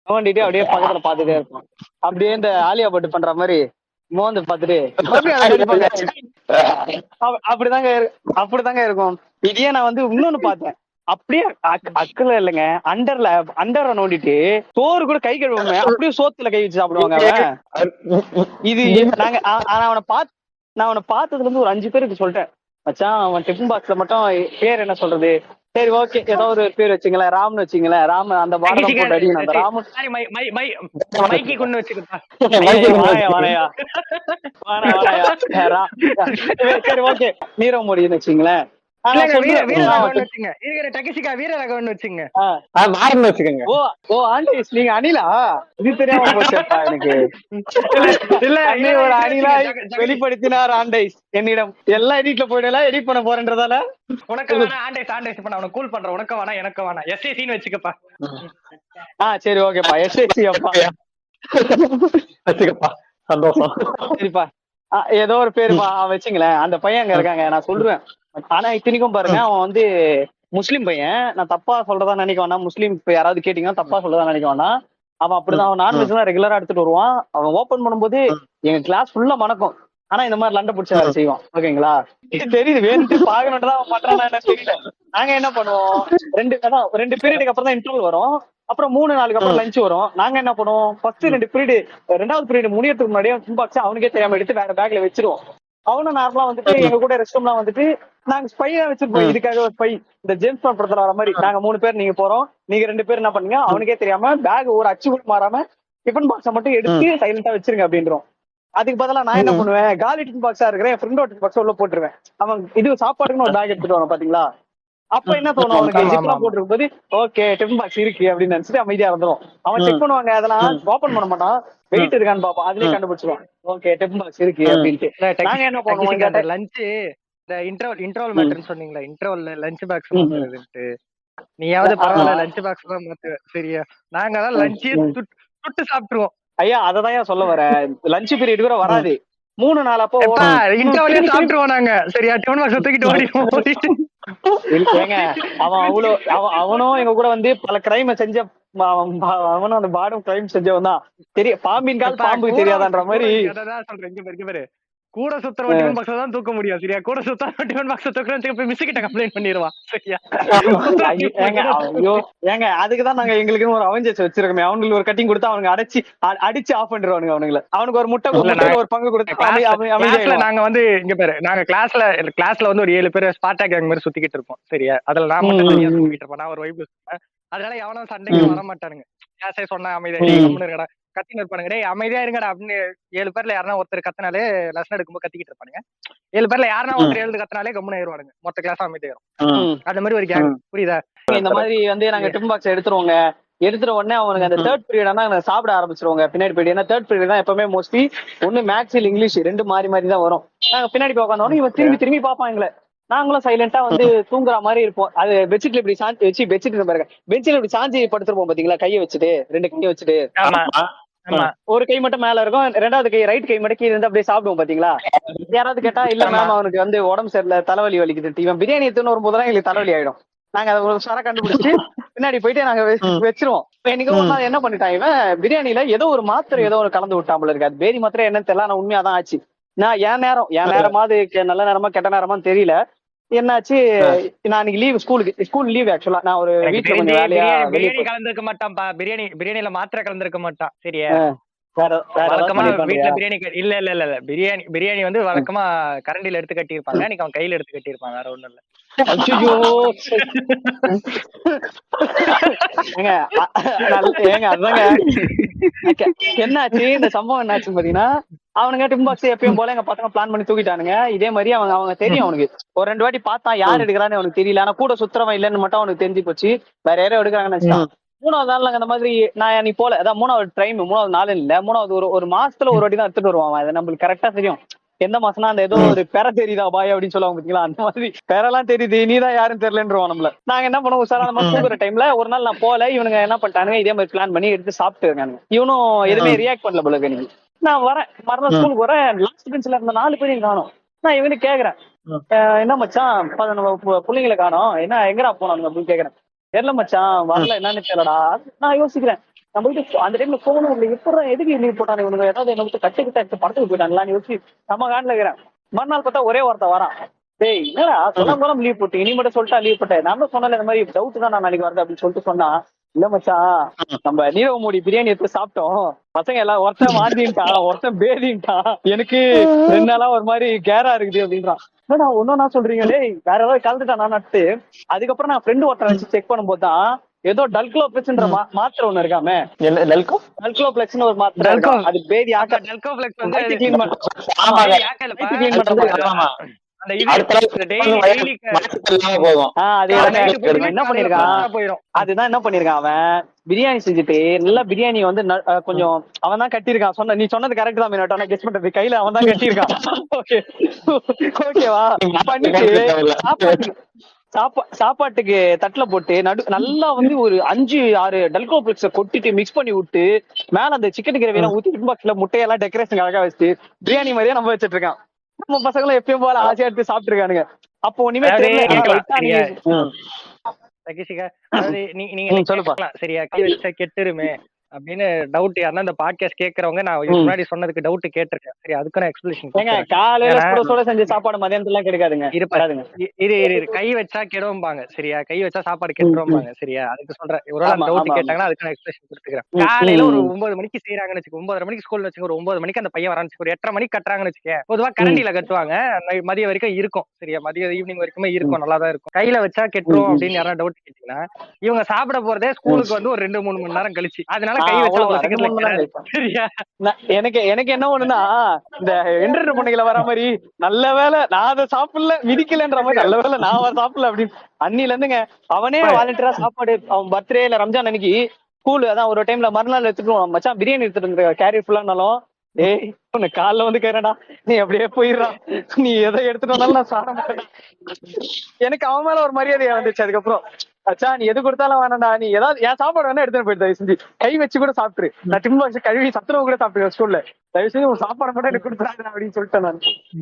நோண்டிட்டு அப்படியே பக்கத்துல பாத்துட்டே இருப்பான். அப்படியே இந்த ஆலியா பட்டு பண்ற மாதிரி மோந்து பாத்துட்டு அப்படிதாங்க இருக்கும். இதையே நான் வந்து இன்னொன்னு பார்த்தேன். அப்படியே அக்கல இல்லைங்க, அண்டரை நோண்டிட்டு சோறு கூட கை கழுவாம அப்படியே சோத்துல கை வச்சு சாப்பிடுவாங்க. இது நான் அவனை பார்த்ததுல இருந்து ஒரு 5 பேருக்கு சொல்லிட்டேன், மச்சான் அவன் டிஃபன் பாக்ஸ்ல மட்டும் பேர் என்ன சொல்றது, சரி ஓகே ஏதோ ஒரு பேர் வச்சுங்களேன், ராம்னு வச்சுங்களேன், ராம் அந்த பாடம் போட்டு அடிக்கணும். அந்த ராமு மைக்கி கொண்டு வச்சுக்கிட்டா சரி ஓகே நீரவ் மோடின்னு வச்சுங்களேன். வெளிப்படுத்தினார் ஆண்டைஸ் என்னிடம். எல்லா எடிட்ல போயிடல, எடிட் பண்ண போறேன்றதால உனக்கு வேணா ஆண்டைஸ் பண்ண அவனை கூல் பண்ற, உனக்கு வேணா எனக்கு வேணா எஸ்ஏசின்னு வச்சுக்கப்பா. சரி ஓகேப்பா, எஸ்ஏசி அப்பா வச்சுக்கப்பா, சந்தோஷம். சரிப்பா, ஏதோ ஒரு பேருப்பா வச்சுங்களேன். அந்த பையன் அங்க இருக்காங்க, நான் சொல்றேன். ஆனா இத்தனைக்கும் பாருங்க, அவன் வந்து முஸ்லீம் பையன். நான் தப்பா சொல்றதா நினைக்க வேணாம், முஸ்லீம் இப்ப யாராவது கேட்டீங்கன்னா தப்பா சொல்றதா நினைக்க வேணாம். அவன் அப்படிதான், அவன் நான்வெஜ் தான் ரெகுலரா எடுத்துட்டு வருவான். அவன் ஓபன் பண்ணும்போது எங்க கிளாஸ் ஃபுல்லா மணக்கும். ஆனா இந்த மாதிரி லண்டை பிடிச்ச வேலை செய்வான். ஓகேங்களா? தெரியுது வேணுட்டு பாக்கணும்ட்டு தான் அவன் பண்றானா என்ன தெரியல. நாங்க என்ன பண்ணுவோம், 2 பீரியடுக்கு அப்புறம் தான் இன்டர்வல் வரும், அப்புறம் 3 நாளுக்கு அப்புறம் லஞ்ச் வரும். நாங்க என்ன பண்ணுவோம், ஃபர்ஸ்ட் 2 பீரியடு 2வது பீரியட் முடியறதுக்கு முன்னாடியே டிஃபன் பாக்ஸ் அவனுக்கே தெரியாம எடுத்து வேற பேக்ல வச்சிருவோம். அவனும் நார்மலா வந்துட்டு எங்க கூட ரெஸ்ட் ரூம்லாம் வந்துட்டு நாங்க ஸ்பையா வச்சிருப்போம். இதுக்காக ஒரு ஸ்பை, இந்த ஜேம்ஸ் பாண்ட் படத்துல வர மாதிரி நாங்க 3 பேர் நீங்க போறோம், நீங்க 2 பேர் என்ன பண்ணீங்க, அவனுக்கே தெரியாம பேக் ஒரு அச்சு கூட மாறாம டிஃபன் பாக்ஸை மட்டும் எடுத்து சைலண்டா வச்சிருங்க அப்படின்றோம். அதுக்கு பதிலா நான் என்ன பண்ணுவேன், காலி டிஃபன் பாக்ஸா இருக்கிறேன், என் ஃப்ரெண்டோட டிஃபன் பாக்ஸ் உள்ள போட்டுருவேன். அவன் இது சாப்பாடுக்குன்னு ஒரு பேக் எடுத்துட்டு வரோம் பாத்தீங்களா. அப்ப என்ன தோணும் அவனுக்கு, ஜிப்லாம் போட்டுருக்கும் போது ஓகே டிஃபன் பாக்ஸ் இருக்கு அப்படின்னு நினைச்சிட்டு அமைதியா இருந்துரும். அவன் செக் பண்ணுவாங்க, அதெல்லாம் ஓபன் பண்ண மாட்டான், வெயிட் இருக்கான்னு பாப்பான், அதுலயே கண்டுபிடிச்சிருவான் ஓகே டிஃபன் பாக்ஸ் இருக்கு அப்படின்ட்டு. நாங்க என்ன பண்ணுவோம், லஞ்சு இந்த இன்டர்வல் மேட்டர்னு சொன்னீங்களா, இன்டர்வல்ல லஞ்ச் பாக்ஸ் மாத்துறதுன்ட்டு. நீயாவது பரவாயில்ல, லஞ்ச் பாக்ஸ் தான் மாத்துவ சரியா. நாங்க தான் லஞ்சே சுட்டு சாப்பிட்டுருவோம். ஐயா அததான் சொல்ல வரேன், லஞ்ச் பீரியட் கூட வராது, 3-4 அப்போ இன்டர்வலே சாப்பிட்டுருவோம் நாங்க சரியா. டிஃபன் பாக்ஸ் தூக்கிட்டு ஓடிடுவோம். ஏங்க அவனும் எங்க கூட வந்து பல கிரைம் செஞ்ச அவனும் அந்த பாடம் கிரைம் செஞ்சவன் தான். தெரியும், பாம்பின் கால் பாம்புக்கு தெரியாதான்ற மாதிரி. அதான் சொல்றேன், இங்க பாரு, கூட சுத்தர டிஃபன் பாக்ஸ் தான் தூக்க முடியும் சரியா. கூட சுத்தர டிஃபன் பாக்ஸ் தூக்குறதுக்கு போய் மிஸ் கிட்ட கம்ப்ளைண்ட் பண்ணிடுவான் சரியா. ஐயோ ஏங்க அதுக்குதான் நாங்க எங்களுக்கு ஒரு அவெஞ்சர்ஸ் வச்சிருக்கோமே, அவங்களுக்கு ஒரு கட்டிங் கொடுத்து அவங்க அடிச்சு ஆஃப் பண்ணிடுவானுங்க அவனுங்களை. அவனுக்கு ஒரு முட்டை ஒரு பங்கு கொடுத்து நாங்க வந்து இங்க பாரு, நாங்க கிளாஸ்ல வந்து ஒரு 7 பேர் ஸ்பார்டா கேங் மாதிரி சுத்திக்கிட்டு இருப்போம் சரியா. அதுல நான் மட்டும் தனியா சுத்திக்கிட்டு இருப்பேன், நான் ஒரு வைப். அதனால எவனும் சண்டைக்கு வர மாட்டானுங்க. யாசே சொன்னா அமைதியா கத்தின்னு இருப்பானுங்க, டேய் அமைதியா இருங்கடா அப்படின்னு. 7 பேர்ல யாருன்னா ஒருத்தர் கத்தினாலே லெசன் எடுக்கும்போது கத்திக்கிட்டு இருப்பானுங்க. 7 பேர்ல யாருன்னா ஒருத்தர் எழுந்து கத்தினாலே கம்முன்னு ஏறுவானுங்க, மொத்த கிளாஸ் அமைதியாயிரும். அந்த மாதிரி ஒரு கேங், புரியுதா? இந்த மாதிரி வந்து நாங்க டிஃபன் பாக்ஸ் எடுத்துற உடனே அவனுக்கு அந்த தேர்ட் பீரியட் ஆனா சாப்பிட ஆரம்பிச்சிருவாங்க. பின்னாடி பீரியட் ஏன்னா தேர்ட் பீரியட் தான் எப்பவுமே மோஸ்ட்லி ஒண்ணு மேக்ஸ் இல்ல இங்கிலீஷ், 2 மாறி தான் வரும். நாங்க பின்னாடி போய் உட்காந்தோம், இவன் திரும்பி பாப்பான் எங்களை. நாங்களும் சைலண்டா வந்து தூங்குற மாதிரி இருப்போம். அது பெட்ஷீட்ல இப்படி சாஞ்சி வச்சு, பெட்ஷீட் பாருங்க, பெஞ்சில இப்படி சாஞ்சி படுத்துருப்போம் பாத்தீங்களா, கையை வச்சுட்டு 2 கையை வச்சுட்டு. ஒரு கை மட்டும் மேல இருக்கும், 2வது கை ரைட் கை மட்டும் கீழே இருந்து அப்படியே சாப்பிடுவோம் பாத்தீங்களா. யாராவது கேட்டா இல்ல மேம் அவனுக்கு வந்து உடம்பு சரியில்லை, தலைவலி வலிக்குது. இவன் பிரியாணி எடுத்துன்னு வரும்போதுதான் எங்களுக்கு தலைவலி ஆயிடும். நாங்க அதை ஒரு சர கண்டுபிடிச்சு பின்னாடி போயிட்டு நாங்க வச்சிருவோம். இன்னைக்கு ஒரு நாள் என்ன பண்ணிட்டான், இவன் பிரியாணில ஏதோ ஒரு மாத்திரை ஏதோ ஒரு கலந்து விட்டாமல் இருக்கு. அது பேரி மாத்திரை என்னன்னு தெரியல, ஆனா உண்மையாதான் ஆச்சு. நான் என் நேரமாவது நல்ல நேரமா கெட்ட நேரமான்னு தெரியல, என்னாச்சு. நான் இன்னைக்கு லீவ், ஸ்கூல் லீவ். ஆக்சுவலா நான் ஒரு வீட்டுல கொஞ்சம் வேலையா பிரியாணி கலந்துருக்க மாட்டான்ப்பா. பிரியாணில மாத்திரை கலந்துருக்க மாட்டான் சரியா. வழக்கமா வீட்டுல பிரியாணி இல்ல பிரியாணி வந்து வழக்கமா கரண்டில எடுத்து கட்டியிருப்பாங்க, இன்னைக்கு அவன் கையில எடுத்து கட்டியிருப்பான், வேற ஒண்ணும் இல்ல. அதாங்க என்னாச்சு இந்த சம்பவம் என்னாச்சுன்னு பாத்தீங்கன்னா, அவனுங்க டிஃபன் பாக்ஸ் எப்பயும் போல எங்க பசங்க பிளான் பண்ணி தூக்கிட்டானுங்க. இதே மாதிரி அவங்க தெரியும், அவனுக்கு ஒரு 2 வாட்டி பார்த்தான், யார் எடுக்கிறான்னு அவனுக்கு தெரியல. ஆனா கூட சுத்துறவன் இல்லைன்னு மட்டும் அவனுக்கு தெரிஞ்சு போச்சு, வேற யாரும் எடுக்கிறாங்கன்னு நினைச்சான். 3வது நாள் நாங்க அந்த மாதிரி நான் நீ போல அதான் 3வது நாள் இல்ல, 3வது ஒரு மாசத்துல ஒரு வாட்டி தான் எடுத்துட்டு வருவான். அது நம்மளுக்கு கரெக்டா தெரியும் எந்த மாசம்னா அந்த ஏதோ ஒரு பெற தெரியுதா பாய் அப்படின்னு சொல்லுவாங்க பாத்தீங்களா, அந்த மாதிரி பெறலாம் தெரியுது, நீதான் யாரும் தெரியலன்றோம் நம்மள. நாங்க என்ன பண்ணுவோம் சார், அந்த மாதிரி தூங்குற டைம்ல ஒரு நாள் நான் போல, இவனுங்க என்ன பண்ணிட்டானுங்க இதே மாதிரி பிளான் பண்ணி எடுத்து சாப்பிட்டு இருக்காங்க. இவனும் எதுவுமே ரியாக்ட் பண்ணல போல எனக்கு. நான் வரேன், மறுநாள் ஸ்கூலுக்கு வரேன், லாஸ்ட் பெஞ்ச்ல இருந்த 4 பேரையும் காணோம். நான் இவனுக்கு கேக்குறேன், என்ன மச்சான் பிள்ளைங்களை காணோம், என்ன எங்கடா போனாங்க அப்படின்னு கேக்குறேன். தெரியல மச்சான் வரல, என்னன்னு தெரியலடா. நான் யோசிக்கிறேன், நம்ம வீட்டு அந்த டைம்ல போகணும் இல்லை, எப்படா எதுக்கு லீவ் போட்டாங்க இவனுங்க, ஏதாவது என்ன விட்டு கட்டுக்கிட்ட படத்துக்கு போயிட்டாங்களான்னு யோசிச்சு நம்ம காண்டில் இருக்கிறேன். மறுநாள் பார்த்தா ஒரே வார்த்தை வரான், டேய் என்னடா சொல்லாம லீவ் போட்டு நீ மட்டும் சொல்லிட்டா லீவ் போட்டேன், நான் தான் சொன்னல இந்த மாதிரி டவுட் தான் நான் நாளைக்கு வரது அப்படின்னு சொல்லிட்டு சொன்னா, இல்ல மச்சான் நம்ம நீரவ மூடி பிரியாணி எடுத்து சாப்பிட்டோம், பசங்க எல்லாம் ஒருத்தன் மாந்தின்ட்டான், ஒருத்தன் பேதின்ட்டான், எனக்கு 2 நாளா ஒரு மாதிரி கேரா இருக்குது அப்படின்றான். என்னடா ஒன்னொன்னா சொல்றீங்க, டேய் வேற ஏதாவது கலந்துட்டான் நான் நட்டு. அதுக்கப்புறம் நான் ஃப்ரெண்டு ஒருத்தன் வச்சு செக் பண்ணும்போது தான் ஏதோ டல்க்ளோப்ளெக்ஸ்ன்ற மாத்திரை ஒண்ணு இருக்காமே, டல்க்ளோப்ளெக்ஸ்னு ஒரு மாத்திரை இருக்கும், அது பேதி ஆக்க டல்கோப்ளெக்ஸ் வந்து கிளீன் பண்றது. அதுதான் என்ன பண்ணிருக்கான் அவன், பிரியாணி செஞ்சுட்டு நல்லா பிரியாணி வந்து கொஞ்சம் அவன் தான் கட்டியிருக்கான். சொன்ன நீ சொன்னது கரெக்ட் தான் மீனாட்டா, கெஸ் பண்றது கையில அவன் தான் கட்டியிருக்கான். ஓகேவா பண்ணிட்டு சாப்பாட்டுக்கு தட்டுல போட்டு நல்லா வந்து ஒரு 5-6 டல்கோப்ளெக்ஸ கொட்டிட்டு மிக்ஸ் பண்ணி விட்டு மேல அந்த சிக்கன் கிரேவி எல்லாம் ஊத்தி டிஃபன் பாக்ஸ்ல முட்டையெல்லாம் டெக்கரேஷன் அழகா வச்சு பிரியாணி மாதிரியே நம்ம வச்சிட்டு இருக்கான். நம்ம பசங்களும் எப்பயும் போல ஆசையா எடுத்து சாப்பிட்டு இருக்கானுங்க. அப்போ ஒண்ணுமே தெரியல சரியா, கை வச்சா கெட்டுருமே அப்படின்னு டவுட் யாருன்னா இந்த பாட்காஸ்ட் கேக்குறவங்க, நான் முன்னாடி சொன்னதுக்கு டவுட் கேட்டிருக்கேன் சரி, அதுக்கு நான் எக்ஸ்பிளேஷன். காலையில சுட செஞ்ச சாப்பாடு மதியானத்துல எல்லாம் கிடைக்காதுங்க, இருப்பாதுங்க. கை வச்சா கெடுவாங்க சரியா, கை வச்சா சாப்பாடு கெட்டுருவாங்க சரியா, அதுக்கு சொல்றேன். ஒரு டவுட் கேட்டாங்கன்னா அதுக்கு நான் எக்ஸ்பிளேஷன் கொடுத்துக்கிறேன். காலையில ஒரு 9 மணிக்கு செய்யறாங்கன்னு வச்சுக்கோ, 9:30 மணிக்கு ஸ்கூல்ல வச்சுக்கோ, ஒரு 9 மணிக்கு அந்த பையன் வரான்னு ஒரு 8:30 மணிக்கு கட்டுறாங்கன்னு வச்சுக்கேன், பொதுவா கரண்டில கட்டுவாங்க, மதியம் வரைக்கும் இருக்கும் சரியா, மதியம் ஈவினிங் வரைக்குமே இருக்கும், நல்லா தான் இருக்கும். கையில வச்சா கெட்டுரும் அப்படின்னு யாராவது டவுட் கேட்டீங்கன்னா, இவங்க சாப்பிட போறதே ஸ்கூலுக்கு வந்து ஒரு 2-3 மணி நேரம் கழிச்சு, அதனால கை வச்சா எனக்கு என்ன ஒண்ணுன்னா, இந்த என்டர் பொண்ணுகளை வர மாதிரி நல்ல வேலை நான் அதை சாப்பிடல விதிக்கலன்ற மாதிரி, நல்ல வேலை நான் சாப்பிடல அப்படின்னு அன்னில இருந்துங்க அவனே வாலண்டியரா சாப்பாடு. அவன் பர்த்டே இல்ல ரம்ஜான் அன்னைக்கு ஸ்கூல் அதான் ஒரு டைம்ல மறுநாள் எடுத்துட்டு மச்சான் பிரியாணி எடுத்துட்டு வந்து கேரியர் ஃபுல்லானாலும் ஏய் உன்னை காலைல வந்து கேறடா, நீ அப்படியே போயிடுறா, நீ எதை எடுத்துட்டு வந்தாலும் நான் சாப்பிட மாட்டேன். எனக்கு அவன் மேல ஒரு மரியாதையா வந்துச்சு. அதுக்கப்புறம் அச்சா நீ எது கொடுத்தாலும் வேணாம்டா, நீ ஏதாவது என் சாப்பாடு வேணா எடுத்துட்டு போயிட்டு தயவு செஞ்சு கை வச்சு கூட சாப்பிட்டுரு, நான் டிஃபன் பாக்ஸ் கழுவி சத்துணவு கூட சாப்பிடுவேன் ஸ்கூல்ல, தயவு செஞ்சு உன் சாப்பாடு மட்டும் எனக்கு கொடுத்துறாங்க அப்படின்னு சொல்லிட்டேன் நான்.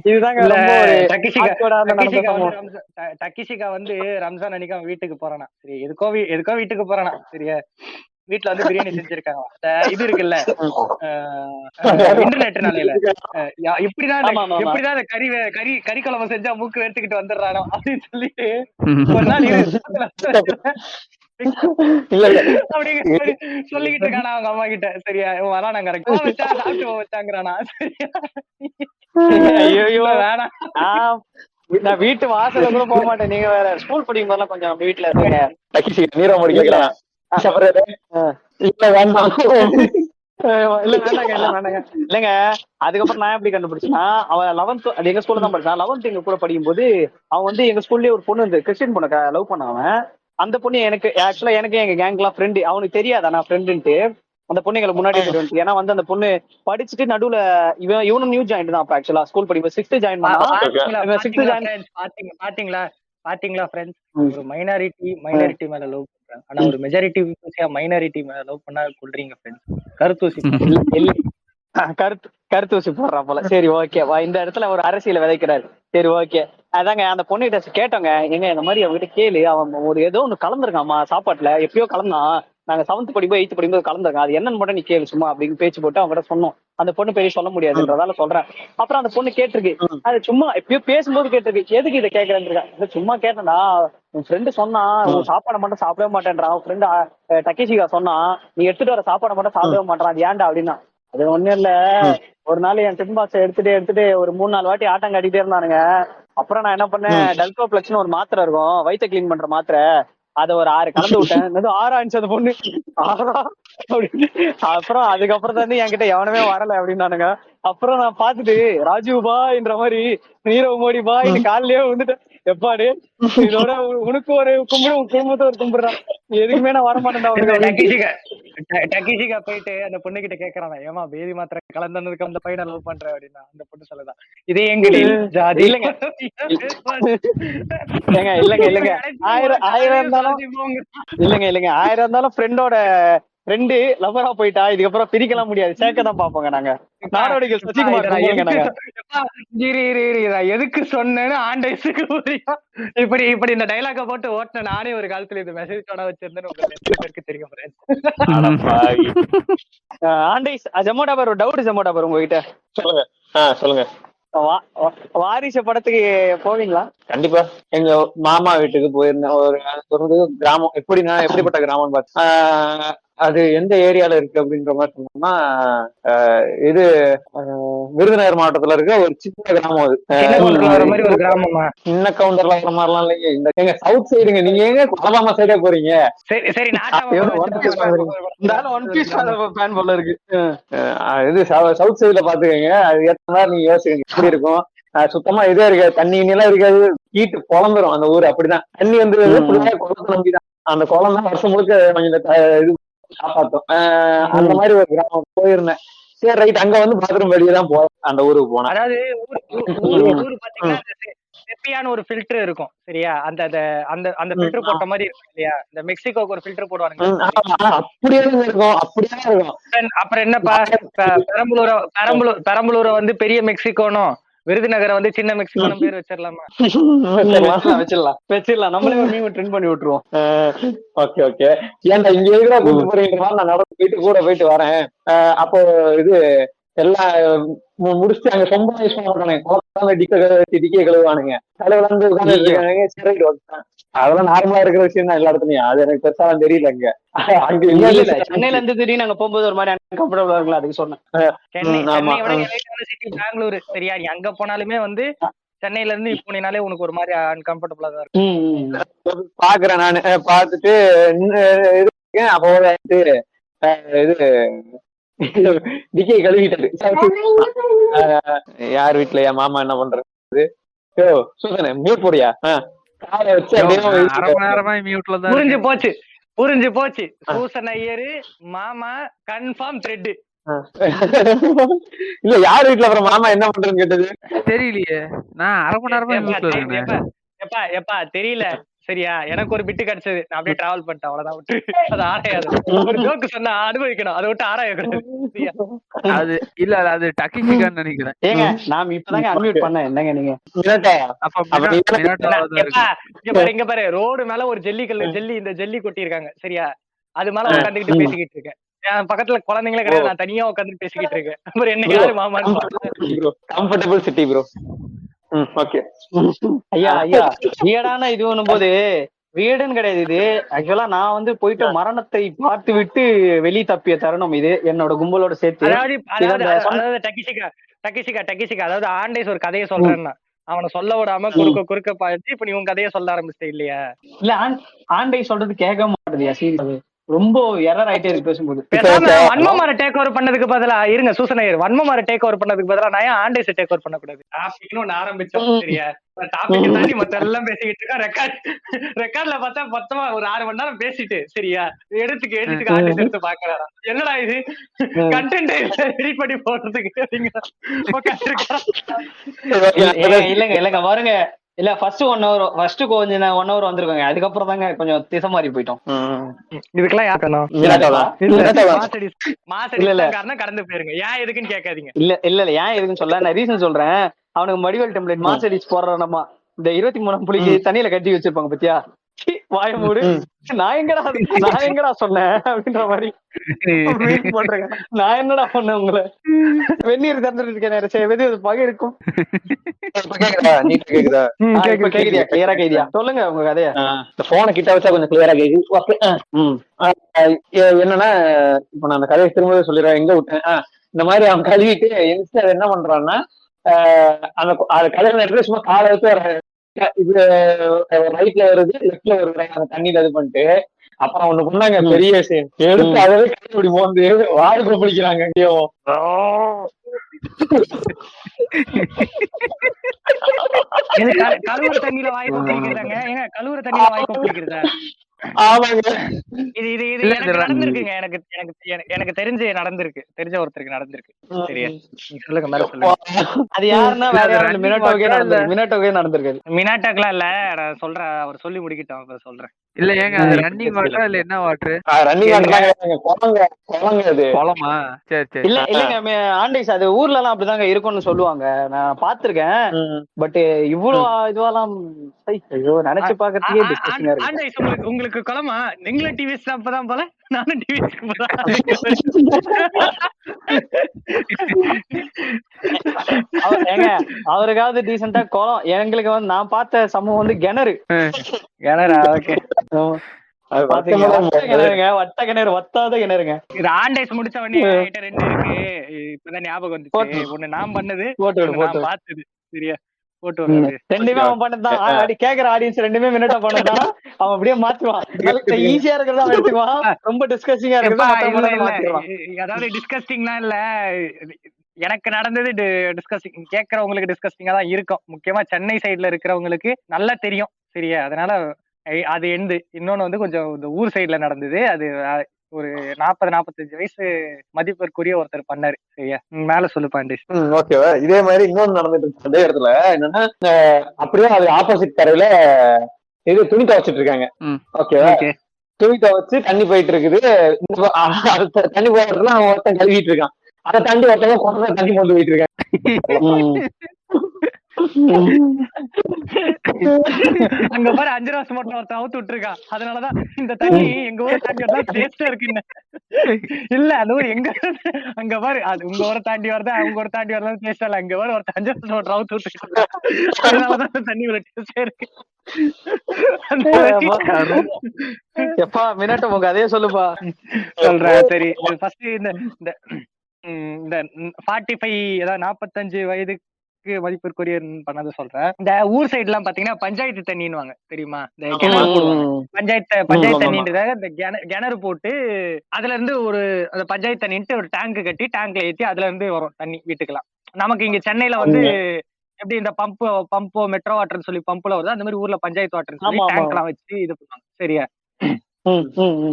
இதுதாங்க இல்ல ரொம்ப ஒரு டக்கிஷிகா awkward ஆ நடந்த டக்கிஷிகா வந்து சம்பவம். டக்கிஷிகா வந்து ரம்ஜான் அன்னைக்கு அவன் வீட்டுக்கு போறானா, சரி எதுக்கோ எதுக்கோ வீட்டுக்கு போறானா, சரியா வீட்டுல வந்து பிரியாணி செஞ்சிருக்காங்க. இது இருக்குல்ல இன்டர்நெட் நாளையில இப்படிதான் ஆமா, ஆமா, ஆமா. எப்படிதான் அந்த கறி கறி குழம்பு செஞ்சா மூக்கு எடுத்துக்கிட்டு வந்துடுறானோ அப்படின்னு சொல்லிட்டு ஒரு நாள் இல்ல இல்ல அப்படிங்கிற மாதிரி சொல்லிக்கிட்டு இருக்கானா அவங்க அம்மா கிட்ட. சரியா இவன் வரானா கரெக்ட் சாப்பிட்டு வச்சாங்கிறானா. சரியா ஐயோ வேணாம் நான் வீட்டு வாசல்ல கூட போக மாட்டேன். நீங்க வேற ஸ்கூல் படிக்கும் போதெல்லாம் கொஞ்சம் நம்ம வீட்டுல இருந்தீங்க. நீரோ முடிக்கலாம் இல்ல வேண்டாம் இல்ல வேண்டாங்க இல்ல வேண்டாங்க இல்லங்க. அதுக்கப்புறம் நான் எப்படி கண்டுபிடிச்சேன்னா, அவன் 11th அது எங்க ஸ்கூல்ல தான் படிச்சான். 11th எங்க கூட படிக்கும் போது அவன் வந்து எங்க ஸ்கூல்லயே ஒரு பொண்ணு வந்து கிறிஸ்டின் பொண்ணை லவ் பண்ண. அவன் அந்த பொண்ணு எனக்கு ஆக்சுவலா எனக்கு எங்க கேங்க்லாம் ஃப்ரெண்டு. அவனுக்கு தெரியாதா நான் ஃப்ரெண்டுன்ட்டு. அந்த பொண்ணு எங்களுக்கு முன்னாடி தெரியும். ஏன்னா வந்து அந்த பொண்ணு படிச்சுட்டு நடுவுல இவனும் நியூ ஜாயின் தான். அப்ப ஆக்சுவலா ஸ்கூல் படிக்கும் 6th ஜாயின் பண்ணா. 6th ஜாயின் பாத்தீங்களா ஃப்ரெண்ட்ஸ், ஒரு மைனாரிட்டி மேல லவ் பண்றாங்க, ஆனா ஒரு மெஜாரிட்டி மைனாரிட்டி மேல லவ் பண்ணா கொள்றீங்க ஃப்ரெண்ட்ஸ். கருத்தூசி கருத்தூசி போடுறா போல. சரி ஓகே இந்த இடத்துல ஒரு அரசியல விதைக்கிறாரு. சரி ஓகே அதாங்க அந்த பொண்ணுகிட்ட கேட்டோங்க, எங்க இந்த மாதிரி அவங்ககிட்ட கேளு, அவன் ஒரு ஏதோ ஒண்ணு கலந்துருக்காமா சாப்பாட்டுல, எப்பயோ கலந்தான், நாங்க 7th படிக்கும்போது 8th படிக்கும்போது கலந்துருக்கோம், அது என்னன்னு மட்டும் நீ கேளு சும்மா அப்படின்னு பேச்சு போட்டு அவங்க கிட்ட சொன்னோம். அந்த பொண்ணு பெரிய சொல்ல முடியாதுன்றதால சொல்றேன். அப்புறம் அந்த பொண்ணு கேட்டிருக்கு, அது சும்மா எப்பயோ பேசும்போது கேட்டிருக்கு, எதுக்கு இதை கேட்கறேன் சும்மா கேட்டேன்டா, உன் ஃப்ரெண்டு சொன்னா உன் சாப்பாடை மட்டும் சாப்பிடவே மாட்டேன்றான், உன் ஃப்ரெண்டு டக்கேஷிகா சொன்னா நீ எடுத்துட்டு வர சாப்பாடை மட்டும் சாப்பிடவே மாட்டான், அது ஏன்டா அப்படின்னா. அது ஒண்ணும் இல்ல, ஒரு நாள் என் டிஃபன் பாக்ஸ் எடுத்துட்டு ஒரு 3-4 வாட்டி ஆட்டம் காட்டிட்டே இருந்தானுங்க. அப்புறம் நான் என்ன பண்ணேன், டல்கோப்ளெக்ஸ்னு ஒரு மாத்திரை இருக்கும் வயிற்ற கிளீன் பண்ற மாத்திரை, அதை ஒரு 6 கலந்து விட்டேன். 6 ஆச்சு அந்த பொண்ணு 6 அப்படின்னு. அப்புறம் அதுக்கப்புறம் தான் என்கிட்ட எவனமே வரல அப்படின்னானுங்க. அப்புறம் நான் பாத்துட்டு ராஜீவ் பாய்ன்ற மாதிரி நீரவ் மோடி பாய் காலிலேயே வந்துட்டேன். எப்பாடு இதோட உனக்கு ஒரு கும்பிடு, உன் குடும்பத்தை ஒரு கும்பிடுறான், எதுக்குமே நான் வரமாட்டேன்டா அவனுக்கு. டக்கிஷிகா போயிட்டு அந்த பொண்ணு கிட்ட கேக்குறான், ஏமா பேதி மாத்திரை கலந்ததுக்கு அந்த பையனை லவ் பண்ற அப்படின்னா. அந்த பொண்ணு சொல்லுதான், இதே எங்கடி ஜாதி இல்லங்க இல்லங்க 1000 இருந்தாலும் இல்லங்க 1000 இருந்தாலும் ஃப்ரெண்டோட ஃப்ரெண்டு லவரா போயிட்டா இதுக்கப்புறம் பிரிக்கலாம் முடியாது, சேர்க்க தான் பாப்போங்க நாங்க. நாடோடிகள் சசிகுமார் எதுக்கு சொன்னேன்னு ஆண்டைஸுக்கு புரியும். இப்படி இந்த டைலாக போட்டு ஓட்டின நானே ஒரு காலத்துல இந்த மெசேஜ் தொட வச்சிருந்தேன்னு உங்களுக்கு பேருக்கு தெரியும். ஆண்டைஸ் ஜமோடாபர் ஒரு டவுட் ஜமோடாபர் உங்ககிட்ட. சொல்லுங்க. சொல்லுங்க. வாரிசு படத்துக்கு போவீங்களா? கண்டிப்பா. எங்க மாமா வீட்டுக்கு போயிருந்தேன். ஒரு கிராமம், எப்படிப்பட்ட கிராமம்னு பார்த்தா அது எந்த ஏரியால இருக்கு அப்படின்ற மாதிரி சொன்னோம்னா, இது விருதுநகர் மாவட்டத்துல இருக்க ஒரு சின்ன கிராமம். அது ஒரு கிராமமா? சின்ன கவுண்டர்ல வர மாதிரிலாம் இல்லைங்க. இந்த எங்க சவுத் சைடுங்க, நீங்க எங்க அலபாமா சைடே போறீங்க? சரி இது சவுத் சைடுல பாத்துக்கங்க, அது ஏத்த மாதிரி நீங்க யோசிக்கங்க எப்படி இருக்கும். சுத்தமா இதே இருக்காது, தண்ணி எல்லாம் இருக்காது, ஹீட்டு குழம்புரும் அந்த ஊர். அப்படிதான் தண்ணி வந்து குளத்தை நம்பிதான், அந்த குளம் தான் வருஷம் முழுக்க இது காப்பாத்தும். அந்த மாதிரி ஒரு கிராமம் போயிருந்தேன். சரி ரைட், அங்க வந்து பாத்ரூம் வெளியே தான் போறேன் அந்த ஊருக்கு போனேன். அதாவது ஊரு பாத்தீங்கன்னா செப்பியான ஒரு ஃபில்டர் இருக்கும், சரியா? அந்த அந்த அந்த ஃபில்டர் போட்ட மாதிரி இருக்கும் இல்லையா? இந்த மெக்சிகோக்கு ஒரு ஃபில்டர் போடுவாங்க, அப்படியே இருக்கும். அப்படியே இருக்கும். அப்புறம் என்னப்பா, பெரம்பலூரை வந்து பெரிய மெக்சிகோனும் விருதுநகரை வந்து சின்ன மெக்சிகோனும் பேர் வச்சிடலாமா? வச்சிடலாம் நம்மளே ஒரு மீம் ட்ரெண்ட் பண்ணி விட்டுருவோம். Okay okay. ஏன்டா இங்க எதுக்குடா கூட்டு போறீங்க, நான் நடந்து போயிட்டு வரேன். அப்போ இது எல்லாம் முடிச்சுட்டு அங்க சொந்தமா யூஸ் பண்ண மாட்டானுங்க, டிக்கே கழுவானுங்க, தலைவல இருந்து உட்காந்து. அதெல்லாம் நார்மலா இருக்கிற விஷயம் தான் எல்லா இடத்துலயும், அது எனக்கு பெருசாலாம் தெரியல. அங்க சென்னையில இருந்து திடீர்னு அங்க போகும்போது ஒரு மாதிரி அன்கம்ஃபர்டபுளா இருக்குல்ல, அதுக்கு சொன்னேன். பெங்களூரு, சரியா? நீ அங்க போனாலுமே வந்து சென்னையில இருந்து நீ போனீனாலே உனக்கு ஒரு மாதிரி அன்கம்ஃபர்டபுளா தான் இருக்கும். பாக்குறேன் நானு, பாத்துட்டு அப்போ இது டிக்கே கழுவிட்டாரு. யார் வீட்டுல என் மாமா என்ன பண்றது, மியூட் போடியா, புரிஞ்சு போச்சு. சூசன் ஐயரு மாமா கன்ஃபார்ம் த்ரெட். இல்ல யார் வீட்டுல அப்புறம் மாமா என்ன பண்றேன்னு கேட்டது. தெரியலையே, நான் அரை மணி நேரமா எப்பா வீட்டுல இருக்கேன். எப்பா எப்பா தெரியல சரியா, எனக்கு ஒரு பிட்டு கிடைச்சது, நான் அப்படியே டிராவல் பண்ணிட்டேன், அவ்வளவுதான். விட்டு அது ஆராயாது. ஒரு ஜோக்கு சொன்னா அனுபவிக்கணும், அதை விட்டு ஆராயக்கூடாது. சரியா? அது இல்ல அது டக்கிஷிகான்னு நினைக்கிறேன். ஏங்க நான் இப்பதாங்க அன்மியூட் பண்ணேன், என்னங்க நீங்க? அப்ப மினாட்டோவாதான் எப்பா இருக்கு. இங்க பாரு ரோடு மேல ஒரு ஜல்லி இந்த ஜல்லி கொட்டி இருக்காங்க சரியா, அது மேல உட்காந்துக்கிட்டு பேசிக்கிட்டு இருக்கேன். என் பக்கத்துல குழந்தைங்களே கிடையாது, நான் தனியா உட்காந்து பேசிக்கிட்டு இருக்கேன். அப்புறம் என்ன யாரு மாமான்னு பாத்தா. Comfortable city bro. ஓகே ஐயா வீடான இது ஒண்ணும் போது வீடுன்னு கிடையாது இது. ஆக்சுவலா நான் வந்து போயிட்டு மரணத்தை பார்த்து விட்டு வெளியே தப்பிய தருணம் இது, என்னோட கும்பலோட சேர்த்து. அதாவது டக்கிசிகா அதாவது ஆண்டேஸ் ஒரு கதையை சொல்றேன்னா அவனை சொல்ல விடாம குறுக்க பாய்ச்சி இப்ப நீ உன் கதையை சொல்ல ஆரம்பிச்சிட்ட இல்லையா? இல்ல ஆண்டை சொல்றது கேட்க மாட்டேது சீரியஸ், ரொம்ப எரர் ஆயிட்டே இருக்கு பேசும்போது. வன்மமார டேக் ஓவர் பண்ணதுக்கு பதிலா இருங்க சூசனையர், வன்மமார டேக் ஓவர் பண்ணதுக்கு பதிலா நான் ஏன் ஆண்டேஸ் டேக் ஓவர் பண்ணக்கூடாது? டாபிக்னு ஒண்ணு ஆரம்பிச்சோம் சரியா, டாபிக் தாண்டி மத்த எல்லாம் பேசிக்கிட்டு இருக்கோம். ரெக்கார்ட்ல பார்த்தா மொத்தமா ஒரு 6 மணி நேரம் பேசிட்டு சரியா, எடுத்துக்கு ஆண்டேஸ் எடுத்து பாக்குறாரா, என்னடா இது கண்டென்ட் ரெடி பண்ணி போடுறதுக்கு இல்லங்க பாருங்க. இல்ல ஃபர்ஸ்ட் 1 hour ஃபர்ஸ்ட் கொஞ்சம் 1 hour வந்திருக்காங்க, அதுக்கப்புறம் தாங்க கொஞ்சம் திசை மாறி போயிட்டோம். இதுக்கெல்லாம் யாக்கணும் மாசம் கடந்து போயிருங்க, ஏன் எதுக்குன்னு கேட்காதீங்க. இல்ல ஏன் எதுக்குன்னு சொல்ல நான் ரீசன் சொல்றேன். அவனுக்கு மடிவல் டெம்ப்ளேட் மாசடிச்சு போடுறானமா, இந்த 23 புள்ளிக்கு தண்ணியில கட்டி வச்சிருப்பாங்க பத்தியா, வாய மூடு, நான் எங்கடா சொன்னேன் அப்படின்ற மாதிரி போட்டிருக்கேன். நான் என்னடா சொன்னேன் உங்களை, வெந்நீர் திறந்துட்டு இருக்கேன் பகை இருக்கும். கேக்குதியா கிளியரா கேக்குதியா? சொல்லுங்க உங்க கதைய. போனை கிட்ட வச்சா கொஞ்சம் கிளியரா கேக்குது. என்னன்னா இப்ப நான் அந்த கதையை திரும்பவே சொல்லிடுறேன், எங்க விட்டேன். இந்த மாதிரி அவன் கழுவிட்டு யங்ஸ்டர் என்ன பண்றான்னா, அந்த கல்யாண நேரத்துல சும்மா காலை வச்சு இது ரைட்ல வருது லெப்ட்ல வருது அந்த தண்ணியில இது பண்ணிட்டு, அப்புறம் ஒண்ணு பண்ணாங்க பெரிய விஷயம், எடுத்து அதவே கைப்படி போந்து வாடு கொப்பளிக்கிறாங்க எங்கேயும். கழுவுற தண்ணியில வாய் கொப்பளிக்கிறாங்க, ஏங்க கழுவுற தண்ணியில வாய் கொப்பளிக்கிறதா? ஆமாங்க இது எனக்கு நடந்திருக்குங்க, எனக்கு தெரிஞ்ச ஒருத்தருக்கு நடந்திருக்கு சரியா. நீங்க சொல்லுங்க, மேல சொல்லுங்க. அது யாருன்னா வேற யாரும் மினாட்டோக்கே நடந்திருக்காது. மினாட்டோக்கெல்லாம் இல்ல, நான் சொல்றேன், அவர் சொல்லி முடிக்கிட்டோம் அப்புறம் சொல்றேன். இல்ல ஏங்க அது ரன்னிங் வாட்டரா இல்ல என்ன வாட்டர்? ரன்னிங் குளமா? சரி சரி. இல்லங்க ஆண்டைஸ் அது ஊர்ல எல்லாம் அப்படிதாங்க இருக்கும்னு சொல்லுவாங்க, நான் பாத்திருக்கேன். பட் இவ்வளவு இதுவெல்லாம் நினைச்சு பாக்கிறதுக்கே டிஸ்கஷனா இருக்கு. உங்களுக்கு குளமா? நீங்களும் டிவி அப்பதான் போல, நானும் டிவி ஏங்க அவருக்காவது டீசெண்டா குளம், எங்களுக்கு வந்து நான் பார்த்த சமூகம் வந்து கிணறு. ஓகே வட்ட கிணறு, வத்தாத கிணறுங்க. இது ஆண்டேஸ் முடிச்ச உடனே 2 இருக்கு, இப்பதான் ஞாபகம் வந்துச்சு. ஒண்ணு நான் பண்ணது, நான் பார்த்தது சரியா. ரெண்டுமே அவன் பண்ணதான் கேக்குற ஆடியன்ஸ், ரெண்டுமே மினிட்டா பண்ணதான். அவன் அப்படியே மாத்துவான், ஈஸியா இருக்கிறதா எடுத்துக்குவான், ரொம்ப டிஸ்கஸ்டிங்கா இருக்கிறதா. அதாவது டிஸ்கஸ்டிங்லாம் இல்ல, எனக்கு நடந்தது டிஸ்கஸ்டிங், கேட்கறவங்களுக்கு டிஸ்கஸ்டிங்கா தான் இருக்கும். முக்கியமா சென்னை சைட்ல இருக்கிறவங்களுக்கு நல்லா தெரியும் சரியா. அதனால அது இன்னொன்னு வந்து கொஞ்சம் இந்த ஊர் சைட்ல நடந்தது. அது ஒரு 40-45 வயசு மதிப்பிற்குரிய ஒருத்தர் பண்ணாரு சரியா. மேல சொல்லு பாண்டேஷ். ஓகேவா, இதே மாதிரி இன்னொன்னு நடந்துட்டு இருக்கு அதே இடத்துல. என்னன்னா அப்படியே அது ஆப்போசிட் கரையில இது துணி துவைச்சிட்டு இருக்காங்க. ஓகேவா, துணி துவைச்சு தண்ணி போயிட்டு இருக்குது. தண்ணி போகிறதுல அவன் ஒருத்தன் கழுவிட்டு இருக்கான், அதை தாண்டி ஒருத்தவங்க கொண்டு தண்ணி கொண்டு போயிட்டு இருக்காங்க. அங்க பாரு 5 வருஷம் மட்டும் ஒருத்தன் அவுத்து விட்டுருக்கான். அதனாலதான் இந்த தண்ணி எங்க ஊரை தாண்டி வரலாம் டேஸ்டா இருக்கு. இல்ல அது ஒரு எங்க அங்க பாரு, அது உங்க ஊரை தாண்டி வரதா அவங்க ஊரை தாண்டி வரலாம் டேஸ்டா இல்ல. அங்க பாரு ஒருத்தன் 5 வருஷம் மட்டும் அவுத்து விட்டுருக்கான், அதனாலதான் தண்ணி ஒரு டேஸ்டா இருக்கு. எப்பா மினாட்டோ உங்க அதே சொல்லுப்பா. சொல்றேன் சரி. ஃபர்ஸ்ட் இந்த 45 அதாவது 45 வயதுக்கு மதிப்பிற்குரிய பண்ணது சொல்றேன். இந்த ஊர் சைடு எல்லாம் பாத்தீங்கன்னா பஞ்சாயத்து தண்ணின்னு தெரியுமா, இந்த கிணறு போடுவாங்க. பஞ்சாயத்து தண்ணின்றதாக இந்த கிணறு போட்டு அதுல இருந்து ஒரு அந்த பஞ்சாயத்து தண்ணின்ட்டு ஒரு டேங்க் கட்டி டேங்க்ல ஏற்றி அதுல இருந்து வரும் தண்ணி வீட்டுக்கெல்லாம். நமக்கு இங்க சென்னையில வந்து எப்படி இந்த பம்போ மெட்ரோ வாட்டர்னு சொல்லி பம்புல வருது, அந்த மாதிரி ஊர்ல பஞ்சாயத்து வாட்டர்னு சொல்லி டேங்க் எல்லாம் வச்சு இது பண்ணுவாங்க சரியா.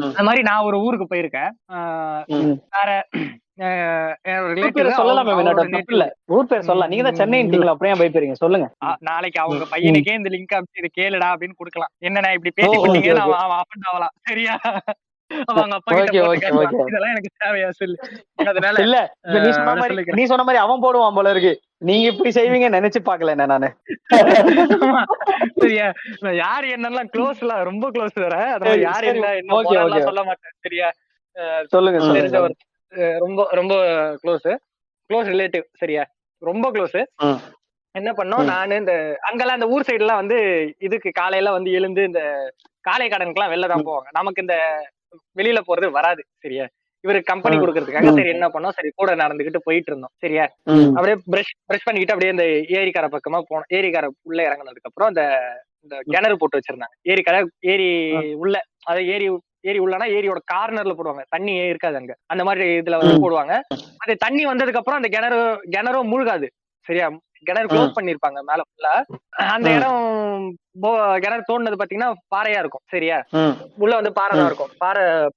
அந்த மாதிரி நான் ஒரு ஊருக்கு போயிருக்கேன். வேற என்னோட ஊர் பேரை ரிலேட்டிவ் சொல்லலாமே அவரோட தப்பு நேட்டிவ். இல்ல. ஊர் பேர் சொல்லலாம். நீங்க தான் சென்னைன்ட்டீங்களா, அப்புறம் ஏன் பயப்படுறீங்க? சொல்லுங்க. நாளைக்கு அவங்க பையனுக்கே இந்த லிங்க் அனுப்பிச்சு இது கேளுடா அப்படின்னு கொடுக்கலாம். என்னண்ணா இப்படி பேட்டி ஓ, ஓகே, கொடுத்தீங்கன்னு ஓகே. அவன் அஃபண்ட் ஆகலாம். சரியா? அவங்க அப்பா கிட்ட ஓகே, போட்டு ஓகே, காட்டுவான். ஓகே. இதெல்லாம் எனக்கு தேவையா சொல்லு. அதனால இல்ல, இப்ப நீ சொன்ன அப்படியே மாதிரி சொல்லிக்கிறேன். நீ சொன்ன மாதிரி அவன் போடுவான் போல இருக்கு. நீங்க இப்படி செய்வீங்கன்னு நினைச்சு பாக்கல என்ன நானு. ஆமா. சரியா? நான் யாரு என்னெல்லாம் க்ளோஸ்ல ரொம்ப க்ளோஸ் வேற. அதனால சரி, யாரு சரி. என்ன என்ன ஓகே, போலாம் ஓகே. சொல்ல மாட்டேன். சரியா? சொல்லுங்க, சொல்லுங்க, தெரிஞ்ச ஒரு சொல்லுங்க. ரொம்ப ரொம்ப க்ளோஸ் க்ளோஸ் ரிலேட்டிவ். சரியா? ரொம்ப க்ளோஸ். ம், என்ன பண்ணோம், ம், நானு இந்த அங்கெல்லாம் இந்த ஊர் சைடு எல்லாம் வந்து இதுக்கு காலையில வந்து எழுந்து இந்த காலை கடனுக்குலாம் வெளில தான் ம், போவாங்க. நமக்கு இந்த வெளியில போறது வராது. சரியா? இவருக்கு கம்பெனி ம், கொடுக்கறதுக்காக ம், சரி என்ன பண்ணோம், சரி கூட நடந்துகிட்டு போயிட்டு இருந்தோம். சரியா? ம், அப்படியே பிரஷ் பண்ணிக்கிட்டு அப்படியே இந்த ஏரிக்கரை பக்கமா போனோம். ஏரிக்கரை உள்ள இறங்குனதுக்கு அப்புறம் இந்த இந்த கிணறு போட்டு வச்சிருந்தாங்க. ஏரி ம், உள்ள, அதாவது ஏரி உள்ளனா ஏரியோட கார்னர்ல போடுவாங்க. தண்ணி இருக்காது அங்க. அந்த மாதிரி இதுல வந்து ம், போடுவாங்க. அது தண்ணி வந்ததுக்கு அப்புறம் அந்த கிணறும் மூழ்காது. சரியா? கிணறு ம், க்ளோஸ் பண்ணிருப்பாங்க மேல ஃபுல்லா. அந்த ம், இடம் கிணறு தோண்டினது பாத்தீங்கன்னா பாறையா இருக்கும். சரியா? ம், உள்ள வந்து பாறை தான் ம், இருக்கும்.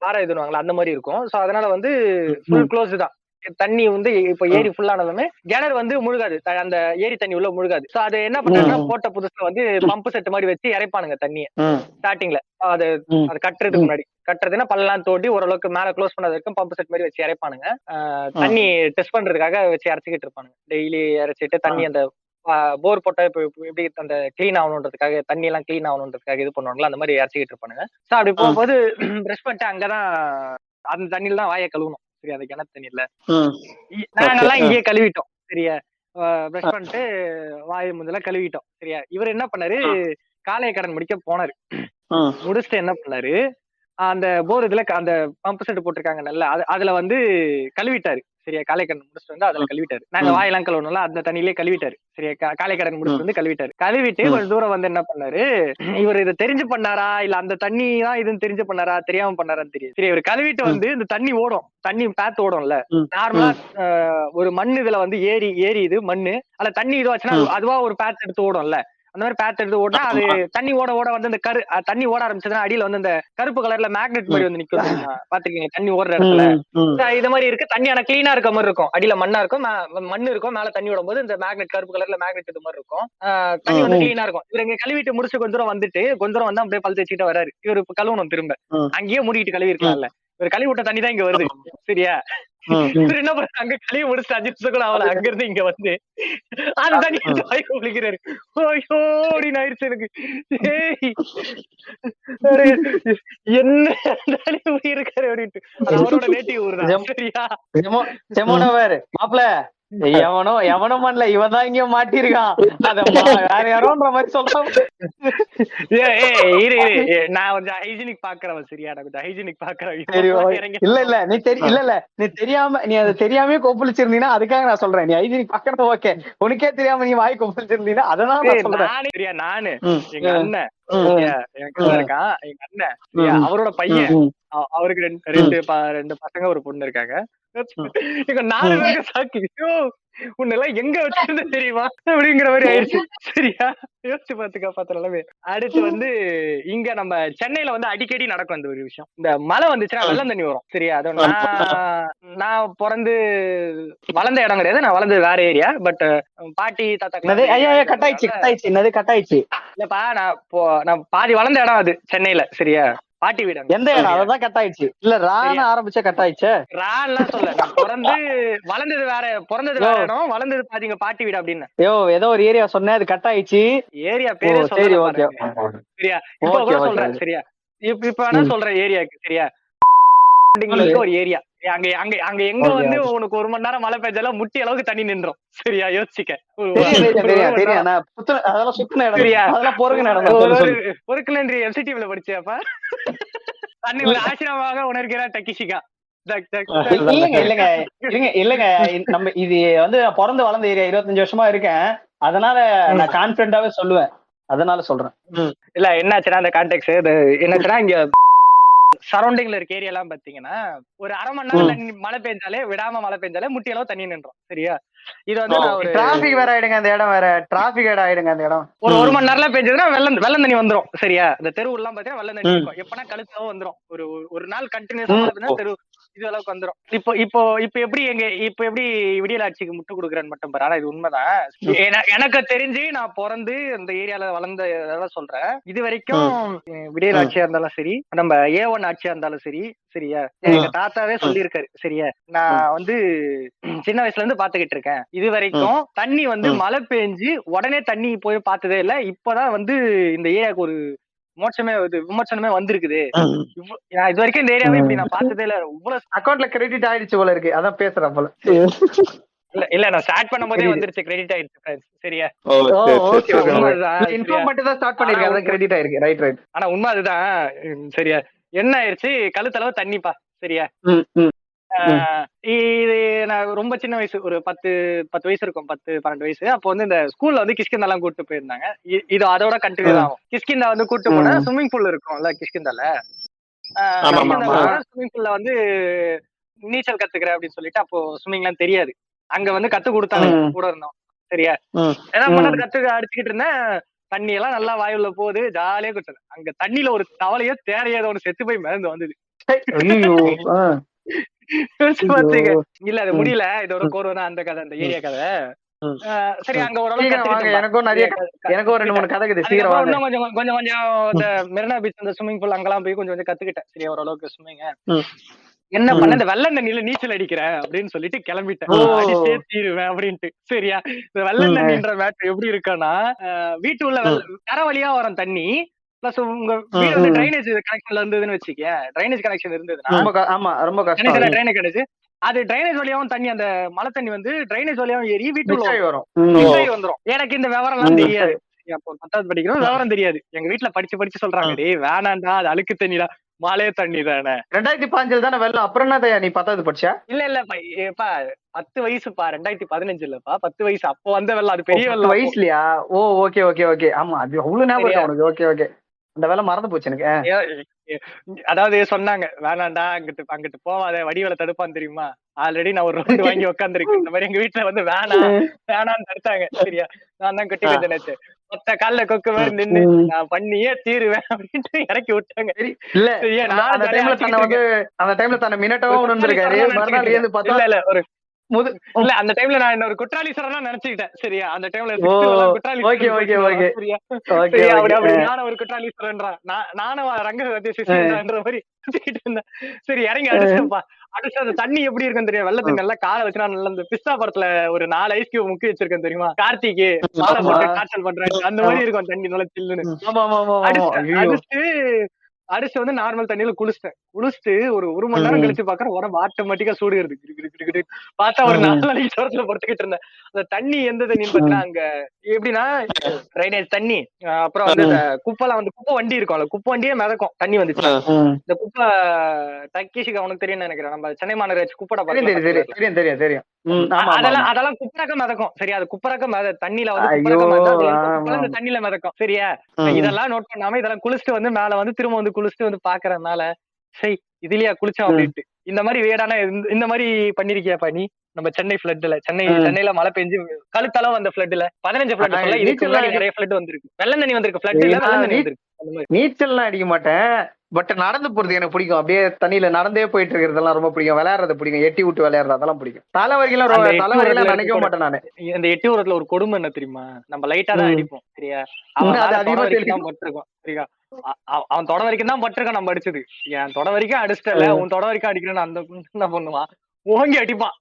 பாறை இதுன்னுவாங்கல்ல அந்த மாதிரி இருக்கும். சோ அதனால வந்து ம், ஃபுல் க்ளோஸ் தான். தண்ணி வந்து இப்ப ம், ஏரி ஃபுல்லானதுமே கிணறு வந்து முழுகாது. அந்த ஏரி தண்ணி உள்ள முழுகாது. சோ அது என்ன பண்ணாங்கன்னா, ம், போட்ட புதுசுல வந்து பம்பு செட் மாதிரி வச்சு இறைப்பானுங்க தண்ணிய. ம், ஸ்டார்டிங்ல அது ம், அது கட்டுறதுக்கு ம், முன்னாடி. கட்டுறதுன்னா பள்ளம் தோண்டி ஓரளவுக்கு மேல க்ளோஸ் பண்ணது வரைக்கும் பம்பு செட் மாதிரி வச்சு இறைப்பானுங்க. ம். தண்ணி டெஸ்ட் பண்றதுக்காக வச்சு இறைச்சிக்கிட்டு இருப்பானுங்க. டெய்லி இறைச்சிட்டு ஆ, தண்ணி அந்த போர் போட்டா இப்ப எப்படி அந்த கிளீன் ஆகணுன்றதுக்காக, தண்ணி எல்லாம் கிளீன் ஆகணுன்றதுக்காக இது பண்ணுவாங்களா, அந்த மாதிரி இறைச்சிக்கிட்டு இருப்பானுங்க. சோ அப்படி ஆ, போகும்போது பிரஷ் பண்ணிட்டு அங்கதான் அந்த தண்ணியில தான் வாயை கழுவணும். சரி, அந்த கிணத்து தண்ணியில ம். ஓகே. நாங்கெல்லாம் இங்கேயே கழுவிட்டோம். சரியா? பிரஷ் பண்ணிட்டு வாய் முதல்ல கழுவிட்டோம். சரியா? இவர் என்ன பண்ணாரு, ஆ, காலை கடன் முடிக்க போனாரு. ம், முடிச்சுட்டு என்ன பண்ணாரு, அந்த போர் இதுல அந்த பம்ப் செட் போட்டிருக்காங்க நல்லா, அதுல வந்து கழுவிட்டாரு. சரியா? காலை கடன் முடிச்சுட்டு வந்து அதுல ம், கழுவிட்டாரு. நாங்க ம், வாயெல்லாம் கழுவணும்ல, அந்த தண்ணியிலே கழுவிட்டாரு. சரியா? காலை கடன் ம், முடிச்சுட்டு வந்து கழுவிட்டாரு. கழுவிட்டு ம், கொஞ்சம் தூரம் வந்து என்ன பண்ணாரு, இவர் இதை தெரிஞ்சு பண்ணாரா இல்ல அந்த தண்ணி தான் இதுன்னு தெரிஞ்சு பண்ணாரா தெரியாம பண்ணாரான்னு தெரியும். சரி, இவர் கழுவிட்டு ம், வந்து இந்த தண்ணி ஓடும், தண்ணி பேத்து ஓடும்ல ம், நார்மலா. ம், ஒரு மண்ணு இதுல வந்து ஏரி இது மண்ணு, அதுல தண்ணி இதுவாச்சுன்னா ம். அதுவா ஒரு பேத் எடுத்து ஓடும்ல. அந்த மாதிரி பேத் எடுத்து ஓடினா அது ஆமா. தண்ணி ஓட ஓட வந்து அந்த தண்ணி ஓட ஆரம்பிச்சதுன்னா அடியில வந்து அந்த கருப்பு கலர்ல மேக்னெட் ம், மாதிரி வந்து நிக்கும் தெரியுமா? பாத்துருக்கீங்க தண்ணி ஓடுற இடத்துல. ம், ம், இது மாதிரி இருக்கு. தண்ணி ஆனா கிளீனா இருக்க மாதிரி இருக்கும். அடியில மண்ணா இருக்கும், மண்ணு இருக்கும், மேல தண்ணி விடும் போது இந்த மேக்னெட் கருப்பு கலர்ல மேக்னெட் இது மாதிரி இருக்கும். தண்ணி ம், வந்து ம், கிளீனா இருக்கும். இவரு இங்க கழுவிட்டு முடிச்சு கொஞ்ச தூரம் வந்துட்டு கொஞ்ச தூரம் வந்து அப்படியே பல் தேய்ச்சிட்டு வராரு. இவரு இப்ப கழுவணும் திரும்ப. ம், அங்கேயே மூடிட்டு கழுவி ம். இருக்கலாம்ல. இவர் கழுவி விட்ட தண்ணி தான் இங்க வருது. சரியா? ம், ம். இவர் என்ன பண்றாரு, அங்க கழுவி முடிச்சுட்டு 5 நிமிஷம் கூட ஆகல, அங்க இருந்து இங்க வந்து அந்த தண்ணி ம். வாய் குளிக்கிறாரு. ஐயோ அப்படின்னு ஆயிடுச்சு எனக்கு. ஏய், அடே, என்ன தண்ணி இப்படி இருக்காரு அப்படின்ட்டு. அது அவரோட நேட்டிவ் ஊர் தான். ஜெம்- சரியா? ஜெமோனோ வேறு மாப்பிள, எவனோ பண்ணல, இவன் தான் இங்க மாட்டிருக்கான். அத வேற யாரோன்ற மாதிரி சொல்றான். நான் கொஞ்சம் ஹைஜீனிக் பாக்குறவன். சரியா? நான் கொஞ்சம் ஹைஜீனிக் பாக்குறேன். சரி, இப்ப இறங்கி இல்ல நீ தெரியாம, நீ அதை தெரியாம கொப்பளிச்சிருந்தீங்கன்னா அதுக்காக நான் சொல்றேன். நீ ஹைஜீனிக் பாக்குறது ஓகே, உனக்கே தெரியாம நீ வாய் கொப்பளிச்சிருந்தீங்கன்னா அதனால நான் சொல்றேன். நானே சரியா, ம், எங்க அண்ணன் ம், சரியா, எனக்கு அண்ணன் இருக்கான். எங்க அண்ணன் சரியா, அவரோட பையன். ம், அவருக்கு ரெண்டு பசங்க ஒரு பொண்ணு இருக்காங்க. எங்க 4 பேருக்கு சாக்கு. ஐயோ, உன்னெல்லாம் எங்க வச்சிருந்த தெரியுமா அப்படிங்கிற மாதிரி ஆயிடுச்சு. சரியா? யோசிச்சு பாத்துக்க நிலைமை. அடுத்து வந்து இங்க நம்ம சென்னையில வந்து அடிக்கடி நடக்கும் அந்த ஒரு விஷயம். இந்த மழை வந்துச்சுன்னா வெள்ளம் தண்ணி வரும். சரியா? அது நான் பிறந்து வளர்ந்த இடம் கிடையாது. நான் வளர்ந்தது வேற ஏரியா. பட் பாட்டி தாத்தா ஐயா கட்டாயிடுச்சு. என்னது கட்டாயிடுச்சு? இல்லப்பா, நான் பாதி வளர்ந்த இடம் அது சென்னையில. சரியா? பாட்டி வீடு எந்த இடம்? அததான் கட்டாயிடுச்சு. இல்ல ரான ஆரம்பிச்சா கட்டாயிடுச்சு. ரான்லாம் சொல்ல, நான் வளர்ந்தது வேற, பிறந்தது வேற இடம், வளர்ந்தது பாத்தீங்க பாட்டி வீடு அப்படின்னு. ஏதோ ஒரு ஏரியா சொன்னேன், அது கட்டாயிடுச்சு. ஏரியா பேரே சரி, சொல்ல ஓகே. சரியா? இப்ப கூட சொல்றேன். சரியா? இப்ப வேணா சொல்றேன் ஏரியாக்கு. சரியா? ஒரு ஏரியா அங்க எங்க வந்து உனக்கு 1 மணி நேரம் மழை பெஞ்சாலும் முட்டி அளவுக்கு தண்ணி நின்றோம். சரியா? யோசிச்சுக்க. பொறுக்கலன்றி எல்சிடிவில படிச்சியாப்பா? தண்ணி ஒரு ஆசிரமாக உணர்கிறார் டக்கிஷிகா. இல்லங்க நம்ம இது வந்து பிறந்து வளர்ந்த ஏரியா, 25 வருஷமா இருக்கேன். அதனால நான் கான்பிடண்டாவே சொல்லுவேன். அதனால சொல்றேன். இல்ல என்னாச்சுன்னா அந்த கான்டெக்ட் என்னாச்சுன்னா, இங்க சரௌண்டிங்ல இருக்க ஏரியா எல்லாம் பாத்தீங்கன்னா ஒரு 1/2 மணி நேரம் தண்ணி மழை பெஞ்சாலே விடாம மழை பெஞ்சாலே முட்டி அளவு தண்ணி நின்றோம். சரியா? இது வந்து நான் ஒரு டிராபிக் வேற ஆயிடுங்க, அந்த இடம் வேற டிராபிக் ஆயிடுங்க அந்த இடம். ஒரு 1 மணி நேரம் பெஞ்சதுன்னா வெள்ளம் தண்ணி வந்துரும். சரியா? இந்த தெருவு எல்லாம் பாத்தீங்கன்னா வெள்ளம் தண்ணி இருக்கும். எப்பனா கழுத்தாவும் வந்துரும். ஒரு நாள் கண்டினியூஸா மழை பெஞ்சா இது அளவுக்கு வந்துரும். இப்போ இப்போ இப்ப எப்படி விடியல் ஆட்சிக்கு முட்டு கொடுக்குறேன்னு மட்டும் பாரு. ஆனா இது உண்மைதான். எனக்கு தெரிஞ்சு நான் பிறந்து இந்த ஏரியால வளர்ந்த சொல்றேன். இது வரைக்கும் விடியல் ஆட்சியா இருந்தாலும் சரி, நம்ம A1 ஆட்சியா இருந்தாலும் சரி, சரியா, எங்க தாத்தாவே சொல்லியிருக்காரு. சரியா, நான் வந்து சின்ன வயசுல இருந்து பாத்துக்கிட்டு இருக்கேன். இது வரைக்கும் தண்ணி வந்து மழை பெஞ்சு உடனே தண்ணி போய் பார்த்ததே இல்ல. இப்பதான் வந்து இந்த ஏரியாவுக்கு ஒரு விமர்சனமே வந்திருக்குது. நான் இது வரைக்கும் இந்த ஏரியாவே இப்படி நான் பார்த்ததே இல்ல. இவ்வளவு அக்கௌண்ட்ல கிரெடிட் ஆயிடுச்சு போல இருக்கு, அதான் பேசுறேன் போல. இல்ல நான் ஸ்டார்ட் பண்ணும்போதே வந்துருச்சு, கிரெடிட் ஆயிடுச்சு. சரியா, இன்ஃபார்ம் மட்டும் தான் ஸ்டார்ட் பண்ணிருக்கேன், அதான் கிரெடிட் ஆயிருக்கு. ரைட். ஆனா உண்மை அதுதான். சரியா, என்ன ஆயிடுச்சு, கழுத்தளவு தண்ணிப்பா. சரியா, இது நான் ரொம்ப சின்ன வயசு, ஒரு 10 வயசு இருக்கும், 10-12 வயசு. அப்போ வந்து இந்த ஸ்கூல்ல வந்து கிஷ்கிந்தா எல்லாம் கூட்டு போயிருந்தாங்க. இது அதோட கண்டினியூ ஆகும். கிஷ்கிந்தா வந்து கூட்டு போனா ஸ்விம்மிங் பூல் இருக்கும்ல கிஷ்கிந்தால. ஸ்விம்மிங் பூல்ல வந்து நீச்சல் கத்துக்கிறேன் அப்படின்னு சொல்லிட்டு, அப்போ ஸ்விம்மிங் எல்லாம் தெரியாது. அங்க வந்து கத்து கொடுத்தாங்க, கூட இருந்தோம். சரியா, ஏன்னா முன்னாடி அடிச்சுக்கிட்டு இருந்தேன். தண்ணி எல்லாம் நல்லா வாயுள்ள போகுது, ஜாலியா குடிச்சது. அங்க தண்ணியில ஒரு தவளையோ தேரையோ ஒண்ணு செத்து போய் மிதந்து வந்தது. இல்ல அது முடியல, இதோட கோர்வனா அந்த கதை, அந்த ஏரியா கதை. சரி, அங்க ஓரளவுக்கு எனக்கும் 2-3 கதை இருக்குது. கொஞ்சம் இந்த மெரினா பீச், அந்த ஸ்விம்மிங் பூல் அங்கெல்லாம் போய் கொஞ்சம் கத்துக்கிட்டேன். சரியா, ஓரளவுக்கு ஸ்விம்மிங். என்ன பண்ண, இந்த வெள்ள தண்ணியில நீச்சல் அடிக்கிறேன் அப்படின்னு சொல்லிட்டு கிளம்பிட்டேன். அடிச்சே தீருவேன் அப்படின்ட்டு. சரியா, இந்த வெள்ள தண்ணின்ற மேட்டர் எப்படி இருக்கான்னா, வீட்டு உள்ள தர வழியா வரும் தண்ணி, பிளஸ் உங்க வீடு வந்து டிரைனேஜ் கனெக்ஷன்ல இருந்ததுன்னு வச்சுக்க, டிரைனேஜ் கனெக்ஷன் இருந்ததுன்னா ரொம்ப கஷ்டம். டிரைனேஜ் கிடைச்சு அது டிரைனேஜ் வழியாவும் தண்ணி, அந்த மழை தண்ணி வந்து டிரைனேஜ் வழியாவும் ஏறி வீட்டுல வந்துரும். எனக்கு இந்த விவரம் எல்லாம் தெரியாது. அப்போ 10வது படிக்கிறோம், விவரம் தெரியாது. எங்க வீட்டுல படிச்சு சொல்றாங்க, டேய் வேணாண்டா, அது அழுக்கு தண்ணிடா, மழை தண்ணி தானே. 2005 தானே வெள்ளம். அப்புறம் என்ன நீ 10வது படிச்சா? இல்லப்பா 10 வயசுப்பா, 2015 இல்லப்பா, 10 வயசு. அப்போ வந்த வெள்ளம், அது பெரிய வெள்ளம் வயசுலயா? ஓ, ஓகே. ஆமா, அது அவ்வளவு ஞாபகம் உனக்கு. ஓகே. அந்த வேலை மறந்து போச்சு எனக்கு. அதாவது சொன்னாங்க, வேணாண்டா, அங்கிட்டு போவாத, வடிவேல தடுப்பான்னு தெரியுமா, ஆல்ரெடி நான் ஒரு ரவுண்ட் வாங்கி உட்காந்துருக்கேன். இந்த மாதிரி எங்க வீட்டுல வந்து வேணான்னு தடுத்தாங்க. சரியா, நான் தான் கட்டி நினைச்சேன். மொத்த கால்ல கொக்கு மாதிரி நின்னு நான் பண்ணியே தீருவேன் அப்படின்ட்டு இறக்கி விட்டாங்க. இல்ல அந்த டைம்ல தன்னை மினட்டாவும் உணர்ந்திருக்காரு. மறுநாள் ஏந்து பார்த்தா இல்ல ஒரு இல்ல, அந்த டைம்ல நான் என்ன ஒரு குற்றாலீஸ்வரனா நினைச்சுக்கிட்டேன். சரியா, அந்த டைம்ல நானும் ஒரு குற்றாலீஸ்வரன்றான், நானும் ரங்க சத்யசின்ற மாதிரி இருந்தேன். சரி, இறங்கி அடிச்சப்பா. அடிச்சு அந்த தண்ணி எப்படி இருக்குன்னு தெரியும், வெள்ள தண்ணி நல்லா கால வச்சுனா நல்லா, இந்த பிஸ்தா படத்துல ஒரு 4 ஐஸ் கியூப் முக்கி வச்சிருக்கேன் தெரியுமா, கார்த்திக்கு மாலை போட்டு காய்ச்சல் பண்றேன், அந்த மாதிரி இருக்கும் தண்ணி நல்லா சில்லுன்னு. அடிச்சு வந்து நார்மல் தண்ணியில குளிச்சுட்டு ஒரு மணி நேரம் கழிச்சு பாக்குறேன், உடம்பு ஆட்டோமேட்டிக்கா சூடு இருக்கு. பார்த்தா ஒரு 4 நாளைக்கு சோரத்துல படுத்துக்கிட்டு இருந்தேன். அந்த தண்ணி எந்த தண்ணின்னு பாத்தீங்கன்னா, அங்க எப்படின்னா ட்ரைனேஜ் தண்ணி, அப்புறம் வந்து இந்த குப்பெல்லாம் வந்து குப்பை வண்டி இருக்கும்ல, குப்பை வண்டியே மிதக்கும் தண்ணி வந்துச்சு. இந்த குப்பை டக்கீஷுக்கு அவனுக்கு தெரியும்னு நினைக்கிறேன், நம்ம சென்னை மாநகராட்சி குப்படா தெரியும். அதெல்லாம் குப்பரக்கம் மிதக்கும். சரியா, அது குப்பரக்கம் தண்ணியில வந்து தண்ணியில மிதக்கும். சரியா, இதெல்லாம் நோட் பண்ணாம இதெல்லாம் குளிச்சுட்டு வந்து மேல வந்து திரும்ப வந்து குளிச்சுட்டு வந்து பாக்குறதுனால, சரி இதுலயா குளிச்சோம் அப்படின்ட்டு. இந்த மாதிரி வேடான இந்த மாதிரி பண்ணிருக்கியாப்பா நீ? நம்ம சென்னை ஃபிளட்ல, சென்னையில மழை பெஞ்சு கழுத்தளவு அந்த ஃபிளட்ல 15 ஃபிளட் சொல்ல, இதுக்கு முன்னாடி நிறைய ஃபிளட் வந்திருக்கு. வெள்ள தண்ணி வந்திருக்கு, ஃபிளட் இல்ல, வெள்ள தண்ணி வந்திருக்கு. நீச்சல்லாம் அடிக்க மாட்டேன், பட் நடந்து போறது எனக்கு பிடிக்கும். அப்படியே தண்ணியில நடந்தே போயிட்டு இருக்கிறதெல்லாம் ரொம்ப பிடிக்கும். விளையாடுறது பிடிக்கும், எட்டி விட்டு விளையாடுறது அதெல்லாம் பிடிக்கும். தலைவரையெல்லாம் நினைக்க மாட்டேன் நானு. இந்த எட்டி விடுறதுல ஒரு கொடுமை என்ன தெரியுமா, நம்ம லைட்டா தான் அடிப்போம். சரியா, அவன் அதிகமா பட்டிருக்கோம். சரியா, அவன் தொட வரைக்கும் தான் பட்டிருக்கான், நம்ம அடிச்சது. என் தொட வரைக்கும் அடிச்சிட்டல, உன் தொட வரைக்கும் அடிக்கணும்னு அந்த என்ன பண்ணுவான், ஓங்கி அடிப்பான்.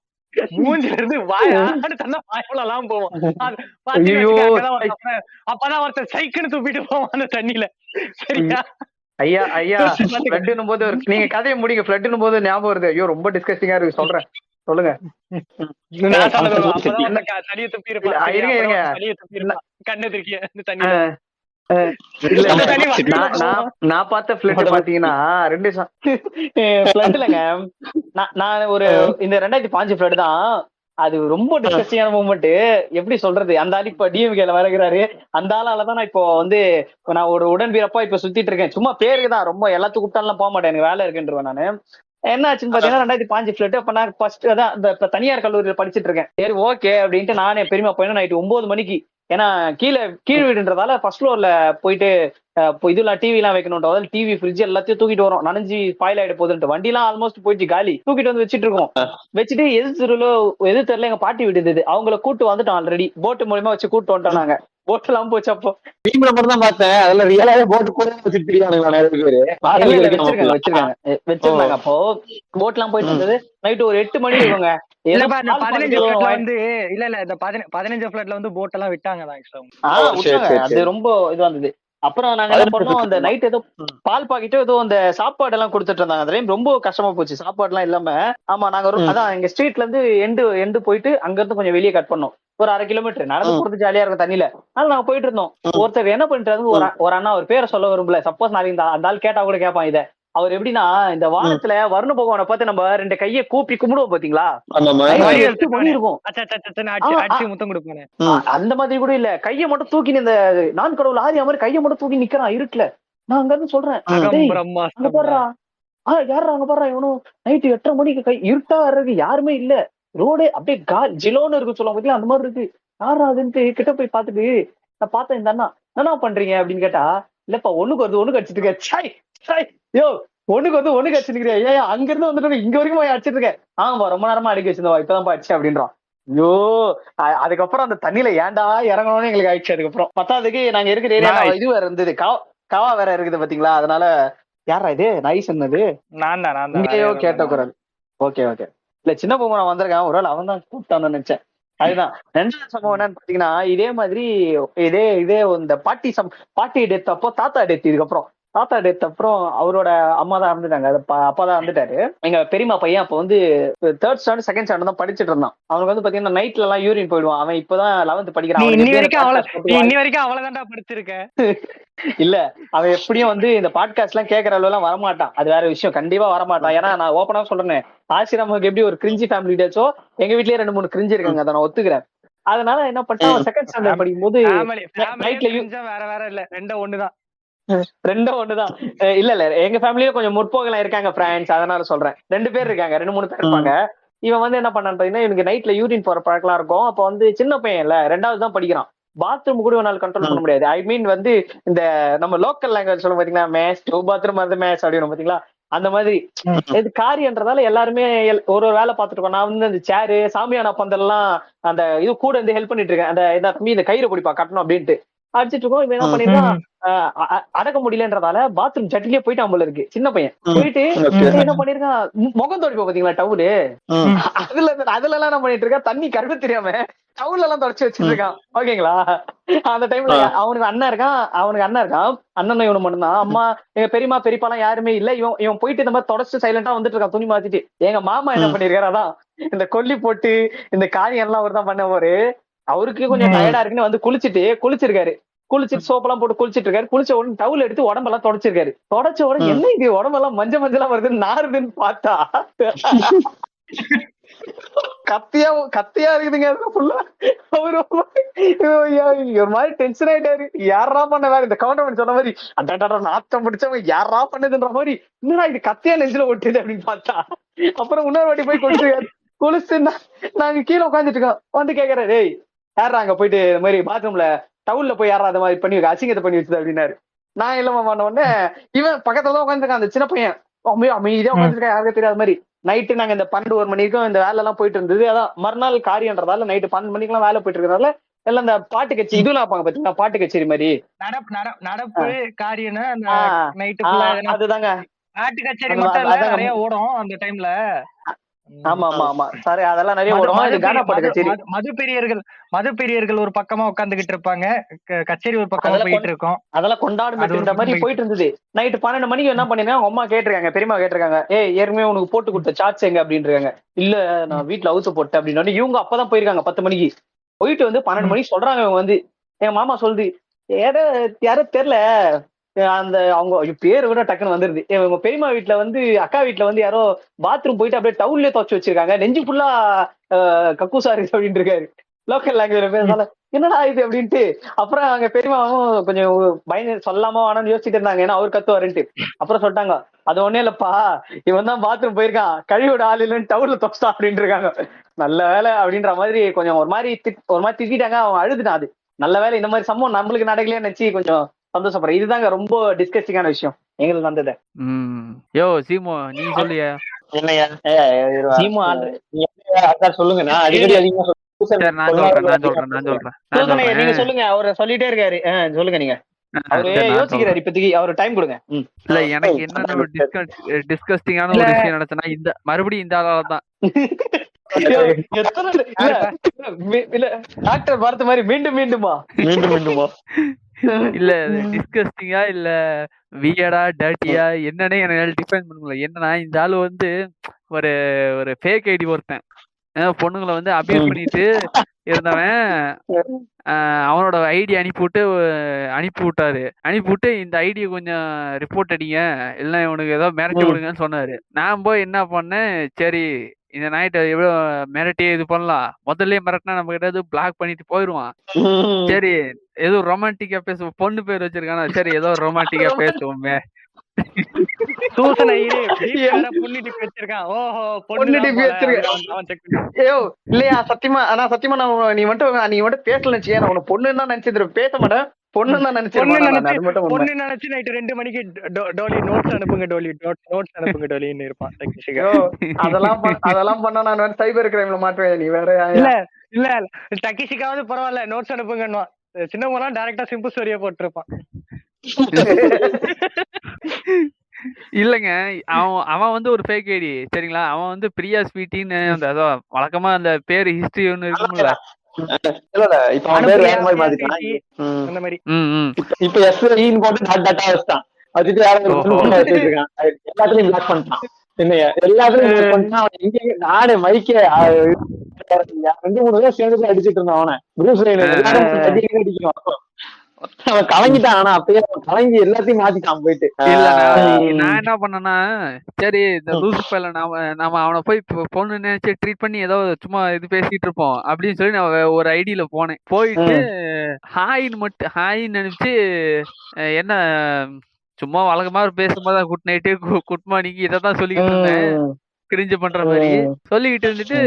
மூஞ்சில இருந்து வாயாடு தந்தா வாயெல்லாம் போவோம். அப்பதான் ஒருத்தர் சைக்கிள் தூப்பிட்டு போவான் அந்த தண்ணியில. சரியா, ஐயா ஃப்ளட்னும் போது நீங்க கதையை முடிங்க. ஃப்ளட்னும் போது ஞாபகம் வருது. ஐயோ ரொம்ப டிஸ்கஸ்டிங்கா இருக்கு, சொல்றேன் சொல்லுங்க. தண்ணியை துப்பி இருப்பான், கண்ணு திருக்கிய தண்ணியில. நான் பார்த்த ஃபிளட் பாத்தீங்கன்னா 2 ஃபிளட் இல்லங்க, நான் ஒரு இந்த 2005 ஃபிளட் தான். அது ரொம்ப டிஸ்கஸ்டிங்கான மூமெண்ட். எப்படி சொல்றது, அந்த ஆள் இப்ப டிஎம்கேல வருகிறாரு. அந்த ஆளாலதான் நான் இப்போ வந்து நான் ஒரு உடன்பிறப்பா இப்ப சுத்திட்டு இருக்கேன். சும்மா பேருக்கு தான், ரொம்ப எல்லாத்துக்கும் கூப்பிட்டாலும் போக மாட்டேன், எனக்கு வேலை இருக்குன்றேன் நானு. என்ன ஆச்சுன்னு பாத்தீங்கன்னா 2005 ஃபிளட். அப்ப நான் ஃபர்ஸ்ட் அதான் இந்த தனியார் கல்லூரியில படிச்சுட்டு இருக்கேன். சரி ஓகே அப்படின்ட்டு நானே பெரியமா போயினா நைட்டு 9 மணிக்கு, ஏன்னா கீழ் வீடுன்றதால ஃபர்ஸ்ட் ஃப்ளோர்ல போயிட்டு இப்போ இதெல்லாம் டிவி எல்லாம் வைக்கணும், அதாவது டிவி ஃப்ரிட்ஜ் எல்லாத்தையும் தூக்கிட்டு வரோம், நனைஞ்சு ஸ்பாயில் ஆயிட போகுதுன்ட்டு வண்டி எல்லாம் ஆல்மோஸ்ட் போயிடுச்சு காலி, தூக்கிட்டு வந்து வச்சுட்டு இருக்கோம். வச்சுட்டு எது தெரியல எங்க பாட்டி வீடு இருந்தது, அவங்கள கூட்டு வந்துட்டோம், ஆல்ரெடி போட்டு மூலியமா வச்சு கூட்டு வந்துட்டோம் நாங்க. போட் எல்லாம் போச்சு அப்போ. டீம்ல மட்டும் தான் பார்த்தேன், அதெல்லாம் ரியலாவே போட்டு கூட வச்சுட்டு தெரியாதுங்களா நிறைய பேரு. வச்சிருந்தாங்க அப்போ போட் எல்லாம் போயிட்டு இருந்தது. நைட்டு ஒரு 8 மணி இருக்குங்க. இந்த 15 ஃபிளட்ல வந்து இந்த 15 ஃபிளட்ல வந்து போட் எல்லாம் விட்டாங்க. அது ரொம்ப இதுவா இருந்தது. அப்புறம் நாங்க என்ன பண்ணோம், அந்த நைட் ஏதோ பால் பாக்கிட்டு ஏதோ அந்த சாப்பாடு எல்லாம் கொடுத்துட்டு இருந்தாங்க. அதுலயும் ரொம்ப கஷ்டமா போச்சு, சாப்பாடு எல்லாம் இல்லாம. ஆமா, நாங்க அதான் எங்க ஸ்ட்ரீட்ல இருந்து எண்டு போயிட்டு அங்க இருந்து கொஞ்சம் வெளியே கட் பண்ணோம், ஒரு 1/2 கிலோமீட்டர் நடந்து போறது ஜாலியா இருக்கும் தண்ணியில. அதனால நாங்க போயிட்டு இருந்தோம். ஒருத்தர் என்ன பண்ணிட்டு ஒரு அண்ணா, ஒரு பேரை சொல்ல விரும்பல, சப்போஸ் நாளைக்கு அந்த ஆள் கேட்டா கூட கேட்பான் இதை. அவர் எப்படின்னா, இந்த வானத்துல வருண பகவானை பார்த்து நம்ம 2 கையை கூப்பி கும்பிடுவோம் பாத்தீங்களா, இருக்கும் அந்த மாதிரி கூட இல்ல, கையை மட்டும் தூக்கி இந்த நான் கடவுள் ஆரியா மாதிரி கையை மட்டும் தூக்கி நிக்கிறான் இருட்டுல. நான் அங்க இருந்து சொல்றேன், அங்க போடுறா யாரு அங்க போடுறா, இவனும் நைட்டு 8:30 மணிக்கு கை இருட்டா இருக்கு, யாருமே இல்ல, ரோடே அப்படியே ஜிலோன்னு இருக்கு சொல்லுவாங்க பாத்தீங்களா, அந்த மாதிரி இருக்கு. யாரா அதுன்ட்டு கிட்ட போய் பாத்துட்டு நான் பார்த்தேன், இந்த அண்ணா என்ன பண்றீங்க அப்படின்னு கேட்டா, இல்லப்பா ஒண்ணுக்கு அடிச்சிட்டு இருக்க. யோ ஒண்ணுக்கு அடிச்சிருக்கிறியா, ஏன் அங்க இருந்து வந்துட்டு இங்க வரைக்கும் போய் அடிச்சிட்டு இருக்கேன். ஆமா ரொம்ப நேரமா அடிக்க வச்சிருந்தா, இப்பதான் அடிச்சேன் அப்படின்றான். ஐயோ, அதுக்கப்புறம் அந்த தண்ணியில ஏன்டா இறங்கணும்னு எங்களுக்கு ஆயிடுச்சு. அதுக்கப்புறம் பத்தாவதுக்கு நாங்க இருக்கிற ஏரியா இது வேற இருந்தது, காவா வேற இருக்குது பாத்தீங்களா, அதனால யாரா இது நைஸ் என்னது இங்கேயோ கேட்ட குரல். ஓகே இல்ல சின்ன பொம்மை நான் வந்திருக்கேன், ஒரு வேளை அவன் தான் கூப்பிட்டான்னு நினைச்சேன். அதுதான் 2வது சம்பவம் என்னன்னு பாத்தீங்கன்னா, இதே மாதிரி இதே இந்த பாட்டி டெத் அப்போ தாத்தா டெத். இதுக்கப்புறம் தாத்தா டெத் அப்புறம் அவரோட அம்மா தான் இருந்துட்டாங்க, அப்பா தான் இருந்துட்டாரு. எங்க பெரியமா பையன் அப்ப வந்து 3rd ஸ்டாண்டர்ட் 2nd ஸ்டாண்டர்ட் தான் படிச்சுட்டு இருந்தான். அவனுக்கு வந்து பாத்தீங்கன்னா நைட்ல எல்லாம் யூரின் போயிடுவான். அவன் இப்பதான் 11th படிக்கிறான். இன்னி வரைக்கும் அவ்வளவுதான்டா படிச்சிருக்கேன். இல்ல, அவன் எப்படியும் வந்து இந்த பாட்காஸ்ட் எல்லாம் கேட்கற அளவு எல்லாம் வரமாட்டான், அது வேற விஷயம், கண்டிப்பா வரமாட்டான். ஏன்னா நான் ஓப்பனா சொல்றேன், ஆசிரமுக்கு எப்படி ஒரு கிரிஞ்சி ஃபேமிலி டேச்சோ, எங்க வீட்லயே 2-3 கிரிஞ்சி இருக்காங்க, அதை நான் ஒத்துக்கிறேன். அதனால என்ன பண்ணிட்டான், 2nd ஸ்டாண்டர்ட் படிக்கும் போது நைட்ல வேற இல்ல, ரெண்டும் ஒண்ணுதான். இல்ல எங்க ஃபேமிலியும் கொஞ்சம் முற்போக்கெல்லாம் இருக்காங்க ஃப்ரெண்ட்ஸ், அதனால சொல்றேன். 2 பேர் இருக்காங்க, 2-3 பேர் இருப்பாங்க. இவன் வந்து என்ன பண்ணான்னு பாத்தீங்கன்னா, இவனுக்கு நைட்ல யூரின் போற பழக்கம் இருக்கும். அப்ப வந்து சின்ன பையன் இல்ல, 2வது தான் படிக்கிறான். பாத்ரூம் கூட என்னால கண்ட்ரோல் பண்ண முடியாது. ஐ மீன் வந்து இந்த நம்ம லோக்கல் லாங்குவேஜ் சொல்லுவோம் பாத்தீங்களா, மேஸ் பாத்ரூம் வந்து மேஸ் அப்படின்னு பாத்தீங்களா, அந்த மாதிரி இது காரியன்றதால எல்லாருமே ஒரு வேலை பார்த்துட்டு இருக்கோம். நான் வந்து அந்த சேரு சாமியானா பந்தல்லாம் அந்த இது கூட இருந்து ஹெல்ப் பண்ணிட்டு இருக்கேன். அந்த தம்பி இந்த கயிறு பிடிப்பா கட்டணும் அப்படின்ட்டு அடிச்சிட்டு இருக்கோம். இவன் என்ன பண்ணிருக்கான், அடக்க முடியலன்றதால பாத்ரூம் ஜட்டிலே போயிட்டு அம்பல இருக்கு, சின்ன பையன் போயிட்டு என்ன பண்ணிருக்கான், முகம் தொடப்பா பாத்தீங்களா டவுலு, அதுல எல்லாம் என்ன பண்ணிட்டு இருக்கா, தண்ணி கருப்பு தெரியாம டவுல் எல்லாம் தொடச்சு வச்சிட்டு இருக்கான். ஓகேங்களா, அந்த டைம்ல அவனுக்கு அண்ணன் இருக்கான், அண்ணன் இவனு மட்டும்தான். அம்மா எங்க பெரியமா பெரியப்பா எல்லாம் யாருமே இல்ல. இவன் போயிட்டு இந்த மாதிரி தொடச்சு சைலண்டா வந்துட்டு இருக்கான் துணி மாத்திட்டு. எங்க மாமா என்ன பண்ணிருக்காரு, அதான் இந்த கொல்லி போட்டு இந்த காரியம் எல்லாம் அவர் தான் பண்ண போரு. அவருக்கு கொஞ்சம் டயர்டா இருக்குன்னு வந்து குளிச்சிருக்காரு. குளிச்சிட்டு சோப்பெல்லாம் போட்டு குளிச்சிட்டு இருக்காரு. குளிச்ச உடனே டவுல் எடுத்து உடம்பெல்லாம் தொடச்சிருக்காரு. தொடச்ச உடனே என்ன இது உடம்பெல்லாம் மஞ்சளா வருது நாருதுன்னு பார்த்தா கத்தியா இருக்குதுங்க. அவரு ஒரு மாதிரி டென்ஷன் ஆயிட்டாரு. யாரா பண்ண வேற இந்த கவுண்டர் சொன்ன மாதிரி அட்டாடா நாத்தம் பிடிச்சவங்க யாரா பண்ணதுன்ற மாதிரி, இன்னும் இது கத்தியா நெஞ்சில ஒட்டுது அப்படின்னு பார்த்தா, அப்புறம் இன்னொரு வாட்டி போய் குளிச்சு நாங்க கீழே உட்காந்துட்டு இருக்கோம். வந்து கேக்குறாரு, ஏய் யாரா அங்க போயிட்டு இந்த மாதிரி பாத்ரூம்ல டவுல்ல போய் யாரா அந்த மாதிரி பண்ணி அசிங்கத்தை பண்ணி வச்சது அப்படின்னாரு. நான் இல்லமா பண்ண உடனே இவன் பக்கத்துல தான் உட்காந்துருக்கான், அந்த சின்ன பையன் அமைதியா உட்காந்துருக்கா, யாருக்கும் தெரியாத மாதிரி. நைட்டு நாங்க இந்த 12-1 மணிக்கும் இந்த வேலை எல்லாம் போயிட்டு இருந்தது. அதான் மறுநாள் காரியன்றதால நைட்டு 12 மணிக்கெல்லாம் வேலை போயிட்டு இருக்கிறதால எல்லாம் இந்த பாட்டு கச்சேரி இதுலாம் வைப்பாங்க பாத்தீங்கன்னா, பாட்டு கச்சேரி மாதிரி நடப்பு காரியம் அதுதாங்க. பாட்டு கச்சேரி மட்டும் நிறைய ஓடும் அந்த டைம்ல. ஆமா ஆமா ஆமா சாரி, அதெல்லாம் நிறைய ஓடும். மது பெரியர்கள் ஒரு பக்கமா உட்காந்துகிட்டு இருப்பாங்க, கச்சேரி ஒரு பக்கமா போயிட்டு இருக்கோம். அதெல்லாம் கொண்டாடுற மாதிரி போயிட்டு இருந்தது. நைட்டு 12 மணிக்கு என்ன பண்ணிருக்காங்க, அவங்க அம்மா கேட்டிருக்காங்க, பெரியமா கேட்டிருக்காங்க, ஏற்கனவே உனக்கு போட்டு கொடுத்த சாட்ஸ் எங்க அப்படின்னு இருக்காங்க. இல்ல நான் வீட்டுல அவுத்து போட்டேன் அப்படின்னு. இவங்க அப்பதான் போயிருக்காங்க 10 மணிக்கு போயிட்டு வந்து 12 மணிக்கு சொல்றாங்க. இவங்க வந்து எங்க மாமா சொல்லுது, யாரோ தெரியல, அந்த அவங்க பேரு கூட டக்குன்னு வந்துருது. இவங்க பெரியமா வீட்டுல வந்து அக்கா வீட்டுல வந்து யாரோ பாத்ரூம் போயிட்டு அப்படியே டவுன்லயே துவச்சு வச்சிருக்காங்க, நெஞ்சு ஃபுல்லா கக்கூசா இருக்கு அப்படின்னு இருக்காரு. லோக்கல் லாங்குவேஜ் பேசுறதால என்னடா இது அப்படின்ட்டு. அப்புறம் அங்க பெரியமாவும் கொஞ்சம் பயந்து சொல்லாம வேணாம்னு யோசிச்சுட்டு இருந்தாங்க, ஏன்னா அவர் கத்துவாருன்ட்டு. அப்புறம் சொல்லிட்டாங்க, அது ஒண்ணே இல்லப்பா, இவன் தான் பாத்ரூம் போயிருக்கான், கழிவோட ஆள் இல்லைன்னு டவுன்ல துவச்சிட்டான் அப்படின்னு இருக்காங்க. நல்ல வேலை அப்படின்ற மாதிரி கொஞ்சம் ஒரு மாதிரி திட்டிட்டாங்க. அவன் அழுதுட்டான். அது நல்ல வேலை, இந்த மாதிரி சம்பவம் நம்மளுக்கு நடக்கலையே நினைச்சு கொஞ்சம் சந்தோஷப்படுறேன். இதுதாங்க ரொம்ப டிஸ்கஸ்டிங்கான விஷயம் எங்களுக்கு வந்தது. யோ சீமோ நீ சொல்லியா? என்னையா சீமோ ஆல்ரெடி அதான் சொல்லுங்க. நான் அடிக்கடி அதிகமா சரி நான் சொல்றேன். நீங்க சொல்லுங்க. அவரு சொல்லிட்டே இருக்காரு. சொல்லுங்க நீங்க. அவரு யோசிக்கிறாரு இப்போதைக்கு. அவரு டைம் கொடுங்க. இல்ல எனக்கு என்ன ஒரு டிஸ்கஸ்டிங்கான ஒரு விஷயம் நடந்துச்சுன்னா இந்த மறுபடியும் இந்த ஆளால தான். டாக்டர் பார்த்த மாதிரி மீண்டும் மீண்டுமா இல்ல டிஸ்கஸ்டிங்கா இல்ல வியடா டர்ட்டியா என்னன்னே என்னால டிஃபைன் பண்ண முடியல. என்னன்னா இந்த ஆளு வந்து ஒரு ஒரு ஃபேக் ஐடி ஒருத்தன் பொண்ணுங்களை வந்து அபியூஸ் பண்ணிட்டு இருந்தவன் அவனோட ஐடி அனுப்பி விட்டாரு. இந்த ஐடியை கொஞ்சம் ரிப்போர்ட் அடிங்க இல்லைன்னா இவனுக்கு ஏதோ மிரட்டி விடுங்கன்னு சொன்னாரு. நான் போய் என்ன பண்ணேன், சரி இந்த நைட் எவ்வளவு மிரட்டியே இது பண்ணலாம், முதல்ல மிரட்டினா நம்ம கிட்ட பிளாக் பண்ணிட்டு போயிடுவான். சரி ஏதோ ரொமான்டிக்கா பேசுவோம், பொண்ணு பேர் வச்சிருக்கானா, சரி ஏதோ ரொமான்டிக்கா பேசுவோமே. இல்லையா சத்தியமா நீ மட்டும் பேசல பொண்ணு தான் நினைச்சிரு, பேச மாட்டேன். பொண்ணு தான் நினைச்சு நைட் 2 மணிக்கு டோலி நோட்ஸ் அனுப்புங்க, நோட்ஸ் அனுப்புங்க டோலின்னு இருப்பான். அதெல்லாம் பண்ணா நான் சைபர் கிரைம்ல மாட்டுவேன். நீ வேற இல்ல டக்கிஷிக்காவது பரவாயில்ல, நோட்ஸ் அனுப்புங்கன்னு. சின்னவங்கலாம் டைரக்டா சிம்பிள் ஸ்டோரியா போட்டிருப்பான். இல்லங்க அவன் வந்து ஒரு ஃபேக் ஐடி சரிங்களா. அவன் வந்து பிரியா ஸ்வீட்டின்னு அந்த வழக்கமா அந்த பேரு ஹிஸ்டரி ஒண்ணு இருக்கும்ல. நானே மைக்க 2-3 பேர் சேர்ந்து அடிச்சிட்டு இருந்தான் அவனை. அவன் கலங்கிட்டான். ஆனா அப்பயே கலங்கி எல்லாத்தையும் மாத்திட்டான் போயிட்டு. இல்ல நான் என்ன பண்ணேன்னா, சரி இந்த லூசு பையல நாம அவனை போய் பொண்ணு நினைச்சு ட்ரீட் பண்ணி ஏதோ சும்மா இது பேசிட்டு இருப்போம் அப்படின்னு சொல்லி நான் ஒரு ஐடியில போனேன். போயிட்டு ஹாயின்னு நினைச்சு என்ன சும்மா வழக்கமா பேசும்போது குட் நைட்டு குட் மார்னிங் இதான் சொல்லிக்கிட்டு இருந்தேன். கிரிஞ்சு பண்ற மாதிரி சொல்லிக்கிட்டு இருந்துட்டு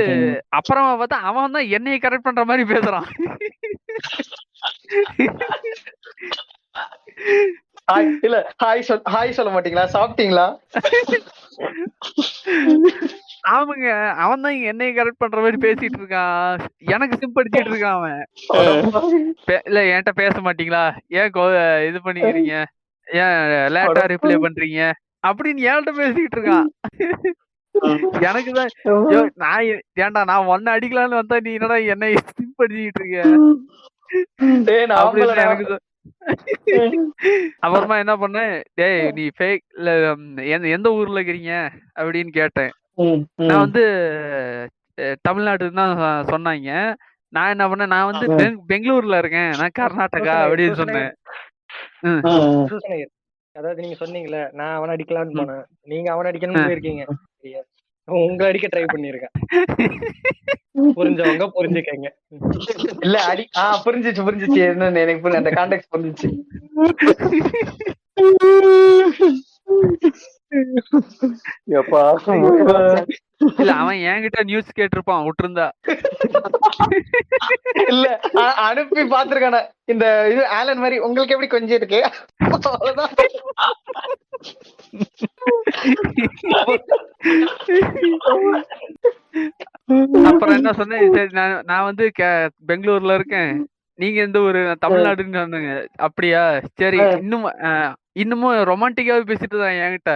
அப்புறமா பார்த்தா அவன் தான் என்னைய கரெக்ட் பண்ற மாதிரி பேசுறான். ஹாய் சொல்ல மாட்டீங்களா, சாப்பிட்டீங்களா? ஆமாங்க, அவன் தான் என்னைய கரெக்ட் பண்ற மாதிரி பேசிட்டு இருக்கான். எனக்கு சிம்படிச்சிட்டு இருக்கான் அவன். இல்ல என்கிட்ட பேச மாட்டீங்களா, ஏன் இது பண்ணிக்கிறீங்க, ஏன் லேட்டா ரிப்ளை பண்றீங்க அப்படின்னு என்கிட்ட பேசிக்கிட்டு இருக்கான். எனக்குதான் நான் ஏன்டா நான் ஒன்ன அடிக்கலான்னு வந்தா நீ என்னடா என்னை சிம்படிச்சிட்டு இருக்க. அப்புறமா என்ன பண்ணேன், டேய் நீ ஃபேக் இல்ல எந்த ஊர்ல இருக்கிறீங்க அப்படின்னு கேட்டேன். நான் வந்து தமிழ்நாட்டுன்னு தான் சொன்னாங்க. நான் என்ன பண்ணேன், நான் வந்து பெங்களூர்ல இருக்கேன், நான் கர்நாடகா அப்படின்னு சொன்னேன். அதாவது நீங்க சொன்னீங்கல்ல நான் அவனை அடிக்கலாம்னு போனேன், நீங்க அவனை அடிக்கணும்னு போயிருக்கீங்க. உங்களை அடிக்க ட்ரை பண்ணிருக்கேன். புரிஞ்சவங்க புரிஞ்சுக்கங்க. இல்ல அடி புரிஞ்சிச்சு என்னன்னு எனக்கு அந்த கான்டெக்ட் புரிஞ்சிச்சு. இல்ல அவன் என்கிட்ட நியூஸ் கேட்டிருப்பான் விட்டுருந்தா. இல்ல அனுப்பி பாத்துருக்கான இந்த இது ஆலன் மாதிரி உங்களுக்கு எப்படி கொஞ்சம் இருக்கு. அப்புறம் என்ன சொன்னேன், சரி நான் வந்து பெங்களூர்ல இருக்கேன், நீங்க எந்த ஒரு தமிழ்நாடுன்னு சொன்னாங்க. அப்படியா சரி, இன்னமும் ரொமான்டிக்காவே பேசிட்டு தான் என்கிட்ட.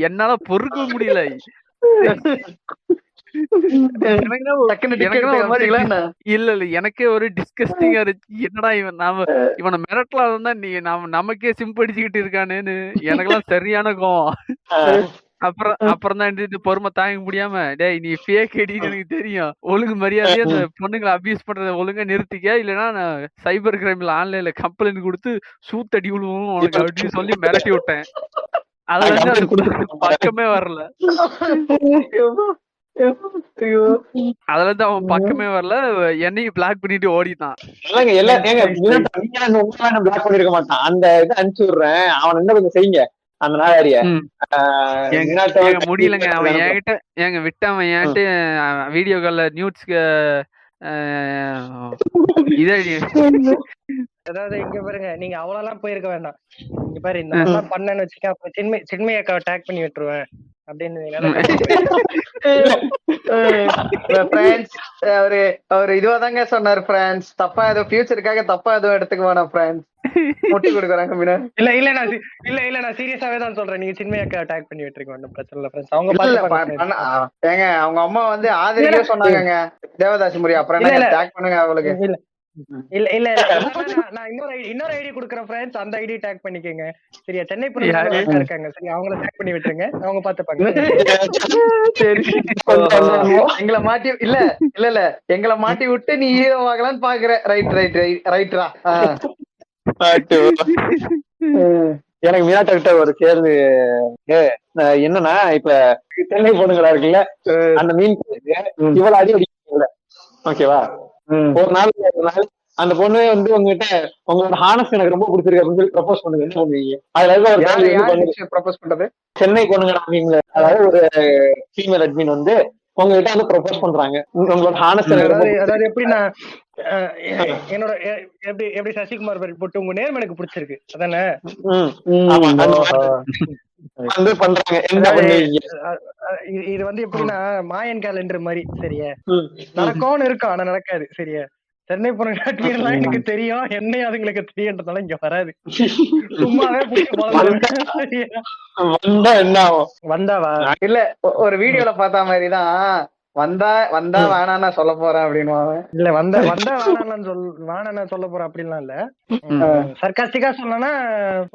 என்னால பொறுக்க முடியல. இல்ல எனக்கே ஒரு டிஸ்கஸ்டிங்கா இருந்துச்சு. என்னடா இவனை மிரட்டலாம் தான் நீ நமக்கே சிம்படிச்சுக்கிட்டு இருக்கானேன்னு எனக்கெல்லாம் சரியான கோவம். அப்புறம் தான் பொறுமை தாங்க முடியாம, டேய் நீ ஃபேக் ஐடின்னு எனக்கு தெரியும், ஒழுங்கு மரியாதையா அந்த பொண்ணுங்களை அபியூஸ் பண்றத ஒழுங்கா நிறுத்திக்க, இல்லைன்னா நான் சைபர் கிரைம்ல ஆன்லைன்ல கம்ப்ளைண்ட் கொடுத்து சூத்தடி விழுவும் உனக்கு அப்படின்னு சொல்லி மிரட்டி விட்டேன். அது வந்து அது பக்கமே வரல. அதுல இருந்து அவன் பக்கமே வரல, என்னையும் பிளாக் பண்ணிட்டு ஓடிட்டான். பிளாக் பண்ணிருக்க மாட்டான். அந்த இதை அனுப்பிச்சு விடுறேன், அவன் என்ன கொஞ்சம் செய்யுங்க அந்த நாளாரிய முடியலங்க. அவன் என்கிட்ட விட்டு அவன் என்கிட்ட வீடியோ கால்ல நியூட்ஸ்க்கு அதாவது இங்க பாருங்க, நீங்க அவ்வளவுலாம் போயிருக்க வேண்டாம். இங்க பாரு, இந்த மாதிரிலாம் பண்ணேன்னு வச்சுக்க, அப்புறம் சின்மயி அக்காவை டேக் பண்ணி விட்டுருவேன் ஃப்ரான்ஸ் அவரு அவரு இதுவாதாங்க சொன்னாரு. பிரான்ஸ் தப்பா ஏதோ ஃபியூச்சருக்காக தப்பா ஏதோ எடுத்துக்க வேணாம். பிரான்ஸ் முட்டி கொடுக்குறாங்க மீனா. இல்ல நான் சீரியஸாவே தான் சொல்றேன். நீங்க சின்மயி அக்கா டேக் பண்ணி விட்டுருங்க, ஒன்றும் பிரச்சனை இல்ல ஃப்ரெண்ட்ஸ். அவங்க ஏங்க அவங்க அம்மா வந்து ஆதரிக்க சொன்னாங்க தேவதாசி முறை. அப்புறம் என்ன டேக் பண்ணுங்க அவங்களுக்கு. இல்ல நான் இன்னொரு ஐடி குடுக்குறேன் ஃப்ரெண்ட்ஸ், அந்த ஐடி டேக் பண்ணிக்கங்க சரியா. சென்னை இருக்காங்க சரி, அவங்கள டேக் பண்ணி விட்டுருங்க, அவங்க பாத்துப்பாங்க. சரி எங்களை மாட்டி இல்ல இல்ல இல்ல எங்களை மாட்டி விட்டு நீ ஹீரோ ஆகலான்னு பாக்குற. ரைட்ரா. எனக்கு மீனாட்ட கிட்ட ஒரு கேள்வி என்னன்னா, இப்ப சென்னை பொண்ணுங்களா இருக்குல்ல, அந்த மீன் இவ்வளவு அடி அடிக்கல ஓகேவா, ஒரு நாள் அந்த பொண்ணு வந்து உங்ககிட்ட உங்களோட ஹானஸ்ட் எனக்கு ரொம்ப பிடிச்சிருக்கு அப்படின்னு சொல்லி ப்ரப்போஸ் பண்ணுங்க, என்ன பண்ணுவீங்க? அதுல ப்ரப்போஸ் பண்றது சென்னை பொண்ணுங்க, அதாவது ஒரு ஃபீமேல் அட்மின் வந்து உங்ககிட்ட வந்து ப்ரப்போஸ் பண்றாங்க, உங்களோட ஹானஸ்ட் அதாவது எப்படின்னா என்னோட எப்படி சசிகுமார் போட்டு உங்க நேர்மை எனக்கு பிடிச்சிருக்கு அதானே பண்றாங்க. இது வந்து எப்படின்னா மாயன் கேலண்டர் மாதிரி சரியா, நடக்கும்னு இருக்கும் ஆனா நடக்காது சரியா. சென்னை பொண்ணு எனக்கு தெரியும், என்னையும் அதுங்களுக்கு தெரியுன்றதால இங்க வராது, சும்மாவே வந்தாவா இல்ல ஒரு வீடியோல பார்த்த மாதிரிதான் வந்தா வேணான்னா சொல்ல போறேன் அப்படின்னு. இல்ல வந்தா வேணான்னு சொல்ல போறேன் அப்படின்லாம் இல்ல, சர்காஸ்டிக்கா சொன்னா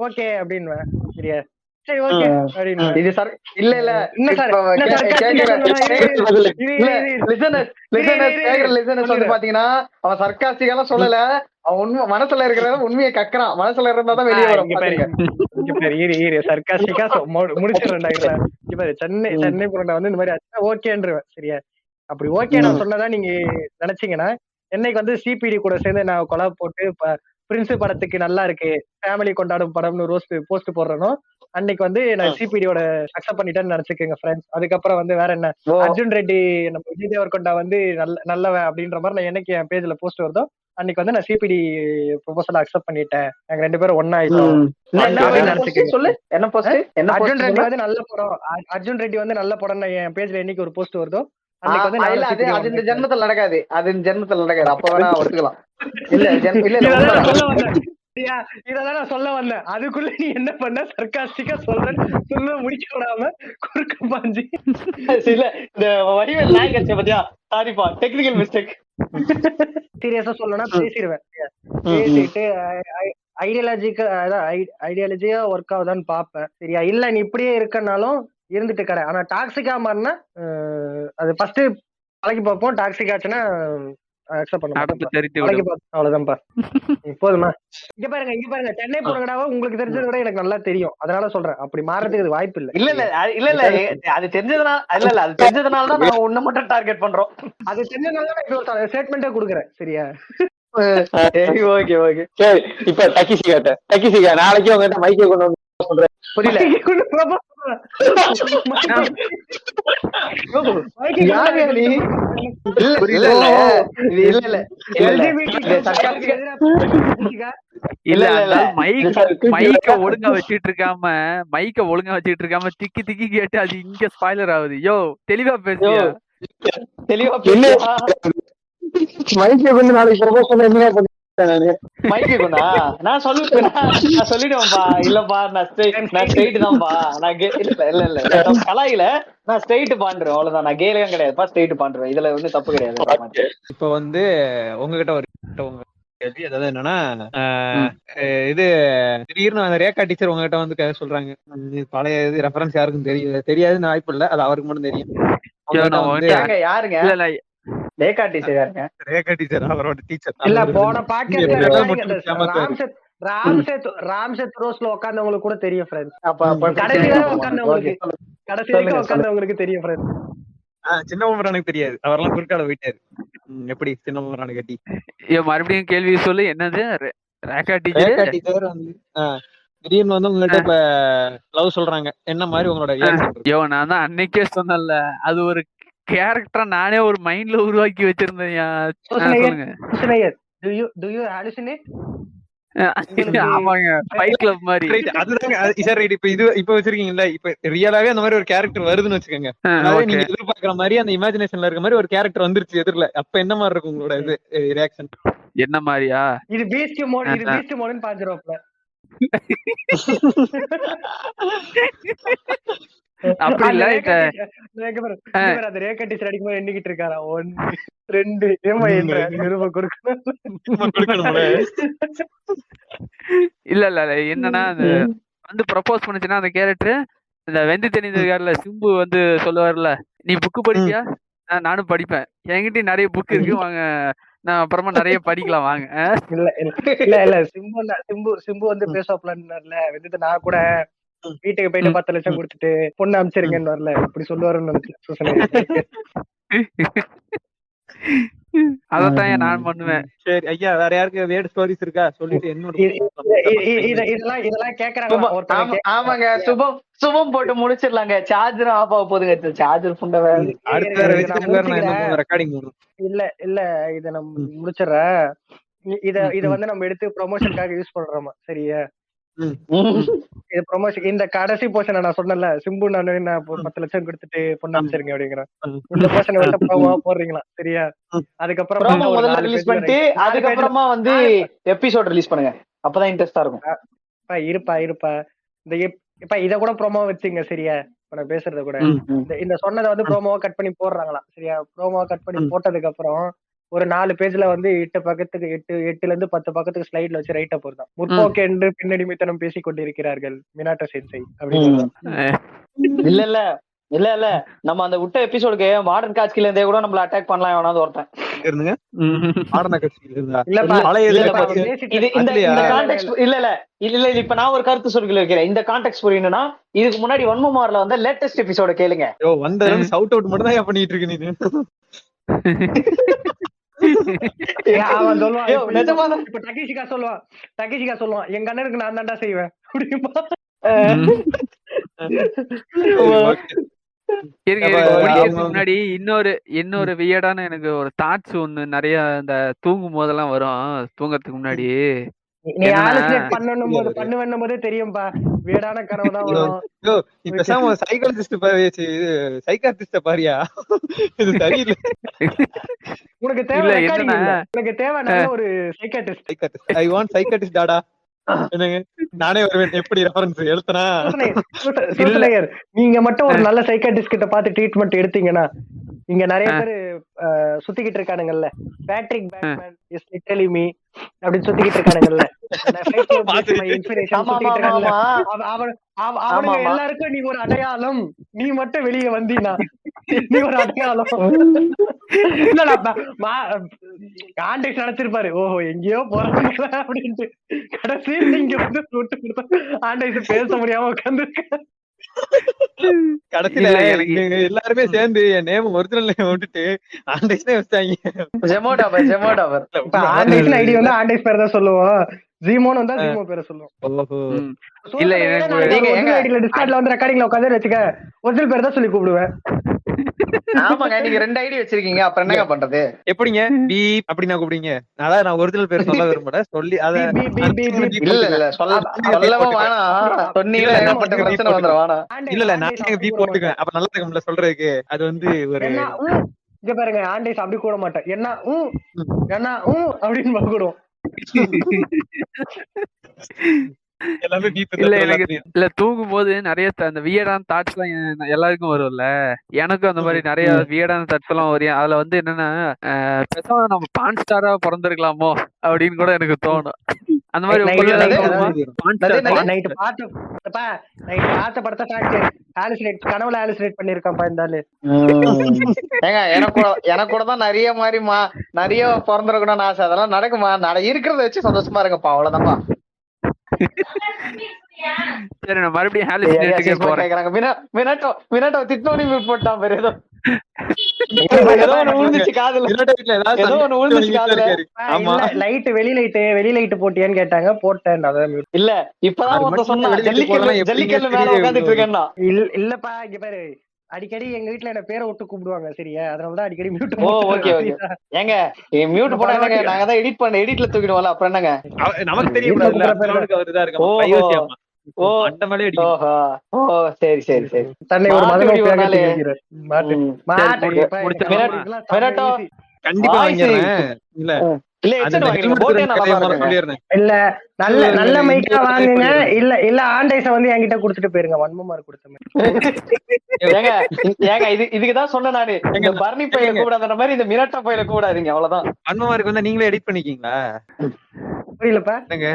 ஓகே அப்படின்னு சரியா. சரி ஓகே அப்படின்னு இது சார் இல்ல இல்ல வந்து பாத்தீங்கன்னா அவன் சர்காஸ்டிக்கெல்லாம் சொல்லல, அவன் உண்மை மனசுல இருக்கிறத உண்மையை கக்குறான், மனசுல இருந்தாதான் வெளியே வரும். சர்காஸ்டிக்கா முடிச்சிடுறேன். சென்னை புரண்டா வந்து இந்த மாதிரி ஓகேன்றுவேன் சரியா. அப்படி ஓகே நான் சொன்னதா நீங்க நினைச்சீங்கன்னா, என்னைக்கு வந்து சிபிடி கூட சேர்ந்து நான் கொலாப் போட்டு பிரின்ஸ் படத்துக்கு நல்லா இருக்கு, ஃபேமிலி கொண்டாடும் படம்னு போஸ்ட் போடுறனோ அன்னைக்கு வந்து நான் சிபிடியோட அக்செப்ட் பண்ணிட்டேன்னு நினைச்சுக்கோங்க ஃப்ரெண்ட்ஸ். அதுக்கப்புறம் வந்து வேற என்ன, அர்ஜுன் ரெட்டி நம்ம விஜய் தேவர்கொண்டா வந்து நல்லவன் அப்படின்ற மாதிரி நான் என்னைக்கு என் பேஜ்ல போஸ்ட் வருதோ அன்னைக்கு வந்து நான் சிபிடி ப்ரொபோசல் அக்செப்ட் பண்ணிட்டேன், நாங்க 2 பேரும் ஒன்னா ஆயிட்டோம். அர்ஜுன் ரெட்டி வந்து நல்ல படம், அர்ஜுன் ரெட்டி வந்து நல்ல படம் என் பேஜ்ல என்னைக்கு ஒரு போஸ்ட் வருதோ அன்னைக்கு வந்து அது இந்த ஜென்மத்துல நடக்காது, அப்ப வேணா ஒத்துக்கலாம். இததான் நான் சொல்ல வந்தேன். அதுக்குள்ள நீ என்ன பண்ண, சர்காஸ்டிக்கா சொல்ல முடிக்க விடாம குறுக்க பாஞ்சு இல்ல இந்த வடிவேல் நாயகச்ச பத்தியா, சாரிப்பா டெக்னிக்கல் மிஸ்டேக். சீரியஸா சொல்லணும்னா பேசிடுவேன், பேசிட்டு ஐடியாலஜியா ஒர்க் ஆகுதான்னு பாப்பேன் சரியா. இல்ல நீ இப்படியே இருக்கனாலும் இருந்துட்டு கடை, ஆனா டாக்ஸிக்கா மாறினா அது ஃபர்ஸ்ட் பழகி பார்ப்போம், டாக்ஸிக் ஆச்சுன்னா அக்செப்ட் பண்ண மாட்டேன், அவ்வளவுதான்ப்பா. போதுமா? இங்க பாருங்க சென்னை பொண்ணுங்கடாவா உங்களுக்கு தெரிஞ்சதை விட எனக்கு நல்லா தெரியும், அதனால சொல்றேன் அப்படி மாறதுக்கு வாய்ப்பு இல்ல. இல்ல அது தெரிஞ்சதுனால தான் நான் ஒண்ணு மட்டும் டார்கெட் பண்றோம். அது தெரிஞ்சதுனால தான் ஸ்டேட்மெண்டே கொடுக்குறேன் சரியா. ஓகே சரி. இப்ப டக்கிசிகா நாளைக்கு உங்ககிட்ட மைக்கை கொண்டு வந்து சொல்றேன், புரியல ஒழுங்கா வச்சிட்டு இருக்காம திக்கி கேட்டு அது இங்க ஸ்பாய்லர் ஆகுது. யோ தெளிவா பேசுறியா? மைக்கை கொண்டு நாளைக்கு ப்ரொபோஸ் பண்ண என்ன மைக்கு கொண்டா நான் சொல்லிடுவேன்ப்பா. இல்லப்பா நான் ஸ்ட்ரெயிட் தான்ப்பா, நான் இல்ல கலாயில நான் ஸ்ட்ரெயிட் பாண்டுறேன், அவ்வளவுதான். நான் கேலாம் கிடையாதுப்பா, ஸ்ட்ரெயிட் பாண்டுறேன், இதுல வந்து தப்பு கிடையாது. இப்ப வந்து உங்ககிட்ட ஒரு கேள்வி, அதாவது என்னன்னா இது திடீர்னு அந்த ரேகா டீச்சர் உங்ககிட்ட வந்து சொல்றாங்க, பழைய இது ரெஃபரன்ஸ் யாருக்கும் தெரியாதுன்னு வாய்ப்பு இல்ல, அது அவருக்கு மட்டும் தெரியும். யாருங்க ரேகா டீச்சர்? யாருங்க ரேகா டீச்சர்? அவரோட டீச்சர். இல்ல போன பாட்காஸ்ட் ராம்செத் ரோஸ்ல உட்கார்ந்தவங்களுக்கு கூட தெரியும் ஃப்ரெண்ட்ஸ். கடைசி வரைக்கும் உட்கார்ந்தவங்களுக்கு தெரியும் ஃப்ரெண்ட்ஸ். சின்ன மோமரானுக்கு தெரியாது, அவரெல்லாம் குறுக்கால போயிட்டாரு. எப்படி சின்ன மோமரானு கட்டி மறுபடியும் கேள்வி சொல்லு, என்னது ரேகா டீச்சர் வந்து திடீர்னு வந்து உங்கள்கிட்ட இப்ப லவ் சொல்றாங்க, என்ன மாதிரி உங்களோட? நான் தான் அன்னைக்கே சொன்னேன்ல, அது ஒரு கேரக்டரா நானே ஒரு மைண்ட்ல உருவாக்கி வச்சிருந்தேன். சொல்லுங்க. Do you hallucinate? ஆமாங்க, ஃபைட் கிளப் மாதிரி. ரைட் அதுதாங்க சார். ரைட் இப்ப வச்சிருக்கீங்கல்ல, இப்ப ரியலாவே அந்த மாதிரி ஒரு கேரக்டர் வருதுன்னு வச்சுக்கோங்க. அதாவது ஓகே. நீங்க எதிர்பார்க்கிற மாதிரி அந்த இமேஜினேஷன்ல இருக்க மாதிரி ஒரு கேரக்டர் வந்துருச்சு எதிரில, அப்ப என்ன மாதிரி இருக்கும் உங்களோட இது ரியாக்ஷன்? என்ன மாதிரியா? இது பீஸ்ட் மோடுன்னு பாஞ்சிருவாப்ல. அப்படி இல்ல. அந்த ரேகா டீச்சர் அடிக்கும்போது எண்ணிக்கிட்டு இருக்காரா, 1 2 ஏமா என்ற நிருபம் கொடுக்கணும். இல்ல இல்ல இல்ல, என்னன்னா அது வந்து ப்ரப்போஸ் பண்ணுச்சுன்னா அந்த கேரக்டர் இந்த வெந்து தெரிஞ்சதுல சிம்பு வந்து சொல்லுவார்ல, நீ புக்கு படிப்பியா? நானும் படிப்பேன், என்கிட்ட நிறைய புக் இருக்கு, வாங்க நான் அப்புறமா நிறைய படிக்கலாம் வாங்க. இல்ல இல்ல இல்ல சிம்பு வந்து பேசுவாப்லன்னு வந்து நான் கூட வீட்டுக்கு போயிட்டு 10 லட்சம் கொடுத்துட்டு பொண்ணு அமிச்சிருங்கன்னு வரல, இப்படி சொல்லுவாருன்னு நினைச்சேன். அதத்தான் நான் பண்ணுவேன். சரி ஐயா, வேற யாருக்கு வேர்ட் ஸ்டோரிஸ் இருக்கா? சொல்லிட்டு இதெல்லாம் கேக்குறாங்க. ஆமாங்க, சுபம் போட்டு முடிச்சிடலாங்க. சார்ஜர் ஆஃப் ஆக போகுதுங்க. சார்ஜர் புண்டை ரெக்கார்டிங். இல்ல இல்ல, இத நம்ம முடிச்சிடறேன். இத வந்து நம்ம எடுத்து ப்ரொமோஷனுக்காக யூஸ் பண்றோமா? சரியா? இது ப்ரொமோஷன். இந்த கடைசி போர்ஷன் நான் சொன்னல, சிம்பு நான் 10 லட்சம் கொடுத்துட்டு பொண்ணு அமிச்சிருங்க அப்படிங்கிறேன். இந்த போர்ஷன் வந்து ப்ரோமோவா போடுறீங்களா? சரியா? அதுக்கப்புறம் முதல்ல ரிலீஸ் பண்ணிட்டு அதுக்கப்புறமா வந்து எபிசோட் ரிலீஸ் பண்ணுங்க, அப்பதான் இன்ட்ரெஸ்டா இருக்கும். இருப்பா இப்ப இத கூட ப்ரோமோ வச்சுங்க. சரியா? நான் பேசுறத கூட இந்த சொன்னதை வந்து ப்ரோமோவா கட் பண்ணி போடுறாங்களாம். சரியா? ப்ரோமோவா கட் பண்ணி போட்டதுக்கு அப்புறம் ஒரு 4 பேஜ்ல வந்து 8 பக்கத்துக்கு 8ல இருந்து 10 பக்கத்துக்கு ஸ்லைட்ல வச்சு ரைட்டா போடுதான். முற்போக்கு என்று பின்னடிமைத்தனம் பேசிக் கொண்டிருக்கிறார்கள் மினாட்டோ சென்சை அப்படின்னு. இல்ல நம்ம அந்த விட்ட எபிசோடுக்கு மாடர்ன் காட்சில இருந்தே கூட நம்மள அட்டாக் பண்ணலாம் எவனாவது ஒருத்தன். இல்ல இப்ப நான் ஒரு கருத்து சொல்லி வைக்கிறேன். இந்த கான்டெக்ட் புரியணும்னா இதுக்கு முன்னாடி வன்மமார்ல வந்து லேட்டஸ்ட் எபிசோட கேளுங்க. சவுட் அவுட் மட்டும் தான் பண்ணிட்டு இருக்கு நீ. அவன் சொல்லுவான், இப்ப டகிஷிகா சொல்லுவான் எங்க அண்ணனுக்கு நான் தான்டா செய்வேன் அப்படிமா. முன்னாடி இன்னொரு வியர்டான எனக்கு ஒரு தாட்ஸ் ஒண்ணு நிறைய இந்த தூங்கும் போதெல்லாம் வரும். தூங்கறதுக்கு முன்னாடி நீ ஆலோசனை பண்ணுவேன்னும் போதே தெரியும்பா, வீடான கனவு தான் வரும். இப்ப சைக்காட்ரிஸ்ட் பாரியா, இது சரியில்லை. உனக்கு தேவை நல்ல ஒரு psychiatrist. I want psychiatrist Tata. என்னங்க நானே வருவேன். எப்படி ரெஃபரன்ஸ் எழுத்தனா? நீங்க மட்டும் ஒரு நல்ல சைக்காட்ரிஸ்ட் கிட்ட பார்த்து ட்ரீட்மெண்ட் எடுத்தீங்கன்னா, இங்க நிறைய பேரு சுத்திக்கிட்டு இருக்கானுங்கல்ல, Patrick Bateman is literally me அப்படின்னு சுத்திக்கிட்டு இருக்கானுங்கல்ல, அவனுங்க எல்லாருக்கும் நீ ஒரு அடையாளம், நீ மட்டும் வெளியே வந்தீனா நீ ஒரு அடையாளம். ஆண்டேஷ் நினைச்சிருப்பாரு, ஓஹோ எங்கேயோ போறாங்க அப்படின்ட்டு. கடைசியில் இங்க வந்து சுட்டு கொடுத்தா ஆண்டேஷ் பேச முடியாம உட்காந்துருக்க. கடைசியில எல்லாருமே சேர்ந்து என் நேம் ஒரிஜினல் நேம் விட்டுட்டு ஆண்டேஷ்னே வச்சாங்க. ஆண்டேஷ் ஐடி வந்து ஆண்டேஷ் பேர் தான் சொல்லுவோம், ஜீமோன் வந்தா ஜீமோ பேரை சொல்லுவோம். இல்ல டிஸ்கார்ட்ல வந்து ரெக்கார்டிங்ல உட்காந்து வச்சுக்க, ஒரிஜினல் பேர் தான் சொல்லி கூப்பிடுவேன். ஆமாங்க, நீங்க 2 ஐடி வச்சிருக்கீங்க, அப்புறம் என்னங்க பண்றது? எப்படிங்க பீ அப்படி நான் கூப்பிடுங்க? அதான் நான் ஒரிஜினல் பேர் சொல்ல விரும்பல, சொல்லி அத இல்ல சொல்லவே வேணாம், சொன்னீங்களா ஏகப்பட்ட பிரச்சனை வந்துரும். வேணாம் இல்ல நான் பீ போட்டுக்குவேன், அப்ப நல்லா இருக்கும்ல சொல்றதுக்கு. அது வந்து ஒரு இங்க பாருங்க, ஆண்டேஸ் அப்படி கூட மாட்டேன், என்ன அப்படின்னு கூடும். இல்ல தூங்கும் போது நிறைய அந்த வியர்டான தாட்ஸ் எல்லாம் எல்லாருக்கும் வரும்ல, எனக்கும் அந்த மாதிரி நிறைய வியர்டான தாட்ஸ் எல்லாம் வரும். அதுல வந்து என்னன்னா, பேசாம நம்ம பான் ஸ்டாரா பிறந்திருக்கலாமோ அப்படின்னு கூட எனக்கு தோணும். அந்த மாதிரி கனவுல ஆலுசினேட் பண்ணிருக்கான்ப்பா இந்த ஆளு. ஏங்க எனக்கு கூட தான் நிறைய பிறந்திருக்கணும்னு ஆசை. அதெல்லாம் நடக்குமா? இருக்கிறத வச்சு சந்தோஷமா இருங்கப்பா, அவ்வளவுதான்ப்பா. சரி, நான் மறுபடியும் ஹாலுசினேட்டுக்கே போறேன். மினாட்டோ திட்டோனி மியூட் போட்டான் பேர் ஏதோ வெளி லைட் போட்டியான்னு கேட்டாங்க, போட்டேன். இல்ல இப்பதான் சொன்னா ஜல்லிக்கல்லு மேல உட்கார்ந்துட்டு இருக்கேன்னா. இல்லப்பா இங்க பாரு, அடிக்கடி எங்க வீட்டுல என்ன பேரை விட்டு கூப்பிடுவாங்க சரியா, அதனாலதான் அடிக்கடி மியூட் ஓ ஓகே ஓகே. ஏங்க மியூட் போட்டா என்னங்க, நாங்க தான் எடிட்ல தூக்கிடுவோம்ல, அப்புறம் என்னங்க. நமக்கு தெரியும் வீட்டுல கூப்பிடுற பேர் அவருக்கு அவருதான் ஓஹோ. இருக்கான் ஓ அந்த மாதிரி அடிக்கும். ஓஹோ ஓ சரி சரி சரி. தன்னை ஒரு மாட்டு வெடி ஒரு நாளு. மினட்டோ கண்டிப்பா வாய்ஸ் வாங்கிடுறேன். இல்ல இல்ல அந்த ஹெட்செட் வாங்கிடுங்க, helmet போட்டே இருக்கிற நல்லா கதையை இருக்குங்க. சொல்லிடுறேன். இல்ல நல்ல நல்ல இந்த மைக்கா ஒரு வாங்குங்க. கதையை இல்ல ஆண்டைஸ வந்து என்கிட்ட குடுத்துட்டு போயிருங்க, வன்மமார் கொடுத்த மாதிரி. ஏங்க ஏங்க இதுக்குதான் சொன்ன நானு, இந்த பர்னி பையில கூடாத மாதிரி இந்த மினட்டோ பையில கூடாதீங்க, அவ்வளவுதான். வன்மமாருக்கு வந்தா நீங்களே எடிட் பண்ணிக்கீங்களா? புரியலப்பா. என்னங்க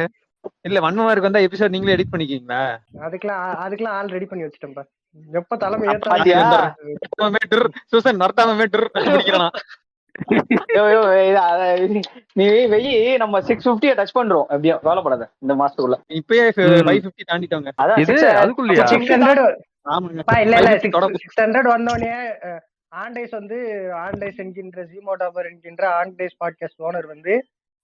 இல்ல வன்மமாருக்கு வந்தா எபிசோட் நீங்களே எடிட் பண்ணிக்கீங்களா? அதுக்கெல்லாம் ஆல் ரெடி பண்ணி வச்சுட்டேன்ப்பா. எப்ப தலைமை பாத்தியா? சூசன் நர்த்தாம மேட்டர் முடிக்கிறான். நீ வெயி நம்ம 650 டச் பண்றோம், எப்படியும் கவலைப்படாத இந்த மாசத்துக்குள்ள. இப்பயே 550 தாண்டிட்டோங்க. அதான் இது அதுக்குள்ளயா? 600 ஆமாங்க. இல்ல 550 600 வந்தோடனே ஆண்டைஸ் வந்து ஆண்டைஸ் என்கின்ற ஜிமோடாபர் என்கின்ற ஆண்டைஸ் பாட்காஸ்ட் ஓனர் வந்து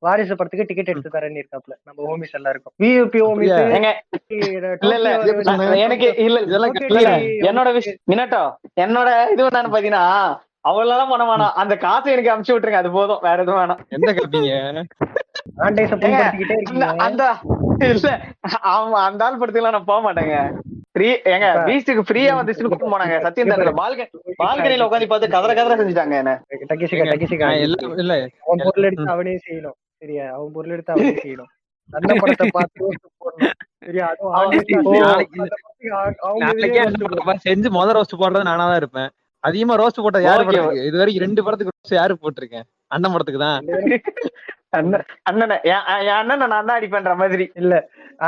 வாரிசு படத்துக்கு டிக்கெட் எடுத்து தரேன்னு இருக்காப்ல, நம்ம ஹோமிஸ் எல்லாருக்கும். வியூபி ஹோமிஸ் இல்ல இல்ல எனக்கு இல்ல இதெல்லாம் என்னோட மினட்டோ என்னோட இது என்னன்னு பாத்தீங்கன்னா, அவ்வளவு பண்ண வேணாம், அந்த காசை எனக்கு அனுப்பிச்சு விட்டுருங்க, அது போதும், வேற எதுவும் வேணாம். எந்த காப்பீங்க? ஆண்டைஸ புண்படுத்திக்கிட்டே இருக்கீங்க. அந்த இல்ல ஆமா, அந்த ஆள் படத்துக்குலாம் நான் போக மாட்டேங்க. ஃப்ரீ ஏங்க பீச்சுக்கு ஃப்ரீயா வந்துச்சுன்னு கூப்பிட்டு போனாங்க, சத்தியம் தேட்டர்ல பால்கனில உட்காந்து பார்த்து கதற செஞ்சுட்டாங்க என்ன. டக்கிசிகா இல்ல அவன் பொருள் எடுத்து அவனே செய்யணும் சரியா, அவன் பொருள் எடுத்து அவனே செய்யணும். அந்த படத்தை பார்த்து போடணும் சரியா. அதுவும் செஞ்சு முத ரோஸ்ட் போடுறது நானா தான் இருப்பேன். அதிகமா ரோஸ்ட் போட்ட யாரு படத்துக்கு? இது வரைக்கும் 2 படத்துக்கு ரோஸ்ட் யாரு போட்டிருக்கேன்? அண்ணன் படத்துக்கு தான். அண்ணன் என் அண்ணன் நான் தான் அடிப்பேன்ற மாதிரி. இல்ல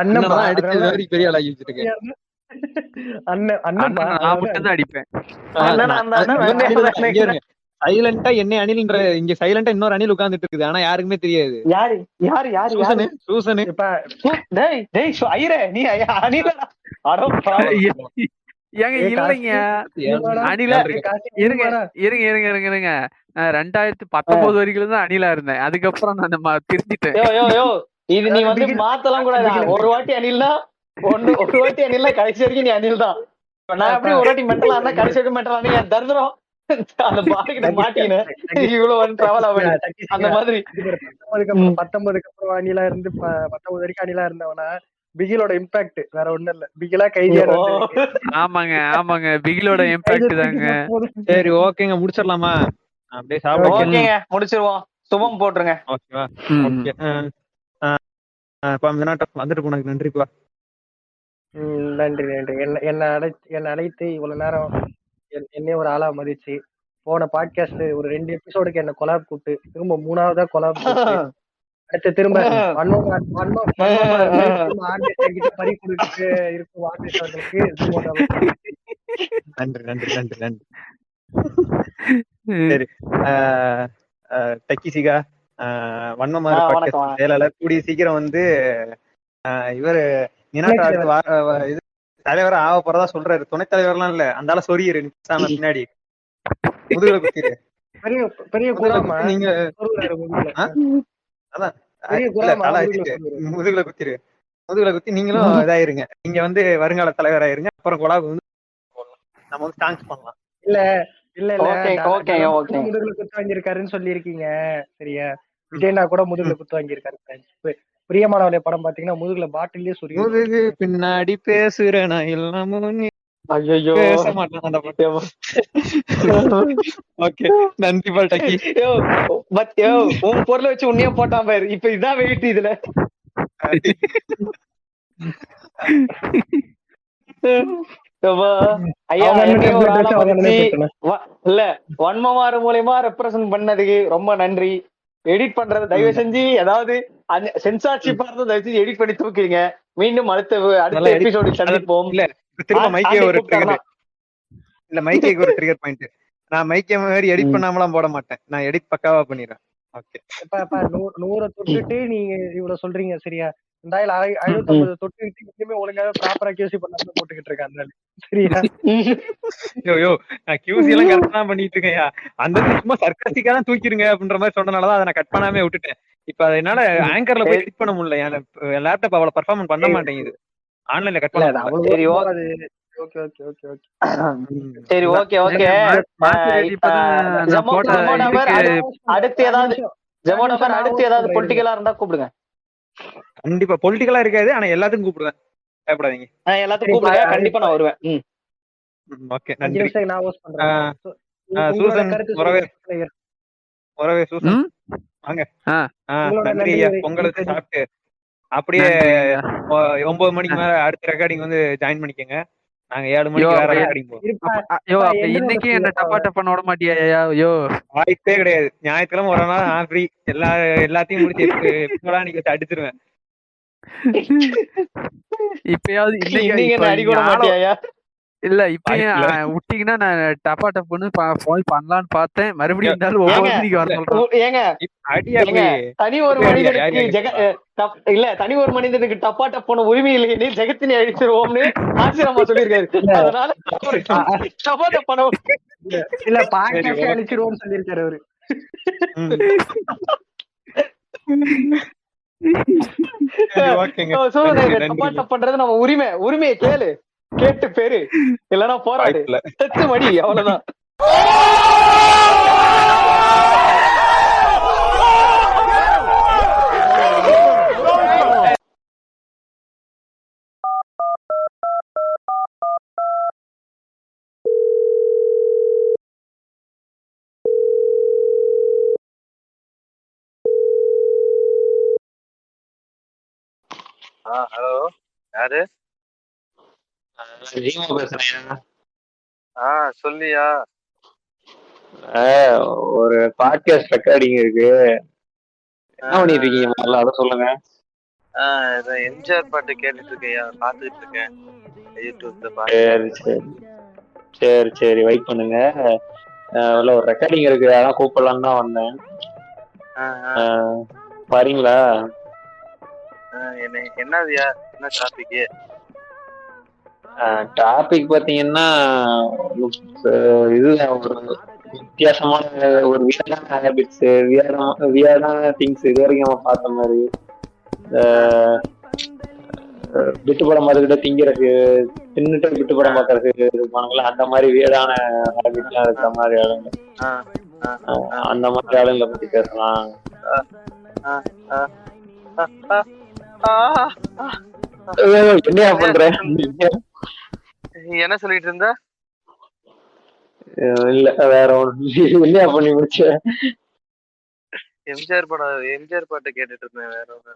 அண்ணன் தான் அடிச்சு இது வரைக்கும் பெரிய ஆளாகி வச்சிருக்கேன். அண்ணன் நான் மட்டும் தான் அடிப்பேன். சைலண்டா என்ன அணில்ன்ற இங்க சைலண்டா இன்னொரு அணில் உட்கார்ந்துட்டு இருக்குது, ஆனா யாருக்குமே தெரியாது. யாரு யாரு யாரு யாரு? சூசனு. டேய் டேய் ஐரே நீ அணிலடா. அட ஏங்க இல்லைங்க அணிலா இருங்க இருங்க இருங்க இருங்க இருங்க 2019 வரைக்கும் தான் அணிலா இருந்தேன், அதுக்கப்புறம் நான் திருத்திட்டேன். இது நீ வந்து மாத்தலாம் கூடாது. ஒரு வாட்டி அணில்னா ஒரு வாட்டி அணில்னா கடைசி வரைக்கும் நீ அணில் தான். நான் அப்படியே ஒரு வாட்டி மென்டலா இருந்தா கடைசி வரைக்கும் மென்டலா என் தருதுறோம் அந்த பாடிக்கிட்ட மாட்டினேன் இவ்வளவு டிராவல் ஆகும் அந்த மாதிரி. 19 அப்புறம் அணிலா இருந்து 19 வரைக்கும் அணிலா இருந்தவனா பிகிலோட இம்பாக்ட் வேற ஒண்ணும் இல்ல. பிகிலா கைதியா ஆமாங்க ஆமாங்க பிகிலோட இம்பாக்ட் தாங்க. சரி ஓகேங்க முடிச்சிடலாமா? அப்படியே ஓகேங்க முடிச்சிருவோம். சுபம் போட்டுருங்க. ஓகேவா? ஓகே வந்துட்டு போனதுக்கு நன்றிப்பா. நன்றி நன்றி. என்ன அழைத்து இவ்வளவு நேரம் என்னைய ஒரு ஆளா மதிச்சு போன பாட்காஸ்ட் ஒரு 2 எபிசோடுக்கு என்ன கொலாப் கூப்பிட்டு திரும்ப 3ஆவதா கொலாப் அடுத்து திரும்ப பறி கொடுத்து இருக்கும் ஆர்டிஸ்டர்களுக்கு நன்றி நன்றி நன்றி நன்றி. சரி டக்கிசிகா வன்மமாறு செயலாளர் கூடிய சீக்கிரம் வந்து இவரு இது தலைவரா ஆக போறதா சொல்றாரு. துணைத் தலைவர்லாம் இல்ல, அந்த ஆள சொரியிரு பின்னாடி முதுகுல குத்திரு. பெரிய நீங்க அதான் முதுகுல குத்திரு. முதுகுல குத்தி நீங்களும் இதாயிருங்க. நீங்க வந்து வருங்கால தலைவராயிருங்க. அப்புறம் கொலா வந்து நம்ம வந்து தேங்க்ஸ் பண்ணலாம். இல்ல இல்ல இல்ல முதுகுல குத்து வாங்கியிருக்காருன்னு சொல்லியிருக்கீங்க சரியா. விஜயனா கூட முதுகுல குத்து வாங்கியிருக்காரு. பிரியமானவளை படம் பாத்தீங்கன்னா முதுகுல பாட்டிலே சொல்லி முதுகு பின்னாடி பேசுறேன் எல்லாமும் பேச மாட்டேன் அந்த பாட்டு. ஓகே நன்றி பாட்டக்கி. உன் பொருளை வச்சு உன்னையே போட்டான் பாரு. இப்ப இதான் வெயிட் இதுல. ஐயா இல்ல வன்மமாறு மூலியமா ரெப்ரசன்ட் பண்ணதுக்கு ரொம்ப நன்றி. எடிட் பண்றது தயவு செஞ்சு ஏதாவது சென்சார்ஷிப்பா இருந்தா தயவு செஞ்சு எடிட் பண்ணி தூக்கிடுங்க. மீண்டும் அடுத்த எபிசோடு சந்திப்போம். இல்ல திரும்ப மைக்கே ஒரு ட்ரிகர் இல்ல மைக்கே ஒரு ட்ரிகர் பாயிண்ட். நான் மைக்கே மாதிரி எடிட் பண்ணாமலாம் போட மாட்டேன். நான் எடிட் பக்காவா பண்ணிடுறேன். ஓகே 100 தொட்டுட்டு நீங்க இவ்வளவு சொல்றீங்க சரியா. 50 தொட்டுக்கிட்டு இன்னுமே ஒழுங்காவே ப்ராப்பரா கியூசி பண்ணாம போட்டுக்கிட்டு இருக்காங்க சரியா. ஐயோ நான் கியூசி எல்லாம் கரெக்டா தான் பண்ணிட்டு இருக்கேன்யா. அந்த சும்மா சர்க்காஸ்டிக்கா தான் தூக்கிருங்க அப்படின்ற மாதிரி சொன்னனாலதான் அதை நான் கட் பண்ணாமே விட்டுட்டேன். இப்ப அதனால ஆங்கர்ல போய் எடிட் பண்ண முடியல. என் லேப்டாப் அவ்வளவு பர்ஃபார்மன்ஸ் பண்ண மாட்டேங்குது. ஆன்லைன்ல கட் பண்ண ஓகே ஓகே ஓகே ஓகே சரி ஓகே ஓகே. அடுத்து ஏதாவது ஜெமோடாபர் அடுத்து ஏதாவது பொலிட்டிக்கலா இருந்தா கூப்பிடுங்க. கண்டிப்பா பொலிட்டிக்கலா இருக்காது, ஆனா எல்லாத்துக்கும் கூப்பிடுவேன், பயப்படாதீங்க. எல்லாத்துக்கும் கூப்பிடுங்க, கண்டிப்பா நான் வருவேன். ஓகே, 5 நன்றி. நிமிஷம் நான் ஹோஸ்ட் பண்றேன். உங்களோட சூசன் கருத்து உறவே சொல்லுங்க. உறவே சூசன் ம் வாங்க. உங்களோட நன்றி நன்றி ஐயா, உரை. பொங்கலுக்கு சாப்பிட்டு அப்படியே நன்றிங்க. 9 மணிக்கு மேல அடுத்த ரெக்கார்டிங் வந்து ஜாயின் பண்ணிக்கோங்க. நாங்க 7 யோ மணிக்கு வேற அப்ப ரெக்கார்டிங் போவோம். இருப்பா அப்ப இன்னைக்கு என்ன டப்பா டப்பா விட மாட்டியா யோ? வாய்ப்பே கிடையாது. ஞாயிற்றுக்கிழமை ஒரு நாள் நான் ஃப்ரீ. எல்லாத்தையும் முடிச்சு எப்படா நீங்க அடிச்சிருவேன். இப்பயாவது இன்னைக்கு என்ன அடி கூட மாட்டியா? இல்ல இப்பயும் விட்டீங்கன்னா நான் டப்பா டப்புன்னு போய் பண்ணலான்னு பார்த்தேன். மறுபடியும் இருந்தாலும் 9 மணிக்கு வர சொல்றேன். ஏங்க தனி ஒரு மனிதனுக்கு இல்ல தனி ஒரு மனிதனுக்கு டப்பா டப்பான உரிமை இல்லைன்னு ஜெகத்தினை அழிச்சிருவோம்னு ஆசிரமா சொல்லியிருக்காரு. அதனால டப்பா டப்பான இல்ல பாட்காஸ்ட் அழிச்சிருவோம்னு சொல்லியிருக்காரு அவரு. டப்பா டப்பான்றது நம்ம உரிமையை கேட்டு பேரு இல்லன்னா போராடு செத்து மடி, அவ்வளவுதான். ஹலோ, யாரு? ஜீமா பேசுறேன். சொல்லியா. ஒரு பாட்காஸ்ட் ரெக்கார்டிங் இருக்கு, என்ன பண்ணிட்டு இருக்கீங்க முதல்ல அதை சொல்லுங்க. எம்ஜிஆர் பாட்டு கேட்டுட்டு இருக்கையா, பாத்துட்டு இருக்கேன் யூடியூப்ல. சரி சரி வெயிட் பண்ணுங்க. ஒரு ரெக்கார்டிங் இருக்கு, அதான் கூப்பிடலான்னு தான் வந்தேன். வரீங்களா? என்னதுயா, என்ன டாபிக்? டாபிக் பாத்தீங்கன்னா இதுதான், ஒரு வித்தியாசமான ஒரு வியர்டான ஹேபிட்ஸ், வியர்டான திங்ஸ் இது வரைக்கும் நம்ம பார்த்த மாதிரி. விட்டு படம் பார்த்துக்கிட்ட திங்கிறதுக்கு, தின்னுட்டு விட்டு படம் பார்க்கறதுக்கு இருப்பானுங்களா, அந்த மாதிரி வியர்டான ஹேபிட்லாம் இருக்கிற மாதிரி ஆளுங்க, அந்த மாதிரி ஆளுங்களை பத்தி பேசலாம். என்ன பண்ற? என்ன சொல்லிட்டு இருந்த? இல்ல வேற ஒண்ணு. என்ன பண்ணி முடிச்ச? எம்ஜிஆர் பாட்டு கேட்டுட்டு இருந்தேன், வேற ஒண்ணு.